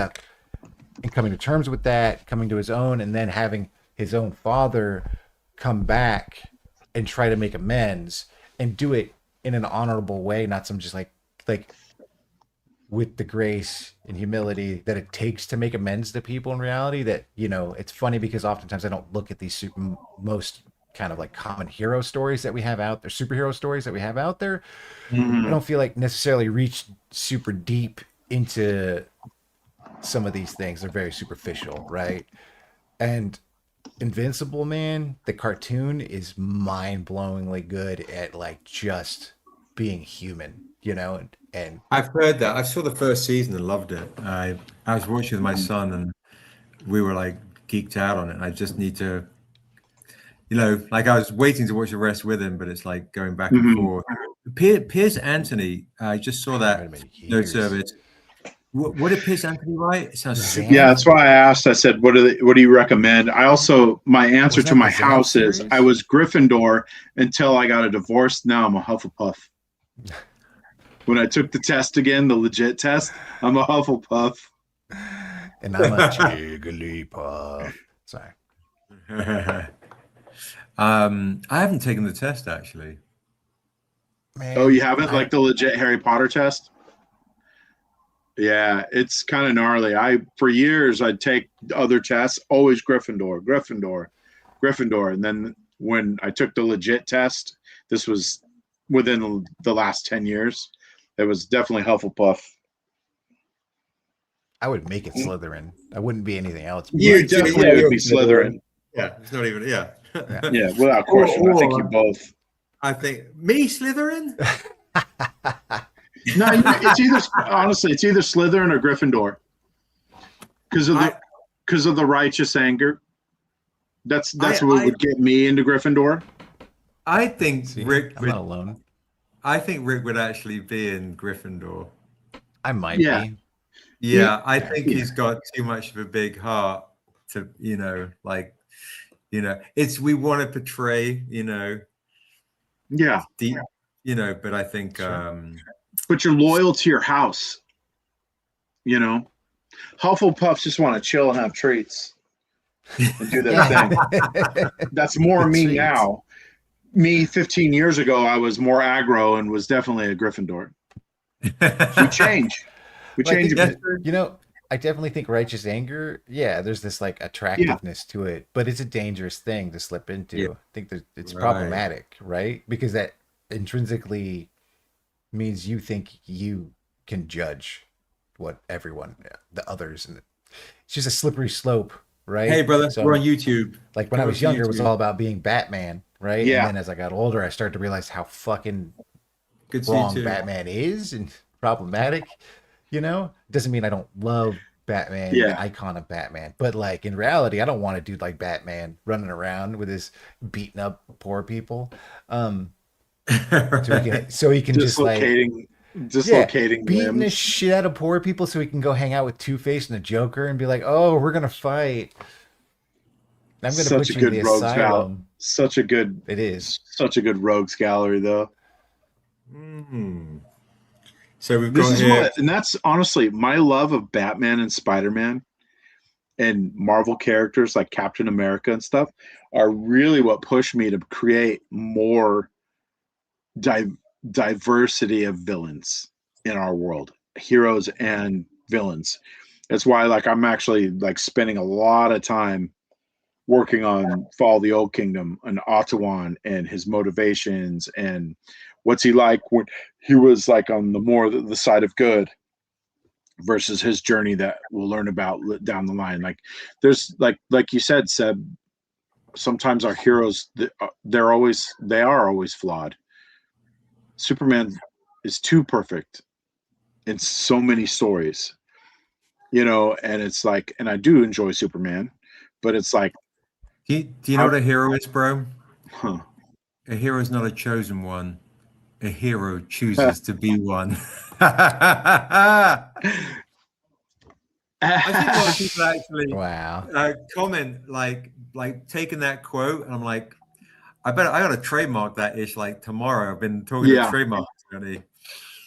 and coming to terms with that, coming to his own, and then having his own father come back and try to make amends and do it in an honorable way, not some just like with the grace and humility that it takes to make amends to people in reality. That, it's funny because oftentimes I don't look at these most kind of common hero stories that we have out there, superhero stories that we have out there. I don't feel like necessarily reach super deep into some of these things. They're very superficial, right? And Invincible, man, the cartoon is mind-blowingly good at just being human, and I've heard that. I saw the first season and loved it. I was watching with my son and we were geeked out on it. I just need to, I was waiting to watch the rest with him, but it's going back and forth. Piers Anthony, I just saw that note service. What did Piers Anthony write? It sounds super. Yeah, that's why I asked. I said, what do you recommend? I also, my answer to my house is I was Gryffindor until I got a divorce. Now I'm a Hufflepuff. When I took the test again, the legit test, I'm a Hufflepuff. And I'm a Jigglypuff. Sorry. I haven't taken the test actually. Man, oh, you haven't? The legit Harry Potter test? Yeah, it's kind of gnarly. For years I'd take other tests, always Gryffindor. And then when I took the legit test, this was within the last 10 years, it was definitely Hufflepuff. I would make it Slytherin. I wouldn't be anything else. You definitely would be Slytherin. Yeah, it's not even. Yeah. Yeah. Well, of course, I think you both. I think me Slytherin. No, it's either honestly, it's either Slytherin or Gryffindor because of the righteous anger. That's what would get me into Gryffindor. I think Rick. I'm not alone. I think Rick would actually be in Gryffindor. I might be. Yeah, I think he's got too much of a big heart to, it's we want to portray, deep, but I think, but you're loyal to your house, Hufflepuffs just want to chill and have treats and do their thing. That's more me now. Me 15 years ago, I was more aggro and was definitely a Gryffindor. We change. We change a bit. I definitely think righteous anger, there's this like attractiveness to it, but it's a dangerous thing to slip into. Yeah. I think that it's problematic, right? Because that intrinsically means you think you can judge what everyone, the others, and it's just a slippery slope, right? Hey, brother, So, we're on YouTube. like when I was younger, it was all about being Batman, right? Yeah. And then as I got older, I started to realize how fucking Good to see you wrong too. Batman is and problematic. Doesn't mean I don't love Batman, Yeah. the icon of Batman, but like in reality, I don't want a dude like Batman running around with his beating up poor people. So he can just like dislocating beating the limbs. shit out of poor people, so he can go hang out with Two-Face and the Joker and be like, "Oh, we're gonna fight. I'm gonna put you in the asylum." Such a good. It is such a good rogues gallery, though. So we've got here, and that's honestly my love of Batman and Spider-Man and Marvel characters like Captain America and stuff are really what pushed me to create more diversity of villains in our world, heroes and villains. That's why I'm actually spending a lot of time working on Fall of the Old Kingdom and Ottawan and his motivations and what's he like when he was on the side of good versus his journey that we'll learn about down the line. There's like you said, Seb, sometimes our heroes, they are always flawed. Superman is too perfect in so many stories, and it's and I do enjoy Superman, but it's do you know what a hero is, bro? Huh. A hero is not a chosen one. A hero chooses to be one. I think a lot of people actually comment like taking that quote, and I'm like, I got to trademark that ish tomorrow. I've been talking to trademark.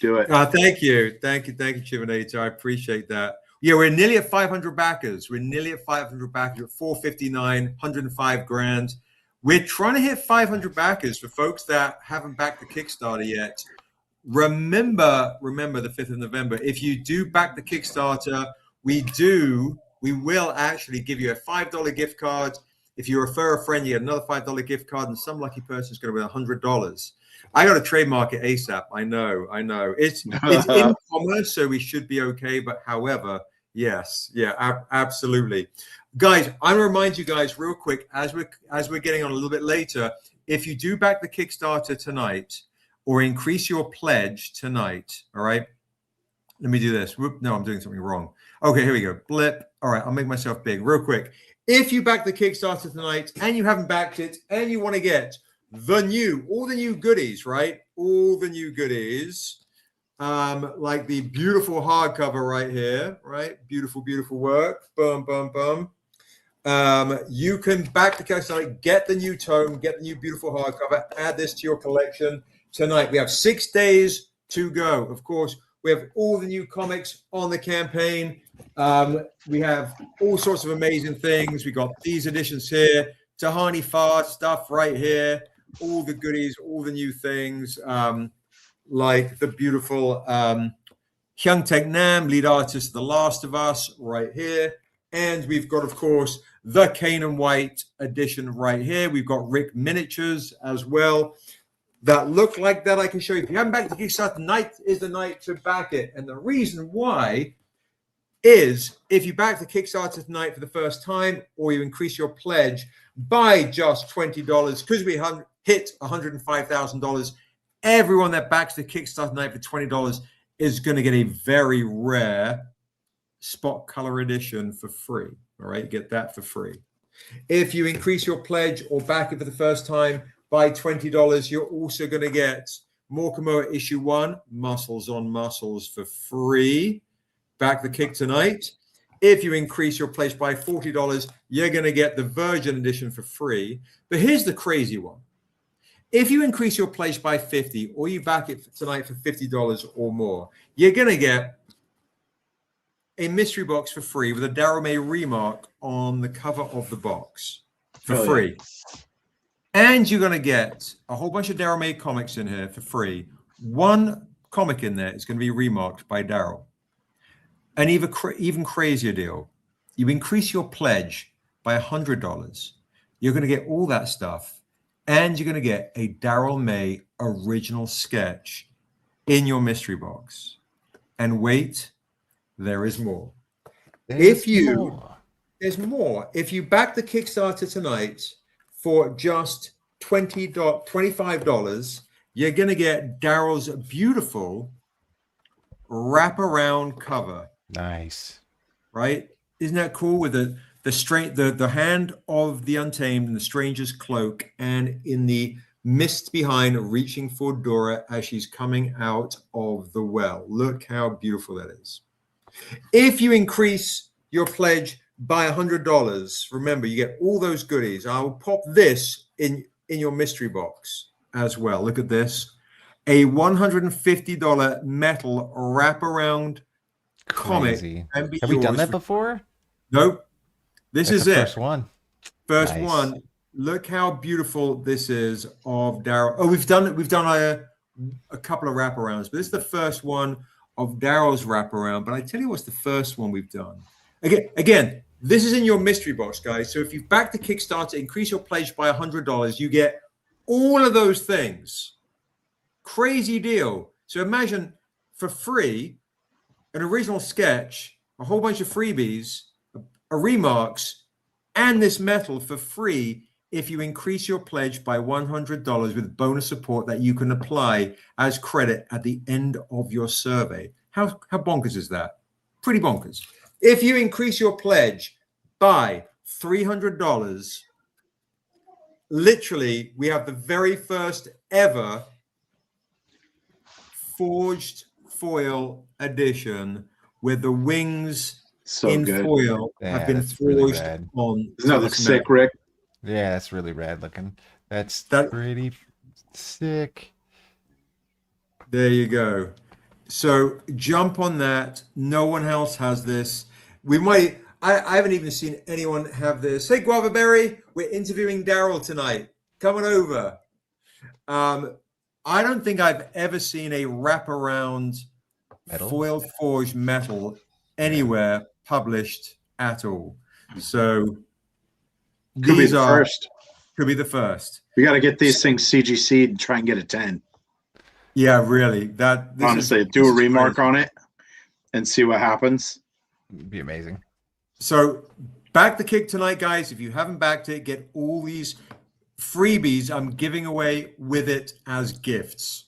Do it. Thank you, Chivinator. I appreciate that. Yeah, we're nearly at 500 backers. We're nearly at 500 backers. At 459, 105 grand. We're trying to hit 500 backers for folks that haven't backed the Kickstarter yet. Remember the 5th of November. If you do back the Kickstarter, we will actually give you a $5 gift card. If you refer a friend, you get another $5 gift card, and some lucky person is going to win $100. I got to trademark it ASAP. I know. It's in commerce, so we should be okay. But however, yes, absolutely. Guys, I'm gonna remind you guys real quick as we're getting on a little bit later. If you do back the Kickstarter tonight or increase your pledge tonight, all right. Let me do this. Whoop, no, I'm doing something wrong. Okay, here we go. Blip. All right, I'll make myself big real quick. If you back the Kickstarter tonight and you haven't backed it and you want to get all the new goodies, right? All the new goodies. Like the beautiful hardcover right here, right? Beautiful work. Boom. You can back the Kickstarter, get the new tome, get the new beautiful hardcover, add this to your collection tonight. We have 6 days to go. Of course, we have all the new comics on the campaign. We have all sorts of amazing things. We got these editions here, Tahani Fard stuff right here, all the goodies, all the new things. Like the beautiful Hyung Taek Nam, lead artist of The Last of Us, right here. And we've got, of course, the Kanan White edition right here. We've got Rick miniatures as well that look like that. I can show you. If you haven't backed the Kickstarter, tonight is the night to back it. And the reason why is if you back the Kickstarter tonight for the first time or you increase your pledge by just $20, because we hit $105,000. Everyone that backs the Kickstarter tonight for $20 is going to get a very rare spot color edition for free. All right, you get that for free. If you increase your pledge or back it for the first time by $20, you're also going to get Morkamoa issue 1, Muscles on Muscles, for free. Back the kick tonight. If you increase your pledge by $40, you're going to get the Virgin edition for free. But here's the crazy one. If you increase your pledge by $50 or you back it tonight for $50 or more, you're going to get a mystery box for free with a Darrell May remark on the cover of the box for free. And you're going to get a whole bunch of Darrell May comics in here for free. One comic in there is going to be remarked by Darrell. An even crazier deal. You increase your pledge by $100. You're going to get all that stuff. And you're going to get a Darrell May original sketch in your mystery box. And wait, there is more. There's more. If you back the Kickstarter tonight for just $25, you're going to get Darrell's beautiful wraparound cover. Nice. Right? Isn't that cool? With the hand of the Untamed and the Stranger's cloak, and in the mist behind, reaching for Dora as she's coming out of the well. Look how beautiful that is. If you increase your pledge by $100, remember, you get all those goodies. I will pop this in your mystery box as well. Look at this. A $150 metal wraparound comic. Have we done that before? Nope. This is it. First one. First one. Look how beautiful this is of Darrell. Oh, we've done a couple of wraparounds, but this is the first one of Darrell's wraparound. But I tell you what's the first one we've done. Again, this is in your mystery box, guys. So if you back the Kickstarter, increase your pledge by $100, you get all of those things. Crazy deal. So imagine for free, an original sketch, a whole bunch of freebies, remarks, and this metal for free if you increase your pledge by $100 with bonus support that you can apply as credit at the end of your survey. How bonkers is that? Pretty bonkers. If you increase your pledge by $300, literally, we have the very first ever forged foil edition where the wings in foil have been forged really on. Isn't that sick, Rick? Yeah, that's really rad looking. That's pretty sick. There you go. So jump on that. No one else has this. We might. I haven't even seen anyone have this. Hey, Guava Berry, we're interviewing Darrell tonight. Come on over. I don't think I've ever seen a wraparound foil forged metal anywhere published at all. So could be the first. Could be the first. We got to get these things CGC'd and try and get a 10. Yeah, really. Honestly, do a remark on it and see what happens. It'd be amazing. So back the kick tonight, guys. If you haven't backed it, get all these freebies I'm giving away with it as gifts.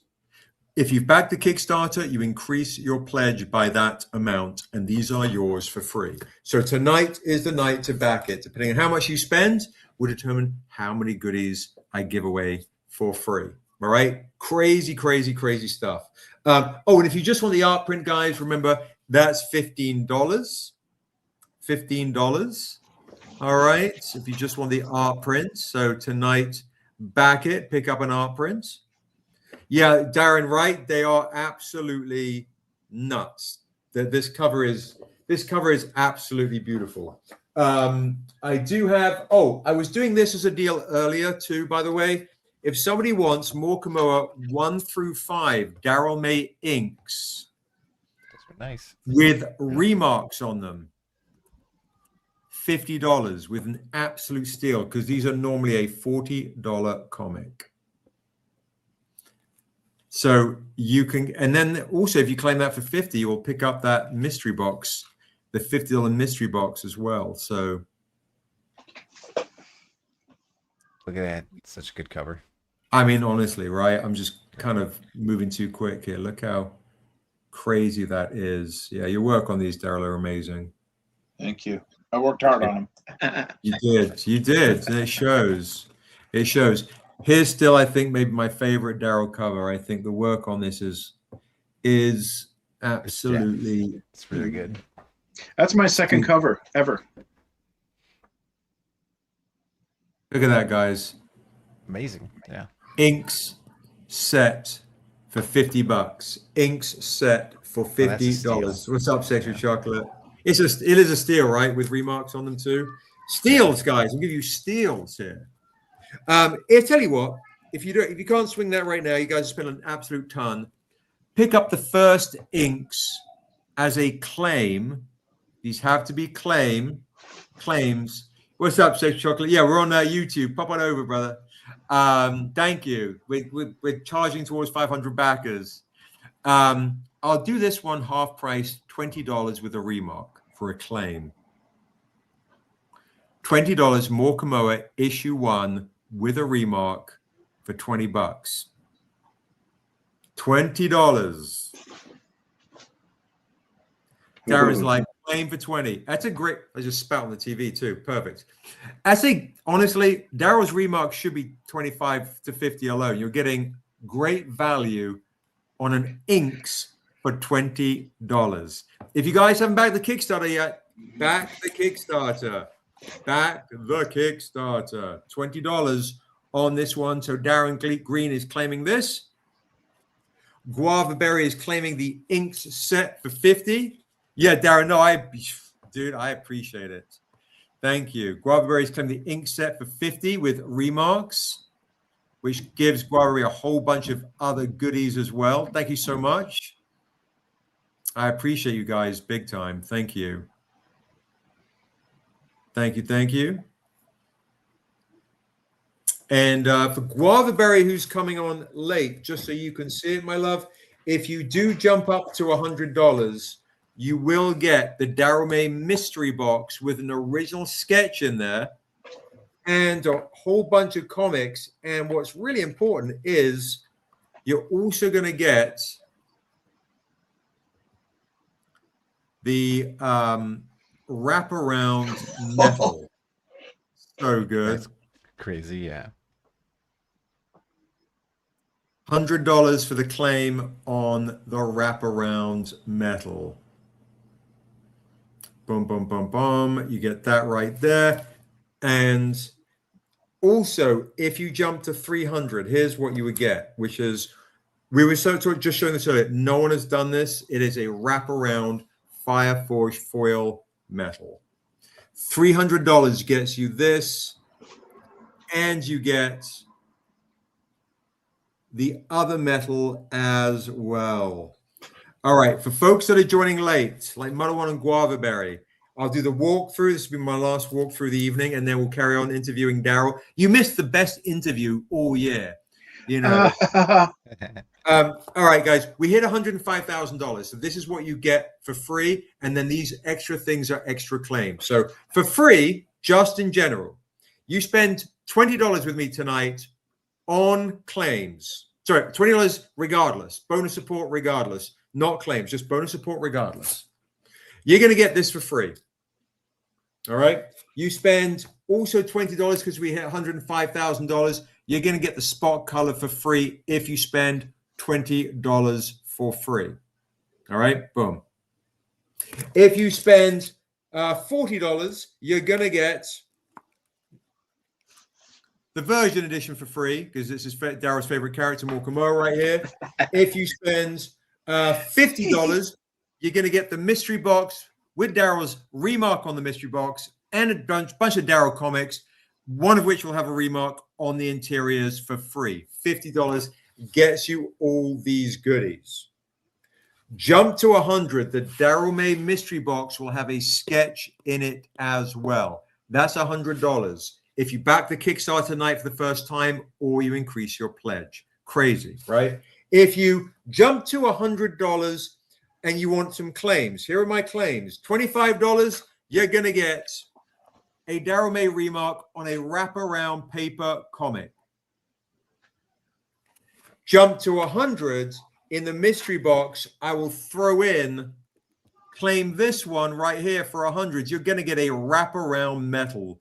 If you've backed the Kickstarter, you increase your pledge by that amount, and these are yours for free. So tonight is the night to back it. Depending on how much you spend, will determine how many goodies I give away for free. All right? Crazy, crazy, crazy stuff. And if you just want the art print, guys, remember, that's $15. $15. All right? So if you just want the art print, so tonight, back it, pick up an art print. Yeah, Darren, right? They are absolutely nuts. This cover is absolutely beautiful. I do have. I was doing this as a deal earlier too. By the way, if somebody wants Morkamoa 1 through 5 Darrell May inks, that's nice, with remarks on them, $50 with an absolute steal, because these are normally a $40 comic. So you can, and then also if you claim that for $50, you will pick up that mystery box, the $50 mystery box as well. So look at that, such a good cover. I mean, honestly, right? I'm just kind of moving too quick here. Look how crazy that is. Yeah, your work on these, Darrell, are amazing. Thank you. I worked hard on them. You did. And it shows. It shows. Here's still, I think, maybe my favorite Darrell cover. I think the work on this is absolutely it's really good. That's my second cover ever. Look at that, guys. Amazing. Yeah. Inks set for $50. Inks set for $50. What's up, Sexual Chocolate? It is a steal, right? With remarks on them too. Steals, guys. I'll give you steals here. I tell you what, if you can't swing that right now, you guys spend an absolute ton. Pick up the first inks as a claim. These have to be claims. What's up, Sexual Chocolate? Yeah, we're on YouTube. Pop on over, brother. Thank you. We're charging towards 500 backers. I'll do this one half price, $20 with a remark for a claim. $20 Morikamoa issue 1 with a remark for $20. $20. Darren's like, claim for 20. That's a great, I just spout on the TV too. Perfect. I think, honestly, Darrell's remarks should be 25 to 50 alone. You're getting great value on an inks for $20. If you guys haven't backed the Kickstarter yet, back the Kickstarter. Back the Kickstarter. $20 on this one. So Darren Green is claiming this. Guava Berry is claiming the inks set for 50. Yeah, Darren, no, I appreciate it. Thank you. Guava Berry is claiming the ink set for 50 with remarks, which gives Guava Berry a whole bunch of other goodies as well. Thank you so much. I appreciate you guys big time. Thank you. Thank you. And for Guava Berry, who's coming on late, just so you can see it, my love, if you do jump up to $100, you will get the Darrell May mystery box with an original sketch in there and a whole bunch of comics. And what's really important is you're also going to get the wraparound metal. So good. That's crazy, yeah. $100 for the claim on the wraparound metal. Boom, boom, boom, boom. You get that right there. And also, if you jump to 300, here's what you would get, which is, we were just showing this earlier. No one has done this. It is a wraparound fire forged foil metal. $300 gets you this, and you get the other metal as well. All right, for folks that are joining late, like Mudda and Guava Berry, I'll do the walkthrough. This will be my last walkthrough of the evening, and then we'll carry on interviewing Darrell. You missed the best interview all year, you know. All right, guys, we hit $105,000. So this is what you get for free, and then these extra things are extra claims. So for free, just in general, you spend $20 with me tonight on claims. Sorry, $20 regardless. Bonus support regardless. Not claims, just bonus support regardless. You're going to get this for free. All right. You spend also $20 because we hit $105,000. You're going to get the spot color for free if you spend $20 for free. All right. Boom. If you spend $40, you're going to get the version edition for free because this is Darrell's favorite character, Morikamoa, right here. If you spend $50, you're going to get the mystery box with Darrell's remark on the mystery box and a bunch of Darrell comics, one of which will have a remark on the interiors for free. $50 gets you all these goodies. Jump to 100. The Darrell May mystery box will have a sketch in it as well. That's $100. If you back the Kickstarter tonight for the first time or you increase your pledge. Crazy, right? If you jump to $100 and you want some claims, here are my claims. $25, you're going to get a Darrell May remark on a wraparound paper comic. jump to 100 in the mystery box, I will throw in, claim this one right here for 100. You're going to get a wraparound metal.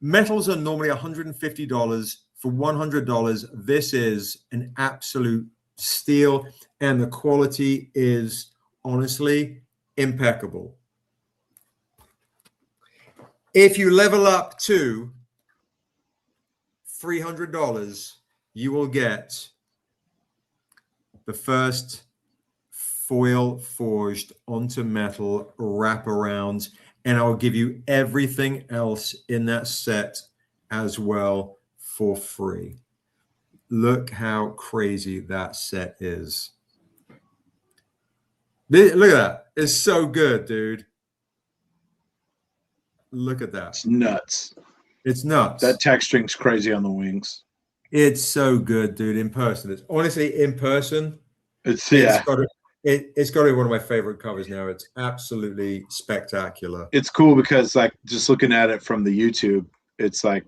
Metals are normally $150. For $100, this is an absolute steal, and the quality is honestly impeccable. If you level up to $300, you will get the first foil forged onto metal wraparound, and I'll give you everything else in that set as well for free. Look how crazy that set is. Look at that. It's so good, dude. Look at that. It's nuts. It's nuts. That texturing's crazy on the wings. It's so good, dude. In person, it's honestly in person. It's got to be one of my favorite covers now. It's absolutely spectacular. It's cool because like just looking at it from the YouTube, it's like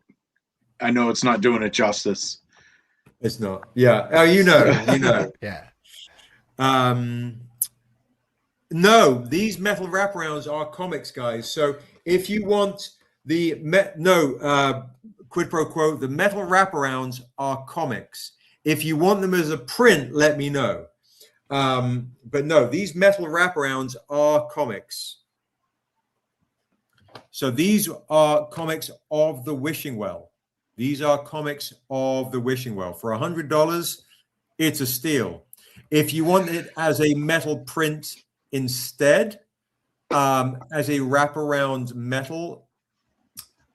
I know it's not doing it justice. It's not. Yeah. Oh, you know. Yeah. No, these metal wraparounds are comics, guys. So if you want the quid pro quo, the metal wraparounds are comics. If you want them as a print, let me know. But no, these metal wraparounds are comics. So these are comics of the Wishing Well. These are comics of the Wishing Well. For $100, it's a steal. If you want it as a metal print instead, as a wraparound metal,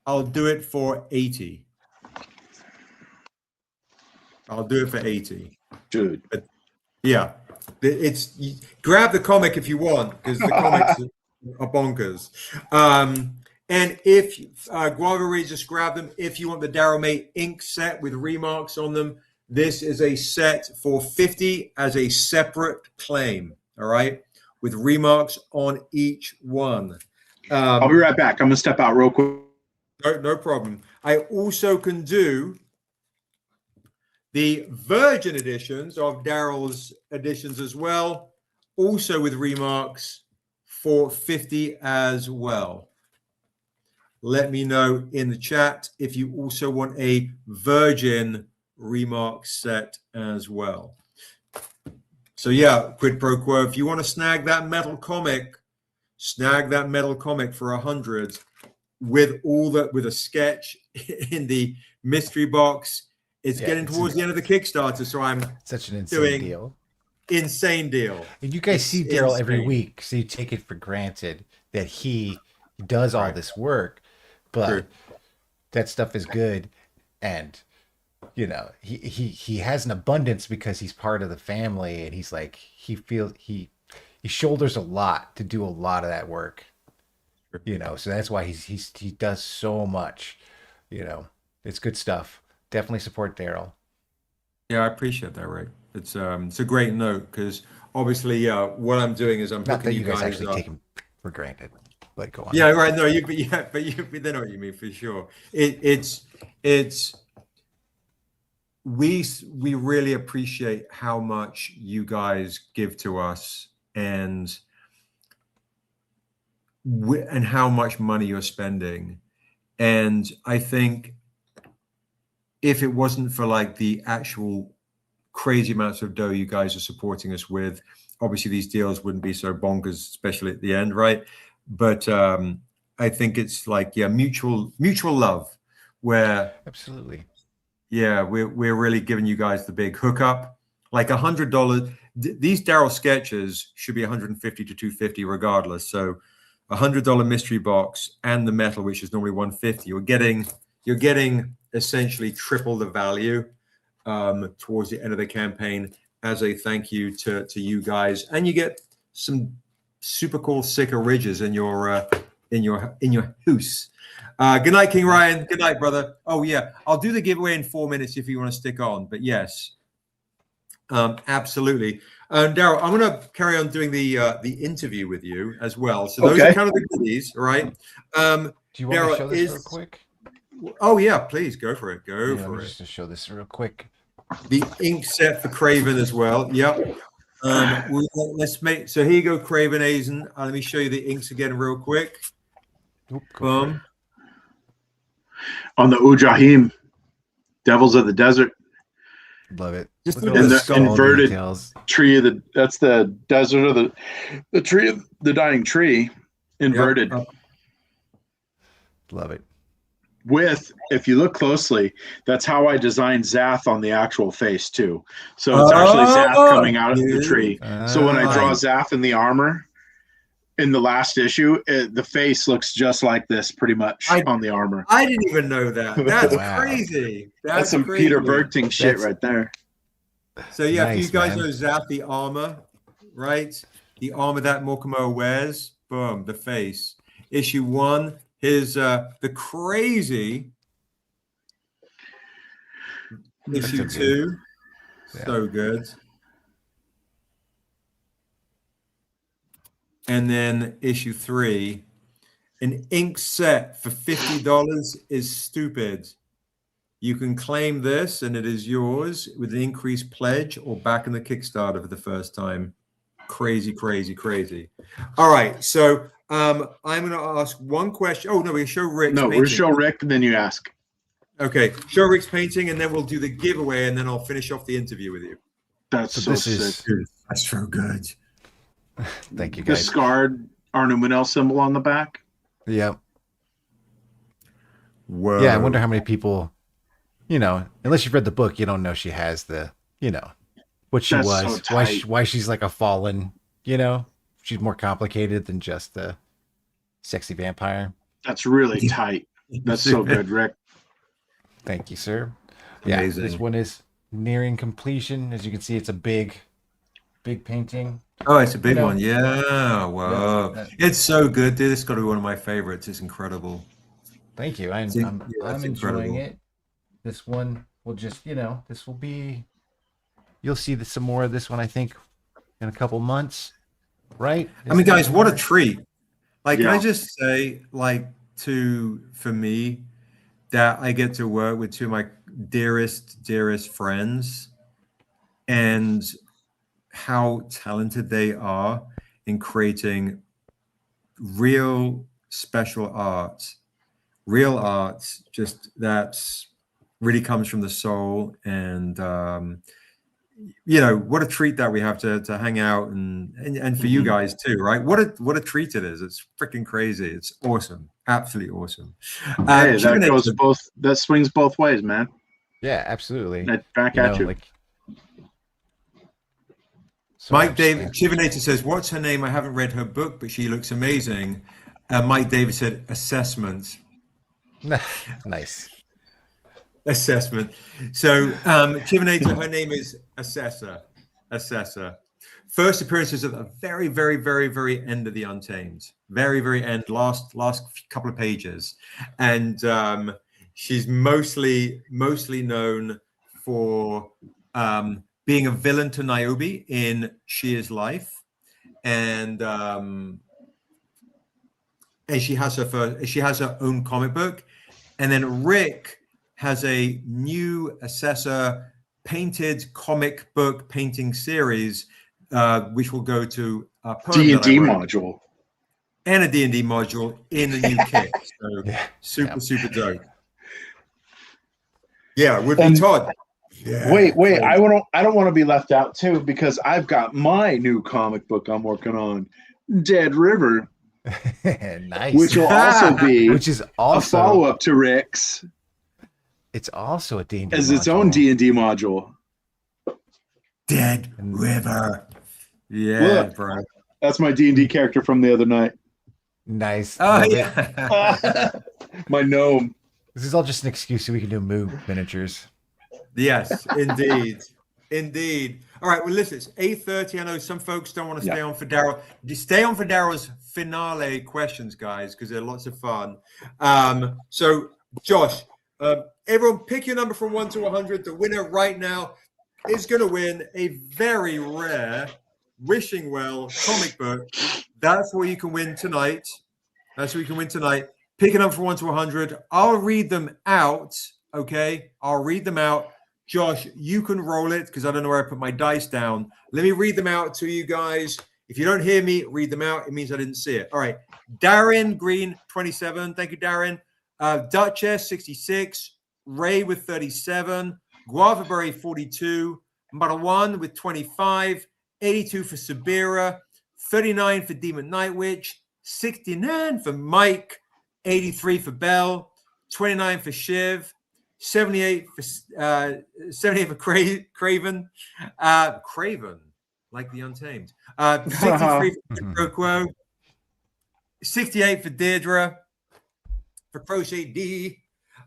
I'll do it for $80. I'll do it for $80. Dude. But, yeah. Grab the comic if you want, because the comics are bonkers. And if Guava Reads, just grab them. If you want the Darrell May ink set with remarks on them, this is a set for $50 as a separate claim. All right, with remarks on each one. I'll be right back. I'm gonna step out real quick. No problem. I also can do the Virgin editions of Darrell's editions as well, also with remarks for $50 as well. Let me know in the chat if you also want a Virgin remark set as well. So yeah, quid pro quo. If you want to snag that metal comic for 100 with with a sketch in the mystery box. It's getting towards the end of the Kickstarter, so I'm such an insane deal. Insane deal. And you guys see Darrell every week, so you take it for granted that he does all this work, but that stuff is good, and you know he has an abundance because he's part of the family, and he's like he shoulders a lot to do a lot of that work, you know. So that's why he does so much, you know. It's good stuff. Definitely support Darrell. Yeah, I appreciate that, Rick. It's a great note because obviously, what I'm doing is I'm not that you guys actually take him for granted. But go on. Yeah, right. No, but they know what you mean for sure. We really appreciate how much you guys give to us and how much money you're spending, and I think if it wasn't for like the actual crazy amounts of dough you guys are supporting us with, obviously these deals wouldn't be so bonkers, especially at the end, right? But I think it's like, yeah, mutual love where absolutely, yeah, we're really giving you guys the big hookup. Like $100, these Darrell sketches should be $150 to $250 regardless. So $100 mystery box and the metal, which is normally $150, you're getting essentially triple the value towards the end of the campaign as a thank you to you guys, and you get some super cool sicker ridges in your house. Good night, King Ryan. Good night, brother. Oh yeah, I'll do the giveaway in 4 minutes if you want to stick on. But yes, absolutely. Darrell, I'm going to carry on doing the interview with you as well. So those are kind of the goodies, right? Do you want Darrell, to show this real quick? Oh yeah, please go for it. Go for it. Just to show this real quick. the ink set for Craven as well. Yep. Let's make so here you go, Craven Azen. Let me show you the inks again real quick. Boom. On the Ujahim, Devils of the Desert. Love it. Just Look look at at the the skull inverted details. tree of the. That's the desert of the tree of the dying tree, inverted. Yep. Love it. With, if you look closely, that's how I designed Zath on the actual face too. So it's actually Zath coming out of the tree. So when I draw Zath in the armor in the last issue, the face looks just like this pretty much on the armor. I didn't even know that. That's Wow. crazy. That's some crazy. Peter Bergting shit right there. So yeah, if Nice, you guys man. know Zath, the armor, right? The armor that Mokumo wears, boom, the face. Issue 1, his the crazy. Issue 2, so good. And then issue 3, an ink set for $50 is stupid. You can claim this and it is yours with an increased pledge or back in the Kickstarter for the first time. Crazy, crazy, crazy. All right, so I'm going to ask one question. Oh, no, we show Rick's No, painting. we'll show Rick, then you ask. Okay, show Rick's painting, and then we'll do the giveaway, and then I'll finish off the interview with you. That's so sick. That's so good. Thank you, The guys. scarred Arnuminel symbol on the back. Yep. Whoa. Yeah, I wonder how many people, unless you've read the book, you don't know she has the, what she That's was, so why tight. why she's like a fallen, she's more complicated than just a sexy vampire. That's really tight. That's so good, Rick. Thank you, sir. Amazing. Yeah, this one is nearing completion. As you can see, it's a big painting. Oh, it's a big one. Yeah. Wow. Yeah. It's so good, dude. It's got to be one of my favorites. It's incredible. Thank you. I'm it's enjoying incredible. it. This one will just, this will be. You'll see some more of this one, I think, in a couple months, right? I mean, guys, what a treat! Like, Yeah. can I just say, for me, that I get to work with two of my dearest friends, and how talented they are in creating real special art, just that's really comes from the soul. And what a treat that we have to hang out and for you guys too, right? What a treat it is. It's freaking crazy. It's awesome. Absolutely awesome. Hey, that swings both ways, man. Yeah, absolutely. Back at you. Mike David Chivinator says, "What's her name? I haven't read her book, but she looks amazing." Mike David said, "Assessment." Nice. Assessment. So Chivinator, her name is Assessor. First appearances at the very, very, very, very end of the Untamed. Very, very end, last couple of pages. And she's mostly known for being a villain to Niobe in Shear's life. And she has her own comic book. And then Rick has a new Assessor painted comic book painting series, which will go to a D&D module. And a D&D module in the new kit. So super dope. Yeah, would be Todd. Yeah, wait, I don't want to be left out too, because I've got my new comic book I'm working on, Dead River. Nice. Which will also be a follow-up to Rick's. It's also a D&D as module. its own D&D module. Dead River. Yeah, look, bro. That's my D&D character from the other night. Nice. Oh, yeah. My gnome. This is all just an excuse so we can do Moo miniatures. Yes, indeed. All right, well, listen, it's 8:30. I know some folks don't want to stay on for Darrell. Just stay on for Darrell's finale questions, guys, because they're lots of fun. So, Josh, everyone pick your number from 1 to 100. The winner right now is going to win a very rare Wishing Well comic book. That's what you can win tonight. Pick a number from 1 to 100. I'll read them out, okay? I'll read them out. Josh, you can roll it because I don't know where I put my dice down. Let me read them out to you guys. If you don't hear me, read them out. It means I didn't see it. All right. Darren Green, 27. Thank you, Darren. Duchess, 66. Ray with 37. Guavaberry, 42. Marwan with 25. 82 for Sabira. 39 for Demon Night Witch. 69 for Mike. 83 for Bell. 29 for Shiv. 78 for Craven. Craven, like the Untamed. 63 for Quo. 68 for Deirdre. For Crochet D.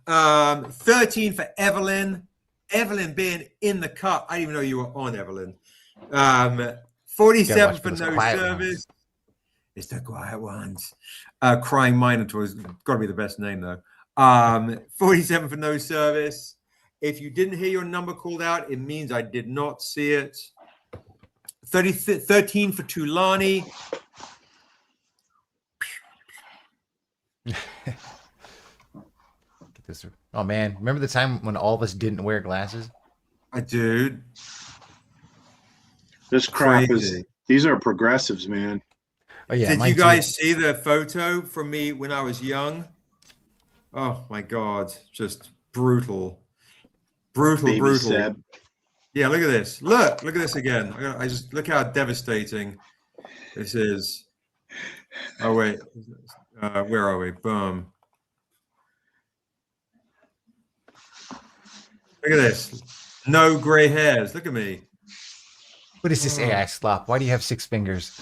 13 for Evelyn. Evelyn being in the cut. I didn't even know you were on, Evelyn. 47 for No Service. It's the quiet ones. Crying Minotaur has got to be the best name, though. 47 for No Service. If you didn't hear your number called out, it means I did not see it. 13 for Tulani. Get this. Oh man, remember the time when all of us didn't wear glasses? I do. This crap is. These are progressives, man. Oh yeah. Did you guys see the photo from me when I was young? Oh my God, just brutal. Baby Brutal. Seb. Yeah, look at this. Look at this again. I just look how devastating this is. Oh wait, where are we? Boom. Look at this. No gray hairs. Look at me. What is this AI slop? Why do you have 6 fingers?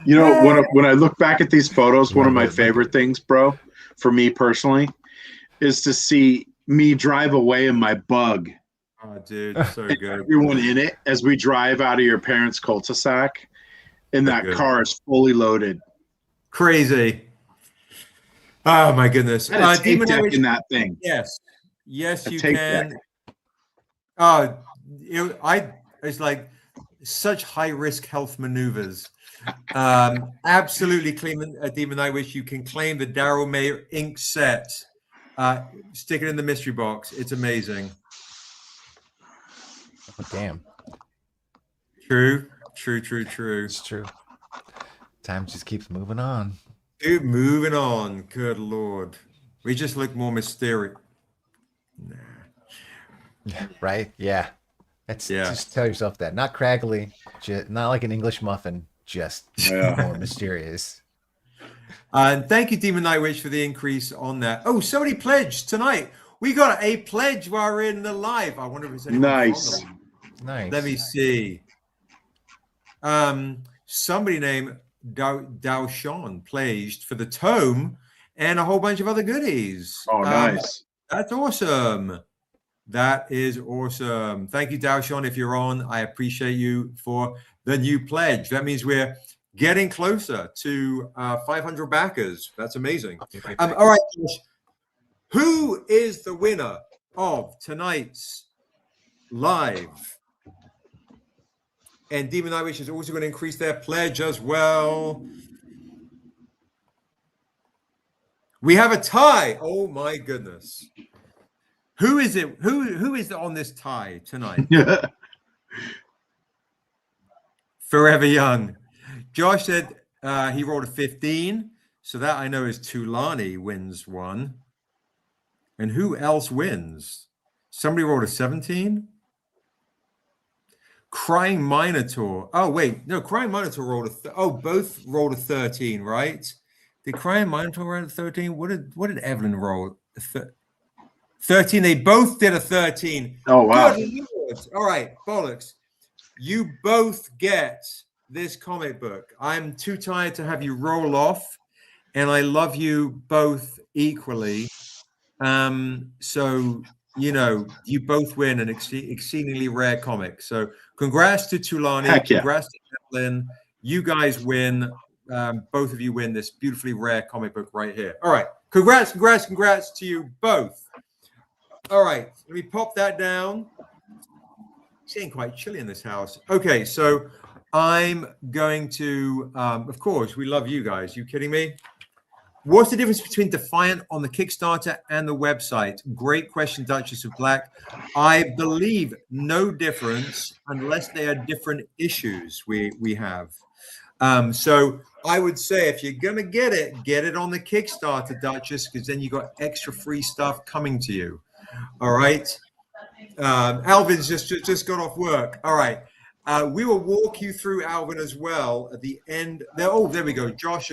You know, when I look back at these photos, one of my favorite things, bro, for me personally, is to see me drive away in my Bug. Oh, dude, so good. Everyone in it as we drive out of your parents' cul-de-sac, and that car is fully loaded. Crazy. Oh my goodness. Demon deck in that thing. Yes, you can. Oh, it's like such high risk health maneuvers. Absolutely clean Demon Night Witch. You can claim the Darrell May ink set. Stick it in the mystery box. It's amazing. Oh, damn. True. It's true. Time just keeps moving on. Dude, moving on. Good Lord. We just look more mysterious. Nah. Right? Yeah. Just tell yourself that. Not craggly, not like an English muffin, just more mysterious. And thank you, Demon Night Witch, for the increase on that. Oh, somebody pledged tonight. We got a pledge while we're in the live. I wonder if it's anyone. Nice. Let me see. Somebody named Daoshan pledged for the tome and a whole bunch of other goodies. Oh, nice. That's awesome. That is awesome. Thank you, Daoshan. If you're on, I appreciate you for the new pledge. That means we're getting closer to 500 backers. That's amazing. All right, Josh. Who is the winner of tonight's live? And Demon Night Witch is also going to increase their pledge as well. We have a tie. Oh my goodness. Who is it? Who is on this tie tonight? Forever Young. Josh said he rolled a 15. So that I know is Tulani wins one. And who else wins? Somebody rolled a 17. Crying Minotaur. Oh, wait. No, Crying Minotaur rolled both rolled a 13, right? Did Crying Minotaur roll a 13? What did Evelyn roll? 13. They both did a 13. Oh, wow. All right, bollocks. You both get this comic book. I'm too tired to have you roll off, and I love you both equally. So, you both win an exceedingly rare comic. So congrats to Tulani. Heck yeah. Congrats to Evelyn. You guys win. Both of you win this beautifully rare comic book right here. All right. Congrats to you both. All right. Let me pop that down. It's getting quite chilly in this house. Okay. So I'm going to, of course, we love you guys. You kidding me? What's the difference between Defiant on the Kickstarter and the website? Great question, Duchess of Black. I believe no difference unless they are different issues we have. So I would say if you're going to get it on the Kickstarter, Duchess, because then you got extra free stuff coming to you. All right. Alvin's just got off work. All right. We will walk you through Alvin as well at the end. There we go. Josh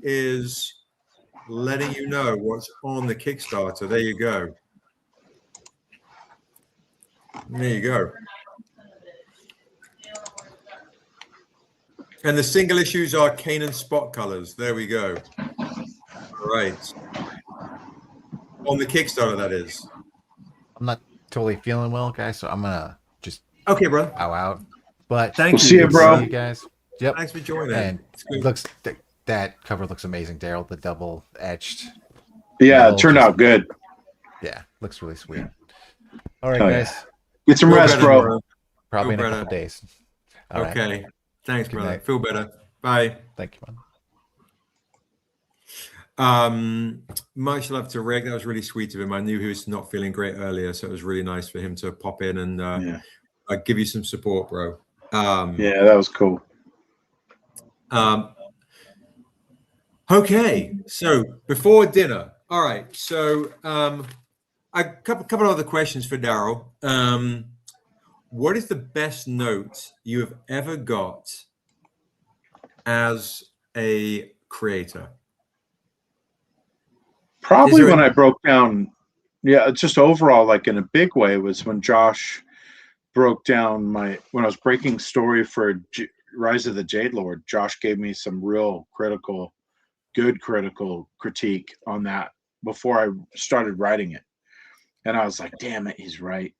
is letting you know what's on the Kickstarter. There you go. There you go. And the single issues are Kanan spot colors. There we go. All right. On the Kickstarter, that is. I'm not totally feeling well, guys, so I'm gonna just okay, bro. bow out. But thank you. See you, bro. See you guys. Yep. Thanks for joining. And it looks that cover looks amazing, Darrell. The double etched. Yeah, it turned out good. Yeah, looks really sweet. All right, guys. Yeah. Get some rest, bro. Probably in a couple days. All okay. Right. Thanks, brother. Night. Feel better. Bye. Thank you, man. Much love to Rick. That was really sweet of him. I knew he was not feeling great earlier, so it was really nice for him to pop in and give you some support, bro. Yeah, that was cool. Okay, so before dinner. All right, so a couple of other questions for Darrell. What is the best note you have ever got as a creator? Probably when I broke down, just overall, like in a big way, was when Josh broke down when I was breaking story for Rise of the Jade Lord. Josh gave me some real good critical critique on that before I started writing it. And I was like, damn it, he's right.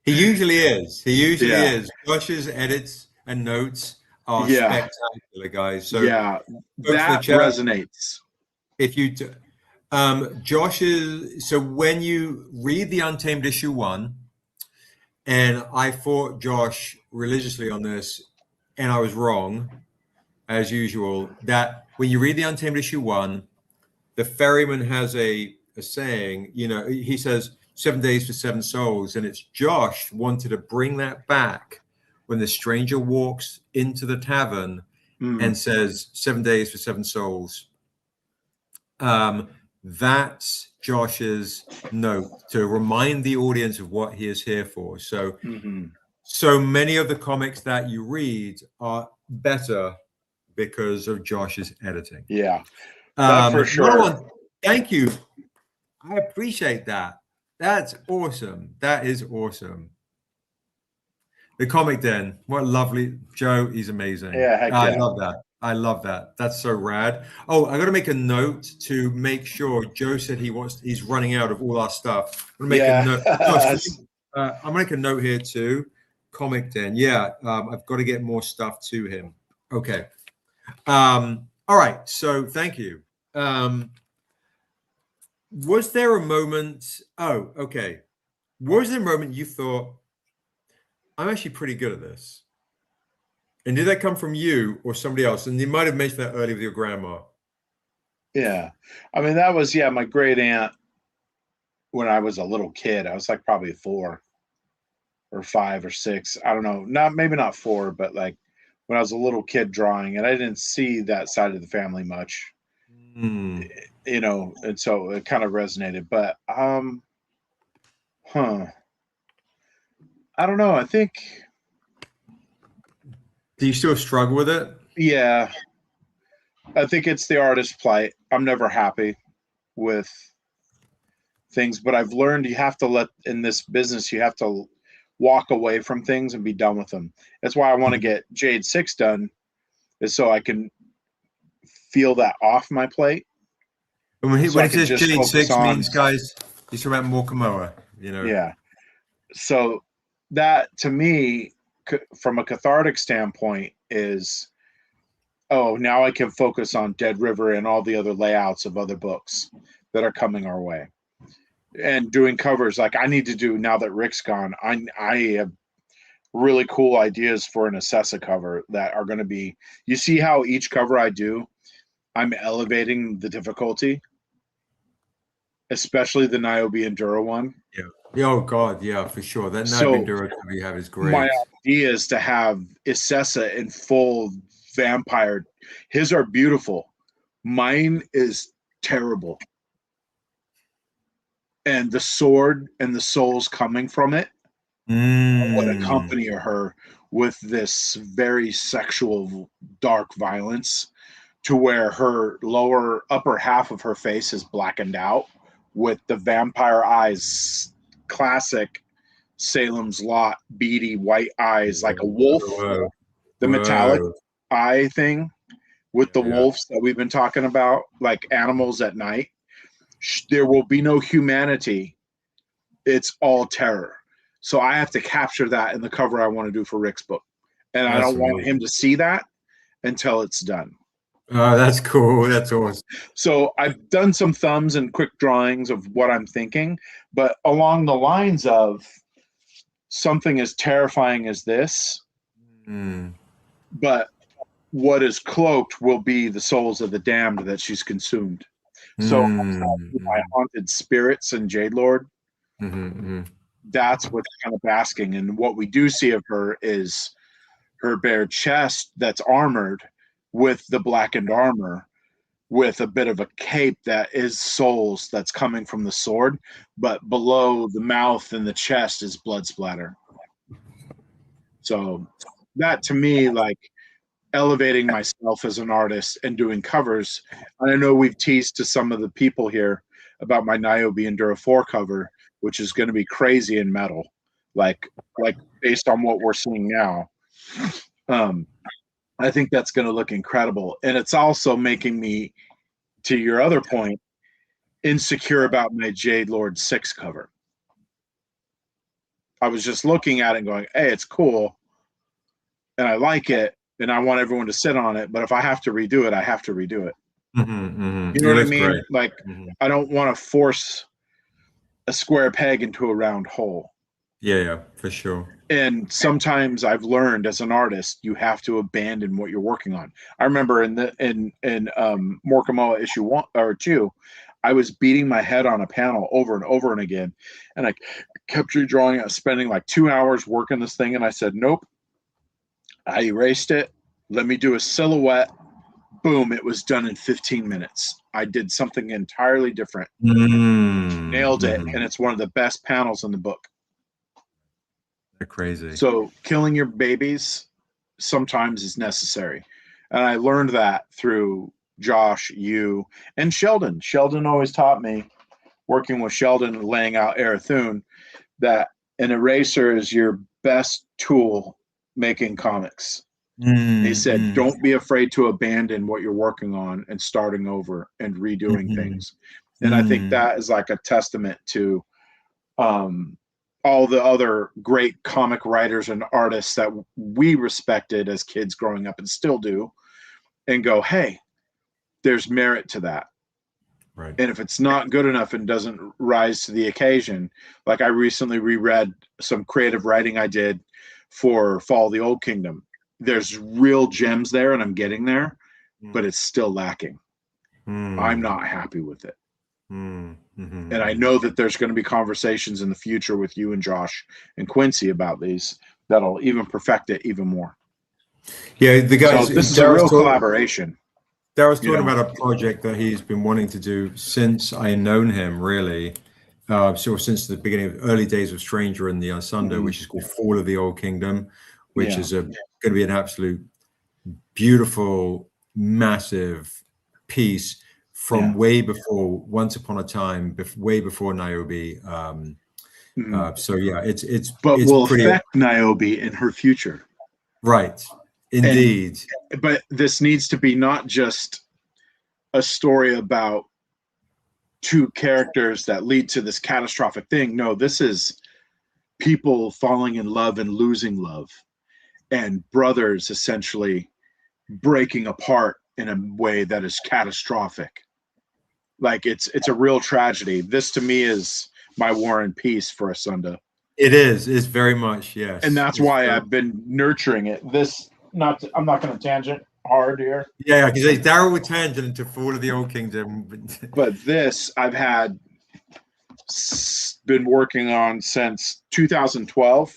He usually is. Is. Josh's edits and notes are spectacular, guys. So that resonates. If you Josh's, so when you read the Untamed issue 1, and I fought Josh religiously on this, and I was wrong, as usual, that when you read the Untamed issue 1, the ferryman has a saying, he says 7 days for 7 souls, and it's Josh wanted to bring that back when the stranger walks into the tavern and says 7 days for 7 souls. That's Josh's note to remind the audience of what he is here for. So, so many of the comics that you read are better because of Josh's editing. Yeah, for sure. Thank you. I appreciate that. That's awesome. That is awesome. The Comic Den. What lovely. Joe, he's amazing. Yeah, I love that. I love that. That's so rad. Oh, I got to make a note to make sure. Joe said he's running out of all our stuff. I'm going to make a note. I'm going to make a note here too. Comic Den. Yeah, I've got to get more stuff to him. Okay. All right. So thank you. Was there a moment? Oh, okay. Was there a moment you thought, I'm actually pretty good at this? And did that come from you or somebody else? And you might have mentioned that earlier with your grandma. Yeah. I mean, that was, my great aunt when I was a little kid. I was like probably 4 or 5 or 6. I don't know. Maybe not 4, but like when I was a little kid drawing, and I didn't see that side of the family much, and so it kind of resonated. But, I don't know. I think. Do you still struggle with it? Yeah. I think it's the artist's plight. I'm never happy with things, but I've learned in this business, you have to walk away from things and be done with them. That's why I want to get Jade 6 done, is so I can feel that off my plate. And when he says Jade 6 means, guys, he's talking about Morkamoa, Yeah. So that, to me, from a cathartic standpoint, is, now I can focus on Dead River and all the other layouts of other books that are coming our way, and doing covers like I need to do now that Rick's gone. really cool ideas for an Asunda cover that are going to be, you see how each cover I do, I'm elevating the difficulty, especially the Niobe Enduro one. Yeah. Oh God, yeah, for sure. That So, Niobe Enduro cover you have is my great. idea is to have Asunda in full vampire. His are beautiful. Mine is terrible. And the sword and the souls coming from it would accompany her with this very sexual, dark violence, to where her upper half of her face is blackened out with the vampire eyes, classic Salem's Lot, beady white eyes, like a wolf. Whoa. The metallic eye thing with the Yeah. wolves that we've been talking about, like animals at night. There will be no humanity. It's all terror. So I have to capture that in the cover I want to do for Rick's book. And I don't want him to see that until it's done. Oh, that's cool. That's awesome. So I've done some thumbs and quick drawings of what I'm thinking, but along the lines of something as terrifying as this, but what is cloaked will be the souls of the damned that she's consumed. So my haunted spirits and Jade Lord, that's what's kind of basking. And what we do see of her is her bare chest that's armored with the blackened armor, with a bit of a cape that is souls that's coming from the sword, but below the mouth and the chest is blood splatter. So that, to me, like elevating myself as an artist and doing covers. And I know we've teased to some of the people here about my Niobe Enduro 4 cover, which is going to be crazy in metal, like based on what we're seeing now. I think that's going to look incredible. And it's also making me, to your other point, insecure about my Jade Lord 6 cover. I was just looking at it and going, hey, it's cool. And I like it. And I want everyone to sit on it. But if I have to redo it, I have to redo it. You know what I mean? Great. Like, I don't want to force a square peg into a round hole. Yeah, for sure. And sometimes I've learned as an artist, you have to abandon what you're working on. I remember in Morkamoa issue 1 or 2, I was beating my head on a panel over and over and again, and I kept redrawing it, spending like 2 hours working this thing, and I said, nope. I erased it. Let me do a silhouette. Boom! It was done in 15 minutes. I did something entirely different. Nailed it, and it's one of the best panels in the book. They're crazy. So killing your babies sometimes is necessary. And I learned that through Josh, you, and Sheldon. Sheldon always taught me, working with Sheldon and laying out Arathun, that an eraser is your best tool making comics. He said, don't be afraid to abandon what you're working on and starting over and redoing things. And I think that is like a testament to all the other great comic writers and artists that we respected as kids growing up and still do, and go, hey, there's merit to that. Right. And if it's not good enough and doesn't rise to the occasion, like I recently reread some creative writing I did for Fall of the Old Kingdom. There's real gems there, and I'm getting there, but it's still lacking. I'm not happy with it. And I know that there's going to be conversations in the future with you and Josh and Quincy about these that'll even perfect it even more. Yeah, the guys. So this is a real collaboration. Darrell's talking about a project that he's been wanting to do since I known him, really. So since the beginning of early days of Stranger and the Asunda, which is called Fall of the Old Kingdom, which is going to be an absolute beautiful, massive piece from way before Once Upon a Time, way before Niobe. So yeah, it's will affect Niobe in her future. Right. Indeed. But this needs to be not just a story about two characters that lead to this catastrophic thing. No, this is people falling in love and losing love, and brothers essentially breaking apart in a way that is catastrophic. Like it's a real tragedy. This to me is my War and Peace for Asunda. It is. It's very much, yes. And that's It's why very- I've been nurturing it. I'm not going to tangent hard here. Yeah, because Darrell would tangent into Fall of the Old Kingdom. But this I've been working on since 2012.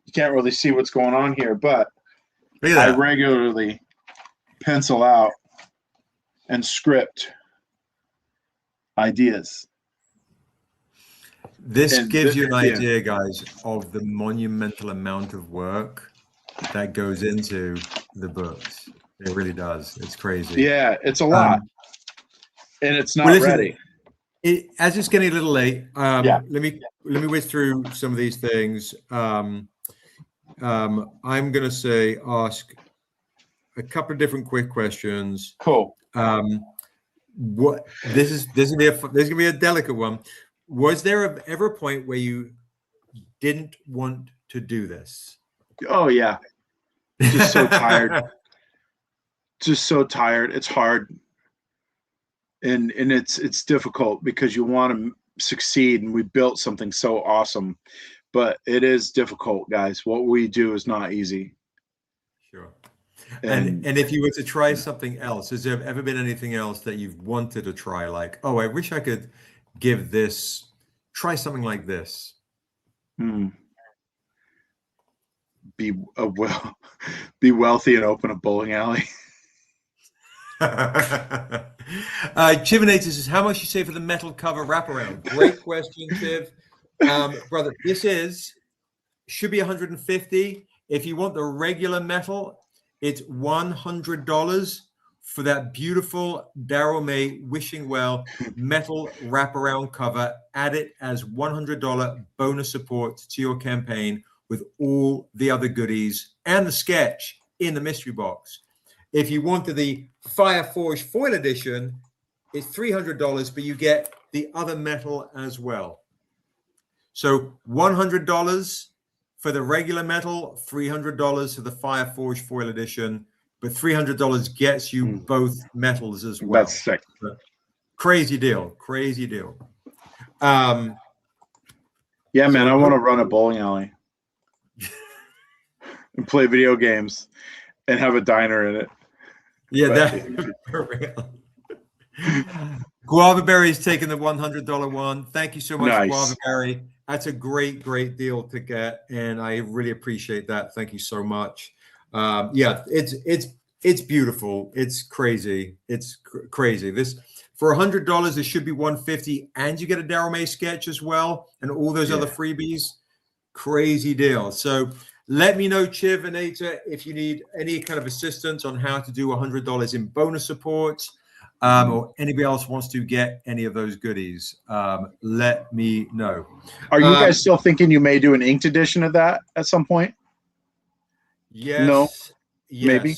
You can't really see what's going on here, but Look at I that. regularly pencil out and script ideas. This And gives you an yeah. idea, guys, of the monumental amount of work that goes into the books. It really does. It's crazy. Yeah, it's a lot. And it's not well, listen, ready. As it's getting a little late, Yeah. let me whiz through some of these things. I'm going to say ask a couple of different quick questions. Cool. What this is gonna be a delicate one. Was there ever a point where you didn't want to do this? Oh yeah. Just so tired. Just so tired. It's hard. And it's difficult because you want to succeed, and we built something so awesome, but it is difficult, guys. What we do is not easy. Sure. And if you were to try something else, has there ever been anything else that you've wanted to try? Like, oh, I wish I could try something like this. Be wealthy and open a bowling alley. Chivinator says, how much you say for the metal cover wraparound? Great question, Chiv. Brother, should be 150. If you want the regular metal, it's $100 for that beautiful Darrell May Wishing Well metal wraparound cover. Add it as $100 bonus support to your campaign with all the other goodies and the sketch in the mystery box. If you wanted the Fireforge foil edition, it's $300, but you get the other metal as well. So $100 for the regular metal, $300 for the Fireforge foil edition, but $300 gets you both metals as well. That's sick. Crazy deal. Yeah, man, I want to run a bowling alley and play video games and have a diner in it. Yeah, that for real. Guava Berry's taking the $100 one. Thank you so much, Nice. Guava Berry. That's a great deal to get, and I really appreciate that. Thank you so much. Yeah, it's beautiful. It's crazy. It's crazy. This for $100, it should be $150, and you get a Darrell May sketch as well, and all those other freebies. Crazy deal. So let me know, Chiv and Eta, if you need any kind of assistance on how to do $100 in bonus support, or anybody else wants to get any of those goodies. Let me know. Are you guys still thinking you may do an inked edition of that at some point? Yes. No? Yes, Maybe?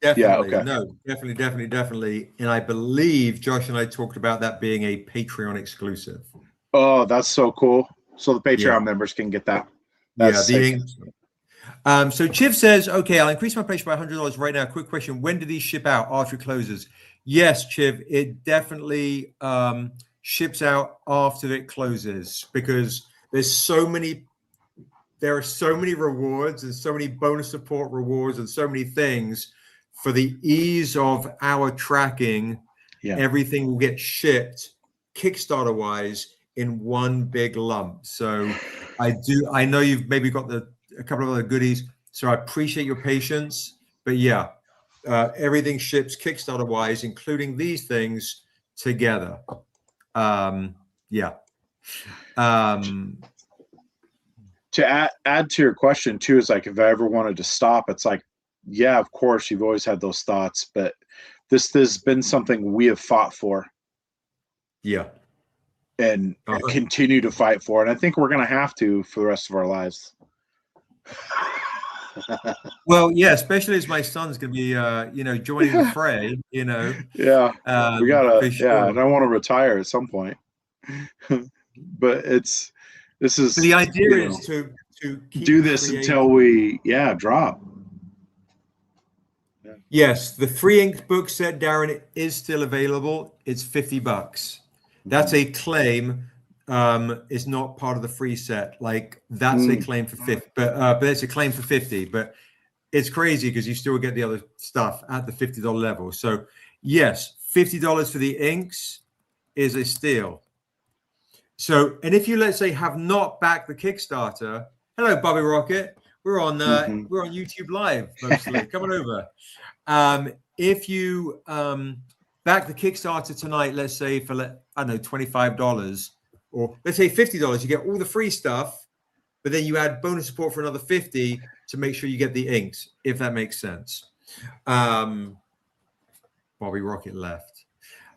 definitely. Yeah, okay. No, definitely. And I believe Josh and I talked about that being a Patreon exclusive. Oh, that's so cool. So the Patreon members can get that. That's sick. So Chiv says, okay, I'll increase my pledge by $100 right now. Quick question. When do these ship out after it closes? Yes, Chiv, it definitely ships out after it closes because there are so many rewards and so many bonus support rewards and so many things for the ease of our tracking. Yeah. Everything will get shipped Kickstarter wise in one big lump. So I know you've maybe got a couple of other goodies. So I appreciate your patience, but yeah, everything ships Kickstarter wise, including these things together. Yeah. To add to your question too, is like, if I ever wanted to stop, it's like, yeah, of course you've always had those thoughts, but this has been something we have fought for. Yeah. And continue to fight for. And I think we're going to have to for the rest of our lives. Well, yeah, especially as my son's going to be, joining the fray, Yeah. We for sure. yeah. And I want to retire at some point, but So the idea is to keep do this creating. until we, drop. Yes, the free inked book set, Darren, is still available. It's $50. That's a claim. is not part of the free set. Like that's a claim for 50, but it's a claim for 50. But it's crazy because you still get the other stuff at the $50 level. So yes, $50 for the inks is a steal. So, and if you, let's say, have not backed the Kickstarter, hello, Bobby Rocket. We're on YouTube Live mostly. Come on over. If you back the Kickstarter tonight, let's say for I don't know $25, or let's say $50, you get all the free stuff, but then you add bonus support for another $50 to make sure you get the inks, if that makes sense. Bobby Rocket left.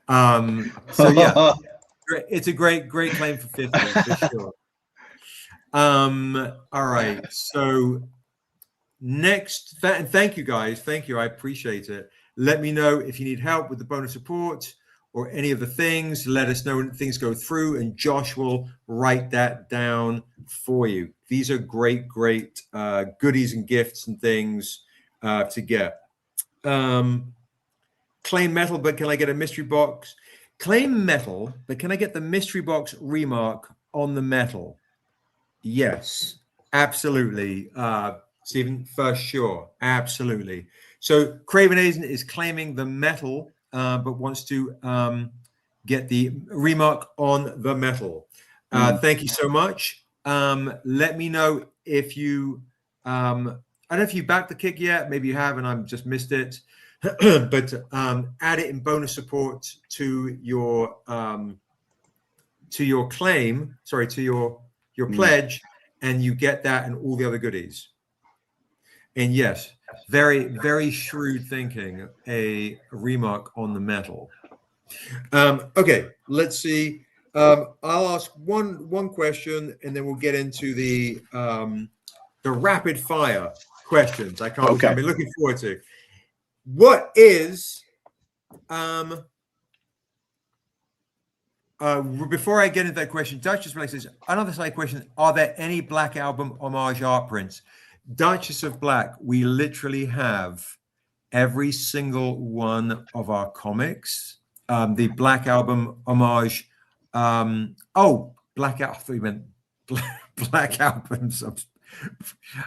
So yeah. It's a great claim for 50 for sure. All right. So next, thank you guys. Thank you. I appreciate it. Let me know if you need help with the bonus support or any of the things. Let us know when things go through, and Josh will write that down for you. These are great goodies and gifts and things to get. Claim metal, but can I get a mystery box? Claim metal, but can I get the mystery box remark on the metal? Yes, absolutely. Stephen, for sure. Absolutely. So Craven Azen is claiming the metal, but wants to get the remark on the metal. Thank you so much. Let me know if you, I don't know if you backed the kick yet. Maybe you have and I've just missed it. But add it in bonus support to your claim, sorry, to your pledge, and you get that and all the other goodies. And yes, very shrewd thinking, a remark on the metal. Okay, let's see. I'll ask one question, and then we'll get into the rapid fire questions. I've been looking forward to. What is before I get into that question, Duchess says another side question: are there any Black Album homage art prints? Duchess of Black, we literally have every single one of our comics. The Black Album homage. Black Album. I thought you meant Black Albums.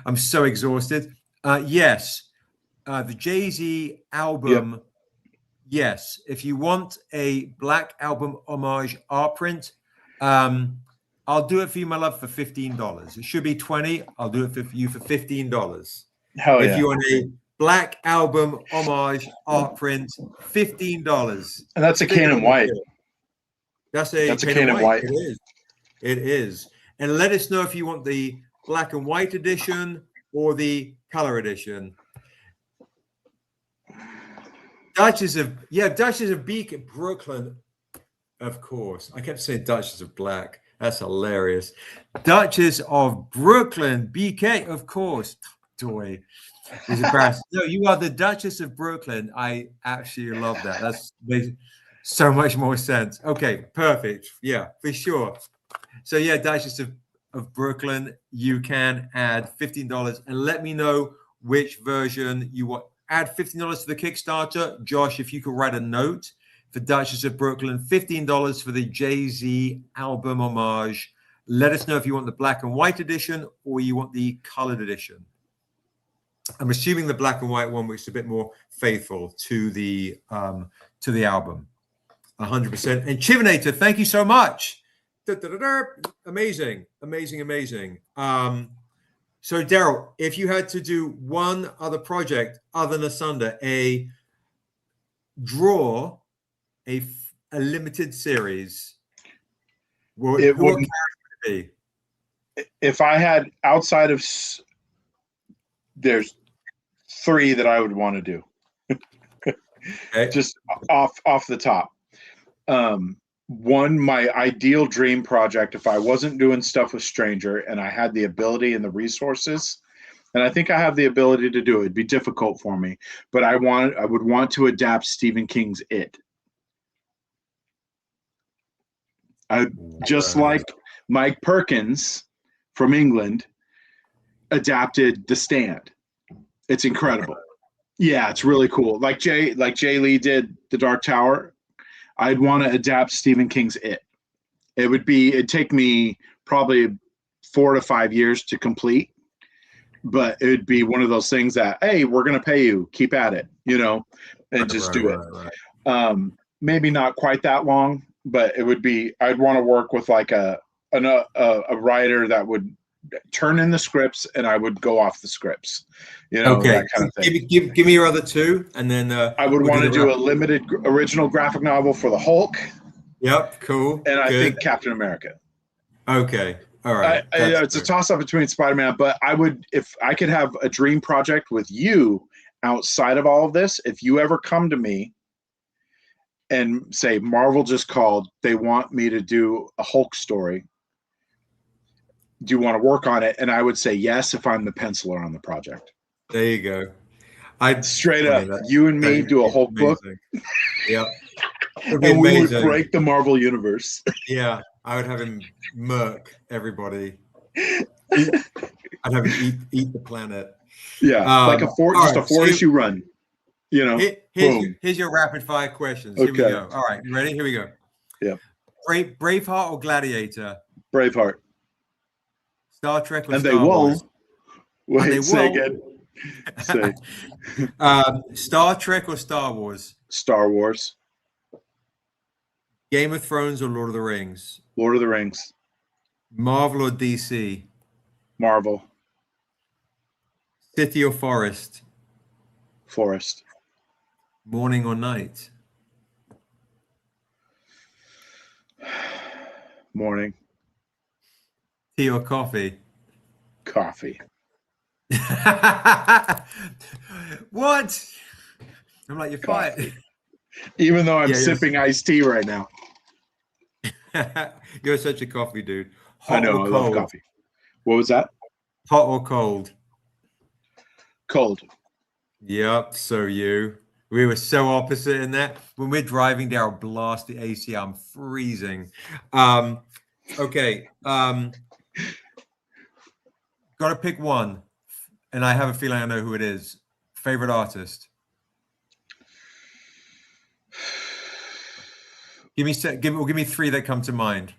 I'm so exhausted. Yes. The Jay-Z album, yes. If you want a Black Album homage art print, I'll do it for you, my love, for $15. It should be $20. I'll do it for you for $15. If you want a Black Album homage art print, $15. And that's a Canon White. That's a Canon White. It is. And let us know if you want the black and white edition or the color edition. Duchess of Beacon, Brooklyn, of course. I kept saying Duchess of Black. That's hilarious. Duchess of Brooklyn, BK, of course. Toy is embarrassing. No, you are the Duchess of Brooklyn. I absolutely love that. That's makes so much more sense. Okay, perfect. Yeah, for sure. So yeah, Duchess of Brooklyn, you can add $15 and let me know which version you want. Add $15 to the Kickstarter. Josh, if you could write a note for Duchess of Brooklyn, $15 for the Jay-Z album homage. Let us know if you want the black and white edition or you want the colored edition. I'm assuming the black and white one, which is a bit more faithful to the album. 100%. And Chivinator, thank you so much. Amazing. So Darrell, if you had to do one other project other than Asunda, a limited series, what would it be? If I had outside of, there's 3 that I would want to do. Okay. Just off the top. One, my ideal dream project, if I wasn't doing stuff with Stranger and I had the ability and the resources, and I think I have the ability to do it, it'd be difficult for me, but I would want to adapt Stephen King's It. Just like Mike Perkins from England adapted The Stand. It's incredible. Yeah, it's really cool. Like Jay Lee did The Dark Tower. I'd want to adapt Stephen King's It. It'd take me probably 4 to 5 years to complete, but it would be one of those things that, hey, we're going to pay you, keep at it, and just do it. Maybe not quite that long, but it would be, I'd want to work with like a writer that would turn in the scripts and I would go off the scripts, Okay. that kind of thing. Give me your other two, and then I would want to do a limited original graphic novel for the Hulk. Yep, cool. And I think Captain America. Okay, all right. It's a toss-up between Spider-Man, but if I could have a dream project with you outside of all of this, if you ever come to me and say, Marvel just called, they want me to do a Hulk story, do you want to work on it? And I would say yes if I'm the penciler on the project. There you go. Straight up, you and me do a Hulk book. Yeah. And we would break the Marvel universe. Yeah, I would have him murk everybody. I'd have him eat the planet. Yeah, like a 4-issue run. Here's your rapid fire questions. Here we go. All right, you ready? Here we go. Yeah. Braveheart or Gladiator? Braveheart. Star Trek or and Star they Wars? Won't. Wait, say won't. again. Say. Star Trek or Star Wars? Star Wars. Game of Thrones or Lord of the Rings? Lord of the Rings. Marvel or DC? Marvel. City or forest? Forest. Morning or night? Morning. Tea or coffee? Coffee. What? I'm like, you're fired. Even though I'm sipping iced tea right now. You're such a coffee dude. I know, I love coffee. What was that? Hot or cold? Cold. Yep, so you. We were so opposite in that. When we're driving down, blast the AC, I'm freezing. Okay. Got to pick one. And I have a feeling I know who it is. Favorite artist? Give me three that come to mind.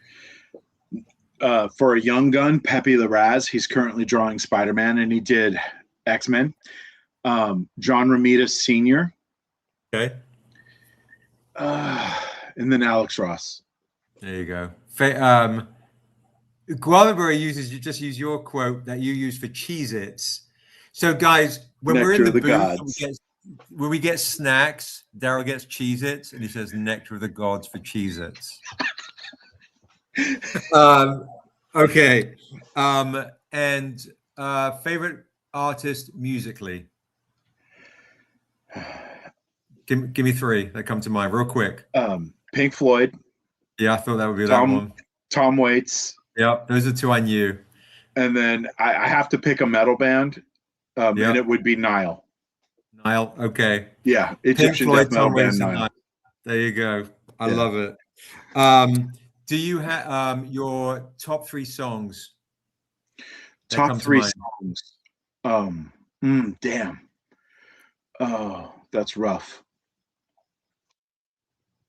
For a young gun, Pepe Larraz. He's currently drawing Spider-Man, and he did X-Men. John Romita Sr. Okay. And then Alex Ross. There you go. Guavaberry just use your quote that you use for Cheez-Its. So guys, when Nectar we're in the of the booth, gods. when we get snacks, Darrell gets Cheez-Its and he says Nectar of the Gods for Cheez-Its. Okay. And favorite artist musically? Give me three that come to mind real quick. Pink Floyd. Yeah, I thought that would be that one. Tom Waits. Yep, those are two I knew. And then I have to pick a metal band, and it would be Nile. Nile, okay. Yeah, Egyptian death metal band Nile. There you go. I love it. Do you have your top three songs? Top three songs. Damn. Oh, that's rough.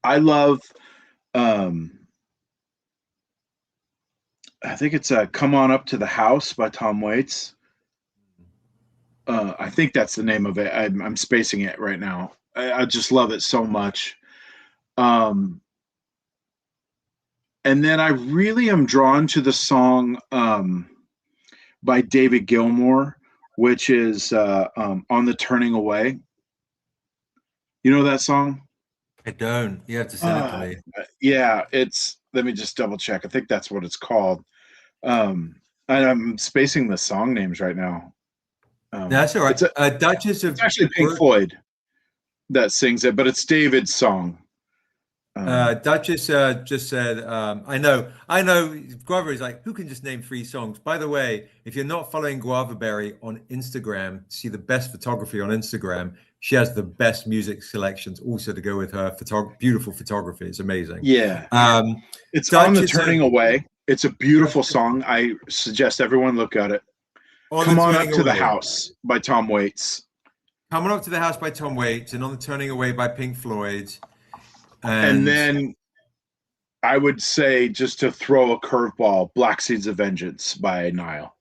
I love I think it's Come On Up to the House by Tom Waits. I think that's the name of it. I'm spacing it right now. I just love it so much. And then I really am drawn to the song by David Gilmour, which is On the Turning Away. You know that song? I don't. You have to send it to me. Yeah, let me just double check. I think that's what it's called. And I'm spacing the song names right now. That's all right. Duchess of it's actually Pink Floyd that sings it, but it's David's song. Duchess just said, I know. Guava is like, who can just name three songs? By the way, if you're not following Guavaberry on Instagram, see the best photography on Instagram. She has the best music selections also to go with her beautiful photography. It's amazing. Yeah. It's Duchess On the Turning Away. It's a beautiful song. I suggest everyone look at it. Come On Up to the House by Tom Waits. Coming Up to the House by Tom Waits and On the Turning Away by Pink Floyd. And then I would say, just to throw a curveball, Black Seeds of Vengeance by Nile.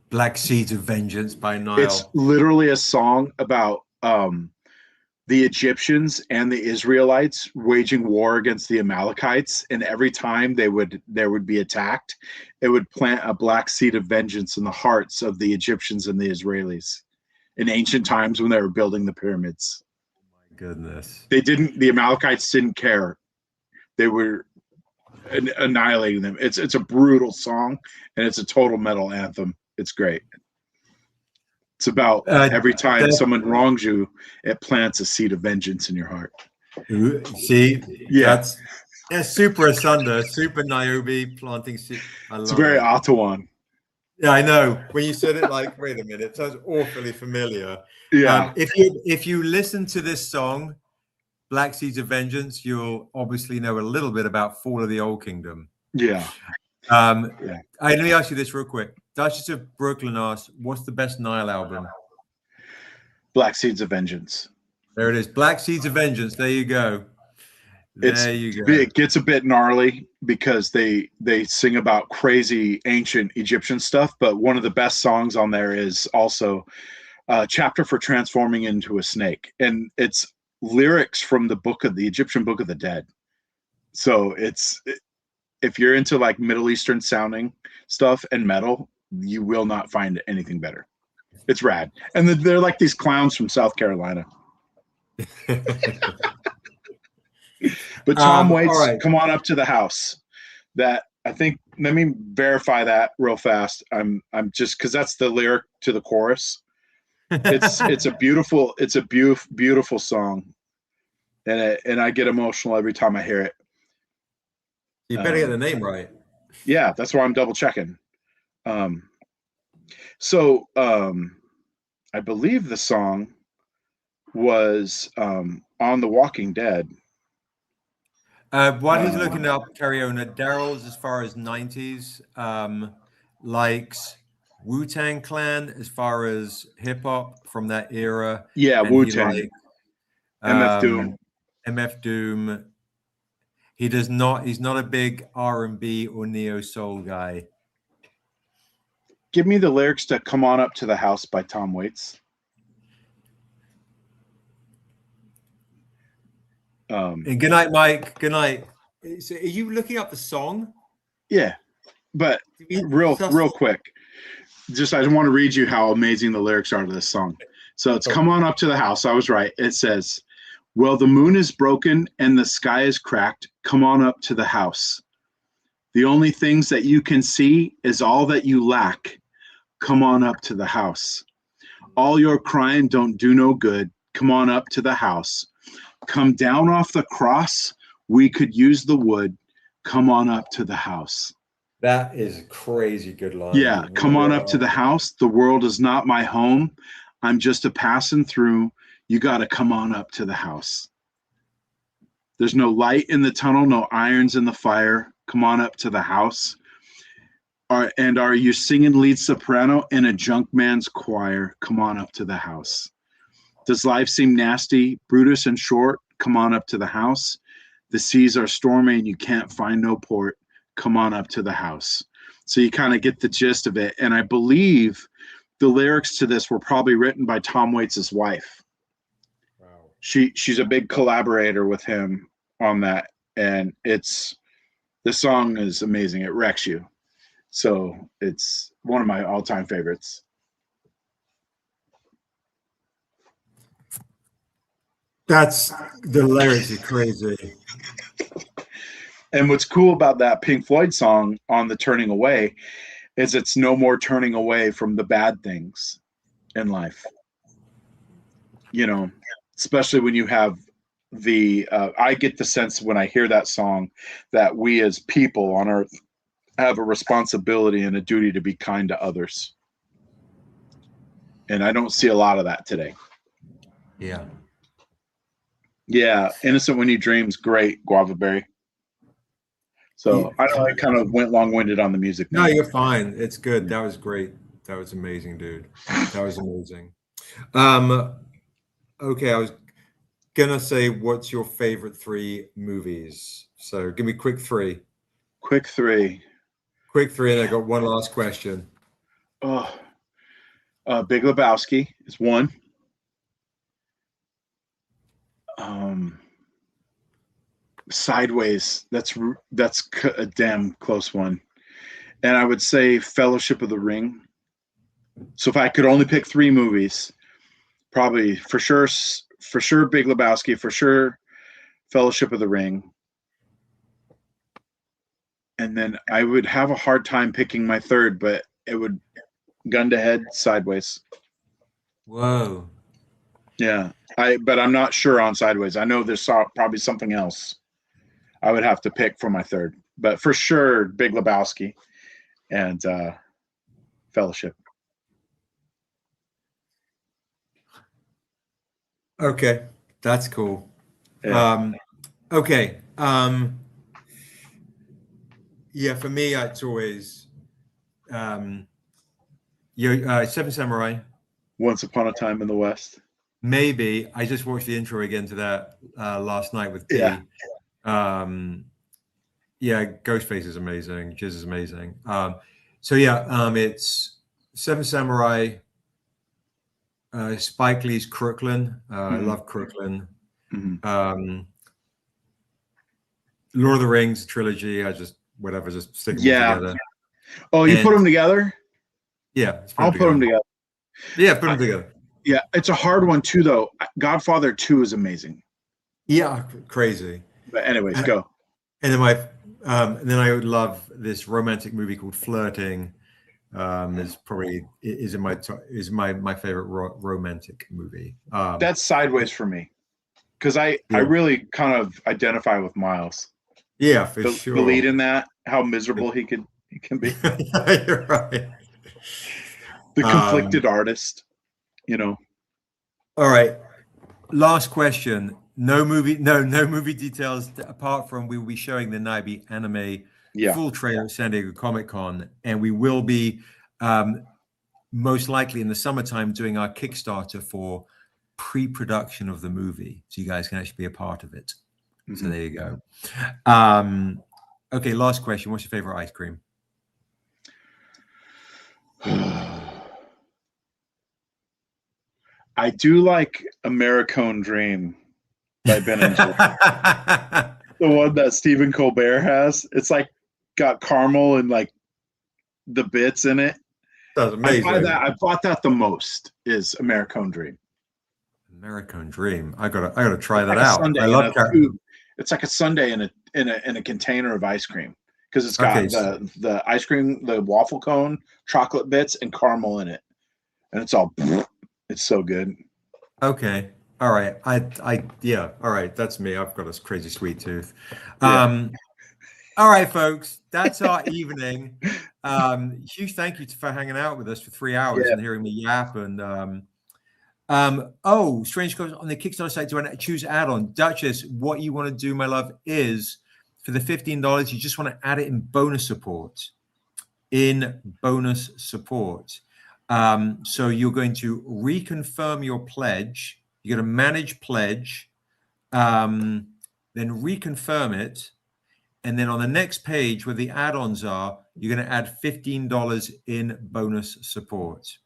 Black Seeds of Vengeance by Nile. It's literally a song about the Egyptians and the Israelites waging war against the Amalekites, and every time there would be attacked, it would plant a black seed of vengeance in the hearts of the Egyptians and the Israelis in ancient times when they were building the pyramids. My goodness. The Amalekites didn't care. They were annihilating them. It's a brutal song, and it's a total metal anthem. It's great. It's about every time someone wrongs you, it plants a seed of vengeance in your heart. See, yeah, that's super Asunda, super Niobe planting seed. It's very Ottawan. Yeah, I know. When you said it, like, wait a minute, it sounds awfully familiar. Yeah. If you listen to this song, Black Seeds of Vengeance, you'll obviously know a little bit about Fall of the Old Kingdom. Yeah. Let me ask you this real quick. Duchess of Brooklyn asks, what's the best Nile album? Black Seeds of Vengeance. There it is. Black Seeds of Vengeance. There you go. It gets a bit gnarly because they sing about crazy ancient Egyptian stuff, but one of the best songs on there is also a chapter for transforming into a snake, and it's lyrics from the Egyptian Book of the Dead. So if you're into like Middle Eastern sounding stuff and metal, you will not find anything better. It's rad. And they're like these clowns from South Carolina. But Tom Waits, right. Come on up to the house. That I think, let me verify that real fast. I'm just, because that's the lyric to the chorus. It's a beautiful song. And I get emotional every time I hear it. You better get the name right. Yeah, that's why I'm double checking. I believe the song was on The Walking Dead. While he's looking up Cariona, Darrell's as far as 90s, likes Wu-Tang Clan as far as hip hop from that era. Yeah, Wu-Tang. MF Doom. MF Doom. He's not a big R&B or neo soul guy. Give me the lyrics to Come On Up to the House by Tom Waits. And good night, Mike. Good night. So are you looking up the song? Yeah, but real quick. I just want to read you how amazing the lyrics are to this song. So it's Come On Up to the House. I was right. It says, well, the moon is broken and the sky is cracked. Come on up to the house. The only things that you can see is all that you lack. Come on up to the house. All your crying don't do no good. Come on up to the house. Come down off the cross. We could use the wood. Come on up to the house. That is a crazy good line. Yeah, come on up to the house. The world is not my home. I'm just a passing through. You got to come on up to the house. There's no light in the tunnel, no irons in the fire. Come on up to the house. Are you singing lead soprano in a junk man's choir? Come on up to the house. Does life seem nasty, Brutus and short? Come on up to the house. The seas are stormy and you can't find no port. Come on up to the house. So you kind of get the gist of it. And I believe the lyrics to this were probably written by Tom Waits' wife. Wow. She's a big collaborator with him on that. And the song is amazing. It wrecks you. So it's one of my all-time favorites. That's the lyrics are crazy. And what's cool about that Pink Floyd song on the Turning Away is it's no more turning away from the bad things in life. You know, especially when you have I get the sense when I hear that song that we as people on earth have a responsibility and a duty to be kind to others. And I don't see a lot of that today. Yeah. Yeah. Innocent When You Dream's great, Guava Berry. So I know I kind of went long-winded on the music. No, you're fine. It's good. That was great. That was amazing, dude. That was amazing. Okay, gonna say, what's your favorite 3 movies? So give me quick 3. Quick 3. Quick 3, and I got one last question. Oh, Big Lebowski is 1. Sideways. That's a damn close one. And I would say Fellowship of the Ring. So if I could only pick 3 movies, probably for sure Big Lebowski, for sure Fellowship of the Ring. And then I would have a hard time picking my third, but it would gun to head Sideways. Whoa. Yeah. But I'm not sure on Sideways. I know there's probably something else I would have to pick for my third. But for sure Big Lebowski and Fellowship. Okay, that's cool. Yeah. Okay. Yeah, for me, it's always Seven Samurai. Once Upon a Time in the West. Maybe. I just watched the intro again to that last night with P. Yeah. Yeah, Ghostface is amazing. Jizz is amazing. It's Seven Samurai, Spike Lee's Crooklyn. I love Crooklyn. Mm-hmm. Lord of the Rings trilogy. Just stick them all together. Oh, you put them together? Yeah. I'll put them together. Yeah, put them together. Yeah, it's a hard one too, though. Godfather 2 is amazing. Yeah, crazy. But anyways, go. And then then I would love this romantic movie called Flirting. Is my favorite romantic movie. That's Sideways for me, because I really kind of identify with Miles. Yeah, for sure. The lead in that, how miserable he can be. You're right. The conflicted artist, All right. Last question. No movie details apart from we will be showing the Niobe anime full trailer at San Diego Comic-Con, and we will be most likely in the summertime doing our Kickstarter for pre-production of the movie, so you guys can actually be a part of it. Mm-hmm. So there you go. Okay, last question. What's your favorite ice cream? I do like Americone Dream by Ben and Jerry's. The one that Stephen Colbert has. It's like got caramel and like the bits in it. That's amazing. I bought that the most is Americone Dream. Americone Dream. I gotta try that out. Sundae I love it's like a sundae in a container of ice cream, because it's got the ice cream, the waffle cone, chocolate bits, and caramel in it, and it's so good. Okay. All right. All right. That's me. I've got a crazy sweet tooth. All right, folks. That's our evening. Huge thank you for hanging out with us for 3 hours and hearing me yap. And Strange Goes on the Kickstarter site. Do I choose add-on? Duchess, what you want to do, my love, is for the $15, you just want to add it in bonus support. So you're going to reconfirm your pledge. You're going to manage pledge, then reconfirm it. And then on the next page where the add-ons are, you're going to add $15 in bonus support.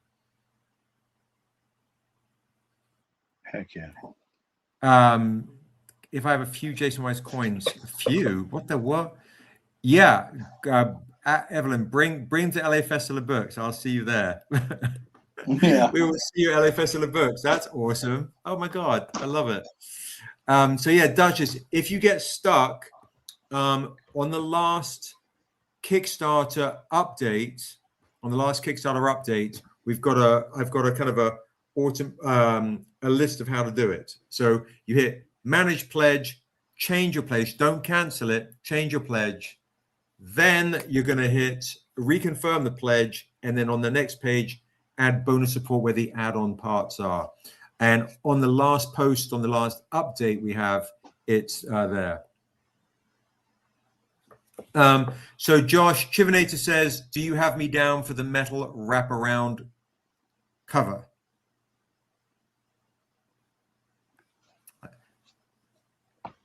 Heck yeah. If I have a few Jaycen Wise coins, what? Yeah. Evelyn, bring to LA Festival of Books. I'll see you there. Yeah. We will see you at LA Festival of Books. That's awesome. Oh my God. I love it. Duchess, if you get stuck on the last Kickstarter update, I've got a kind of a list of how to do it. So you hit manage pledge, change your pledge, don't cancel it, change your pledge. Then you're going to hit reconfirm the pledge, and then on the next page, add bonus support where the add-on parts are. And on the last post, on the last update we have, it's there. So Josh Chivinator says, do you have me down for the metal wraparound cover?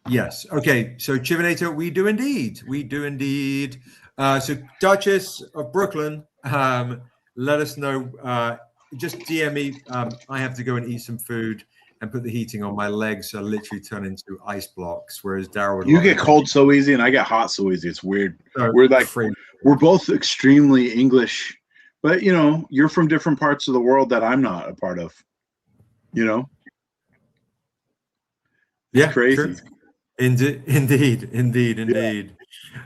Yes. Okay. So Chivinator, we do indeed. We do indeed. So Duchess of Brooklyn, let us know. Just DM me. I have to go and eat some food and put the heating on. My legs are literally turn into ice blocks, whereas Darrell would You like get cold so easy, and I get hot so easy. It's weird. so We're like free. we're both extremely English, but you know, you're from different parts of the world that I'm not a part of. You know, it's Yeah, crazy. true. Indeed.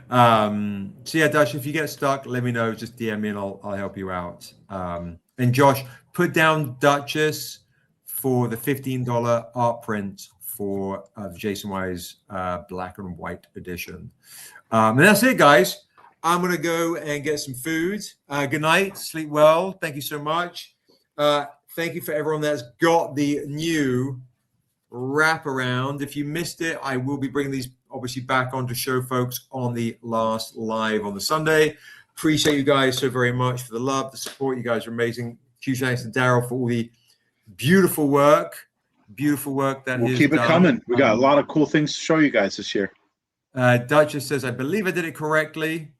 So yeah, Dash, if you get stuck, let me know. Just DM me and I'll help you out. And Josh, put down Duchess for the $15 art print for the Jaycen Wise black and white edition. And that's it, guys. I'm gonna go and get some food. Good night, sleep well. Thank you so much. Thank you for everyone that's got the new wrap around. If you missed it, I will be bringing these obviously back on to show folks on the last live on the Sunday. Appreciate you guys so very much for the love, the support. You guys are amazing. Huge thanks to Darrell for all the beautiful work that We'll is keep it done. coming. We got a lot of cool things to show you guys this year. Duchess says, I believe I did it correctly.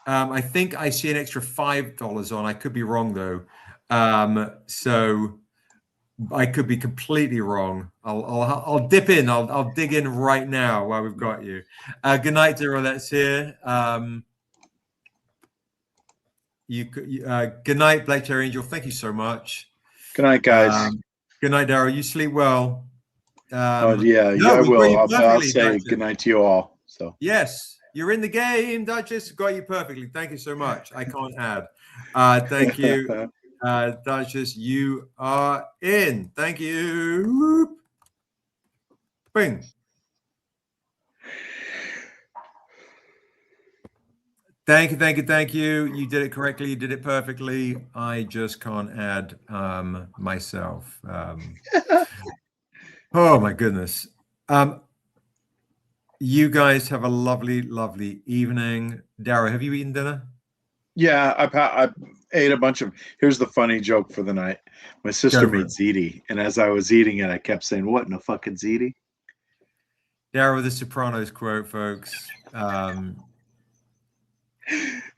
I think I see an extra $5 on. I could be wrong though. So I could be completely wrong. I'll dip in. I'll dig in right now while we've got you. Good night to everyone that's here. Good night, Black Cherry Angel. Thank you so much. Good night, guys. Good night, Darrell. You sleep well. I will. I'll say good night to you all. So yes, you're in the game, Duchess. Got you perfectly. Thank you so much. I can't add. Thank you. Duchess, you are in. Thank you. Whoop. Bing. Thank you. You did it correctly. You did it perfectly. I just can't add myself. Oh my goodness. You guys have a lovely evening. Darrell, have you eaten dinner? Yeah, I ate a bunch of. Here's the funny joke for the night. My sister made ziti, and as I was eating it, I kept saying, "What in a fucking ziti?" Darrell, the Sopranos quote, folks.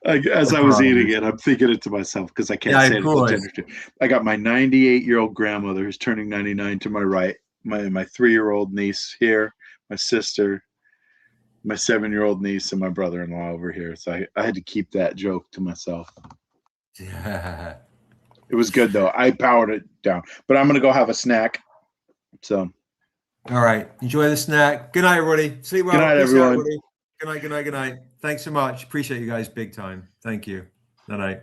As I was eating it, I'm thinking it to myself because I can't say it. I got my 98-year-old grandmother who's turning 99 to my right, my 3-year-old niece here, my sister, my 7-year-old niece, and my brother-in-law over here. So I had to keep that joke to myself. Yeah. It was good though. I powered it down, but I'm gonna go have a snack. So, all right, enjoy the snack. Good night, everybody. Sleep well. Good night, everyone. Good night. Thanks so much. Appreciate you guys big time. Thank you. Good night.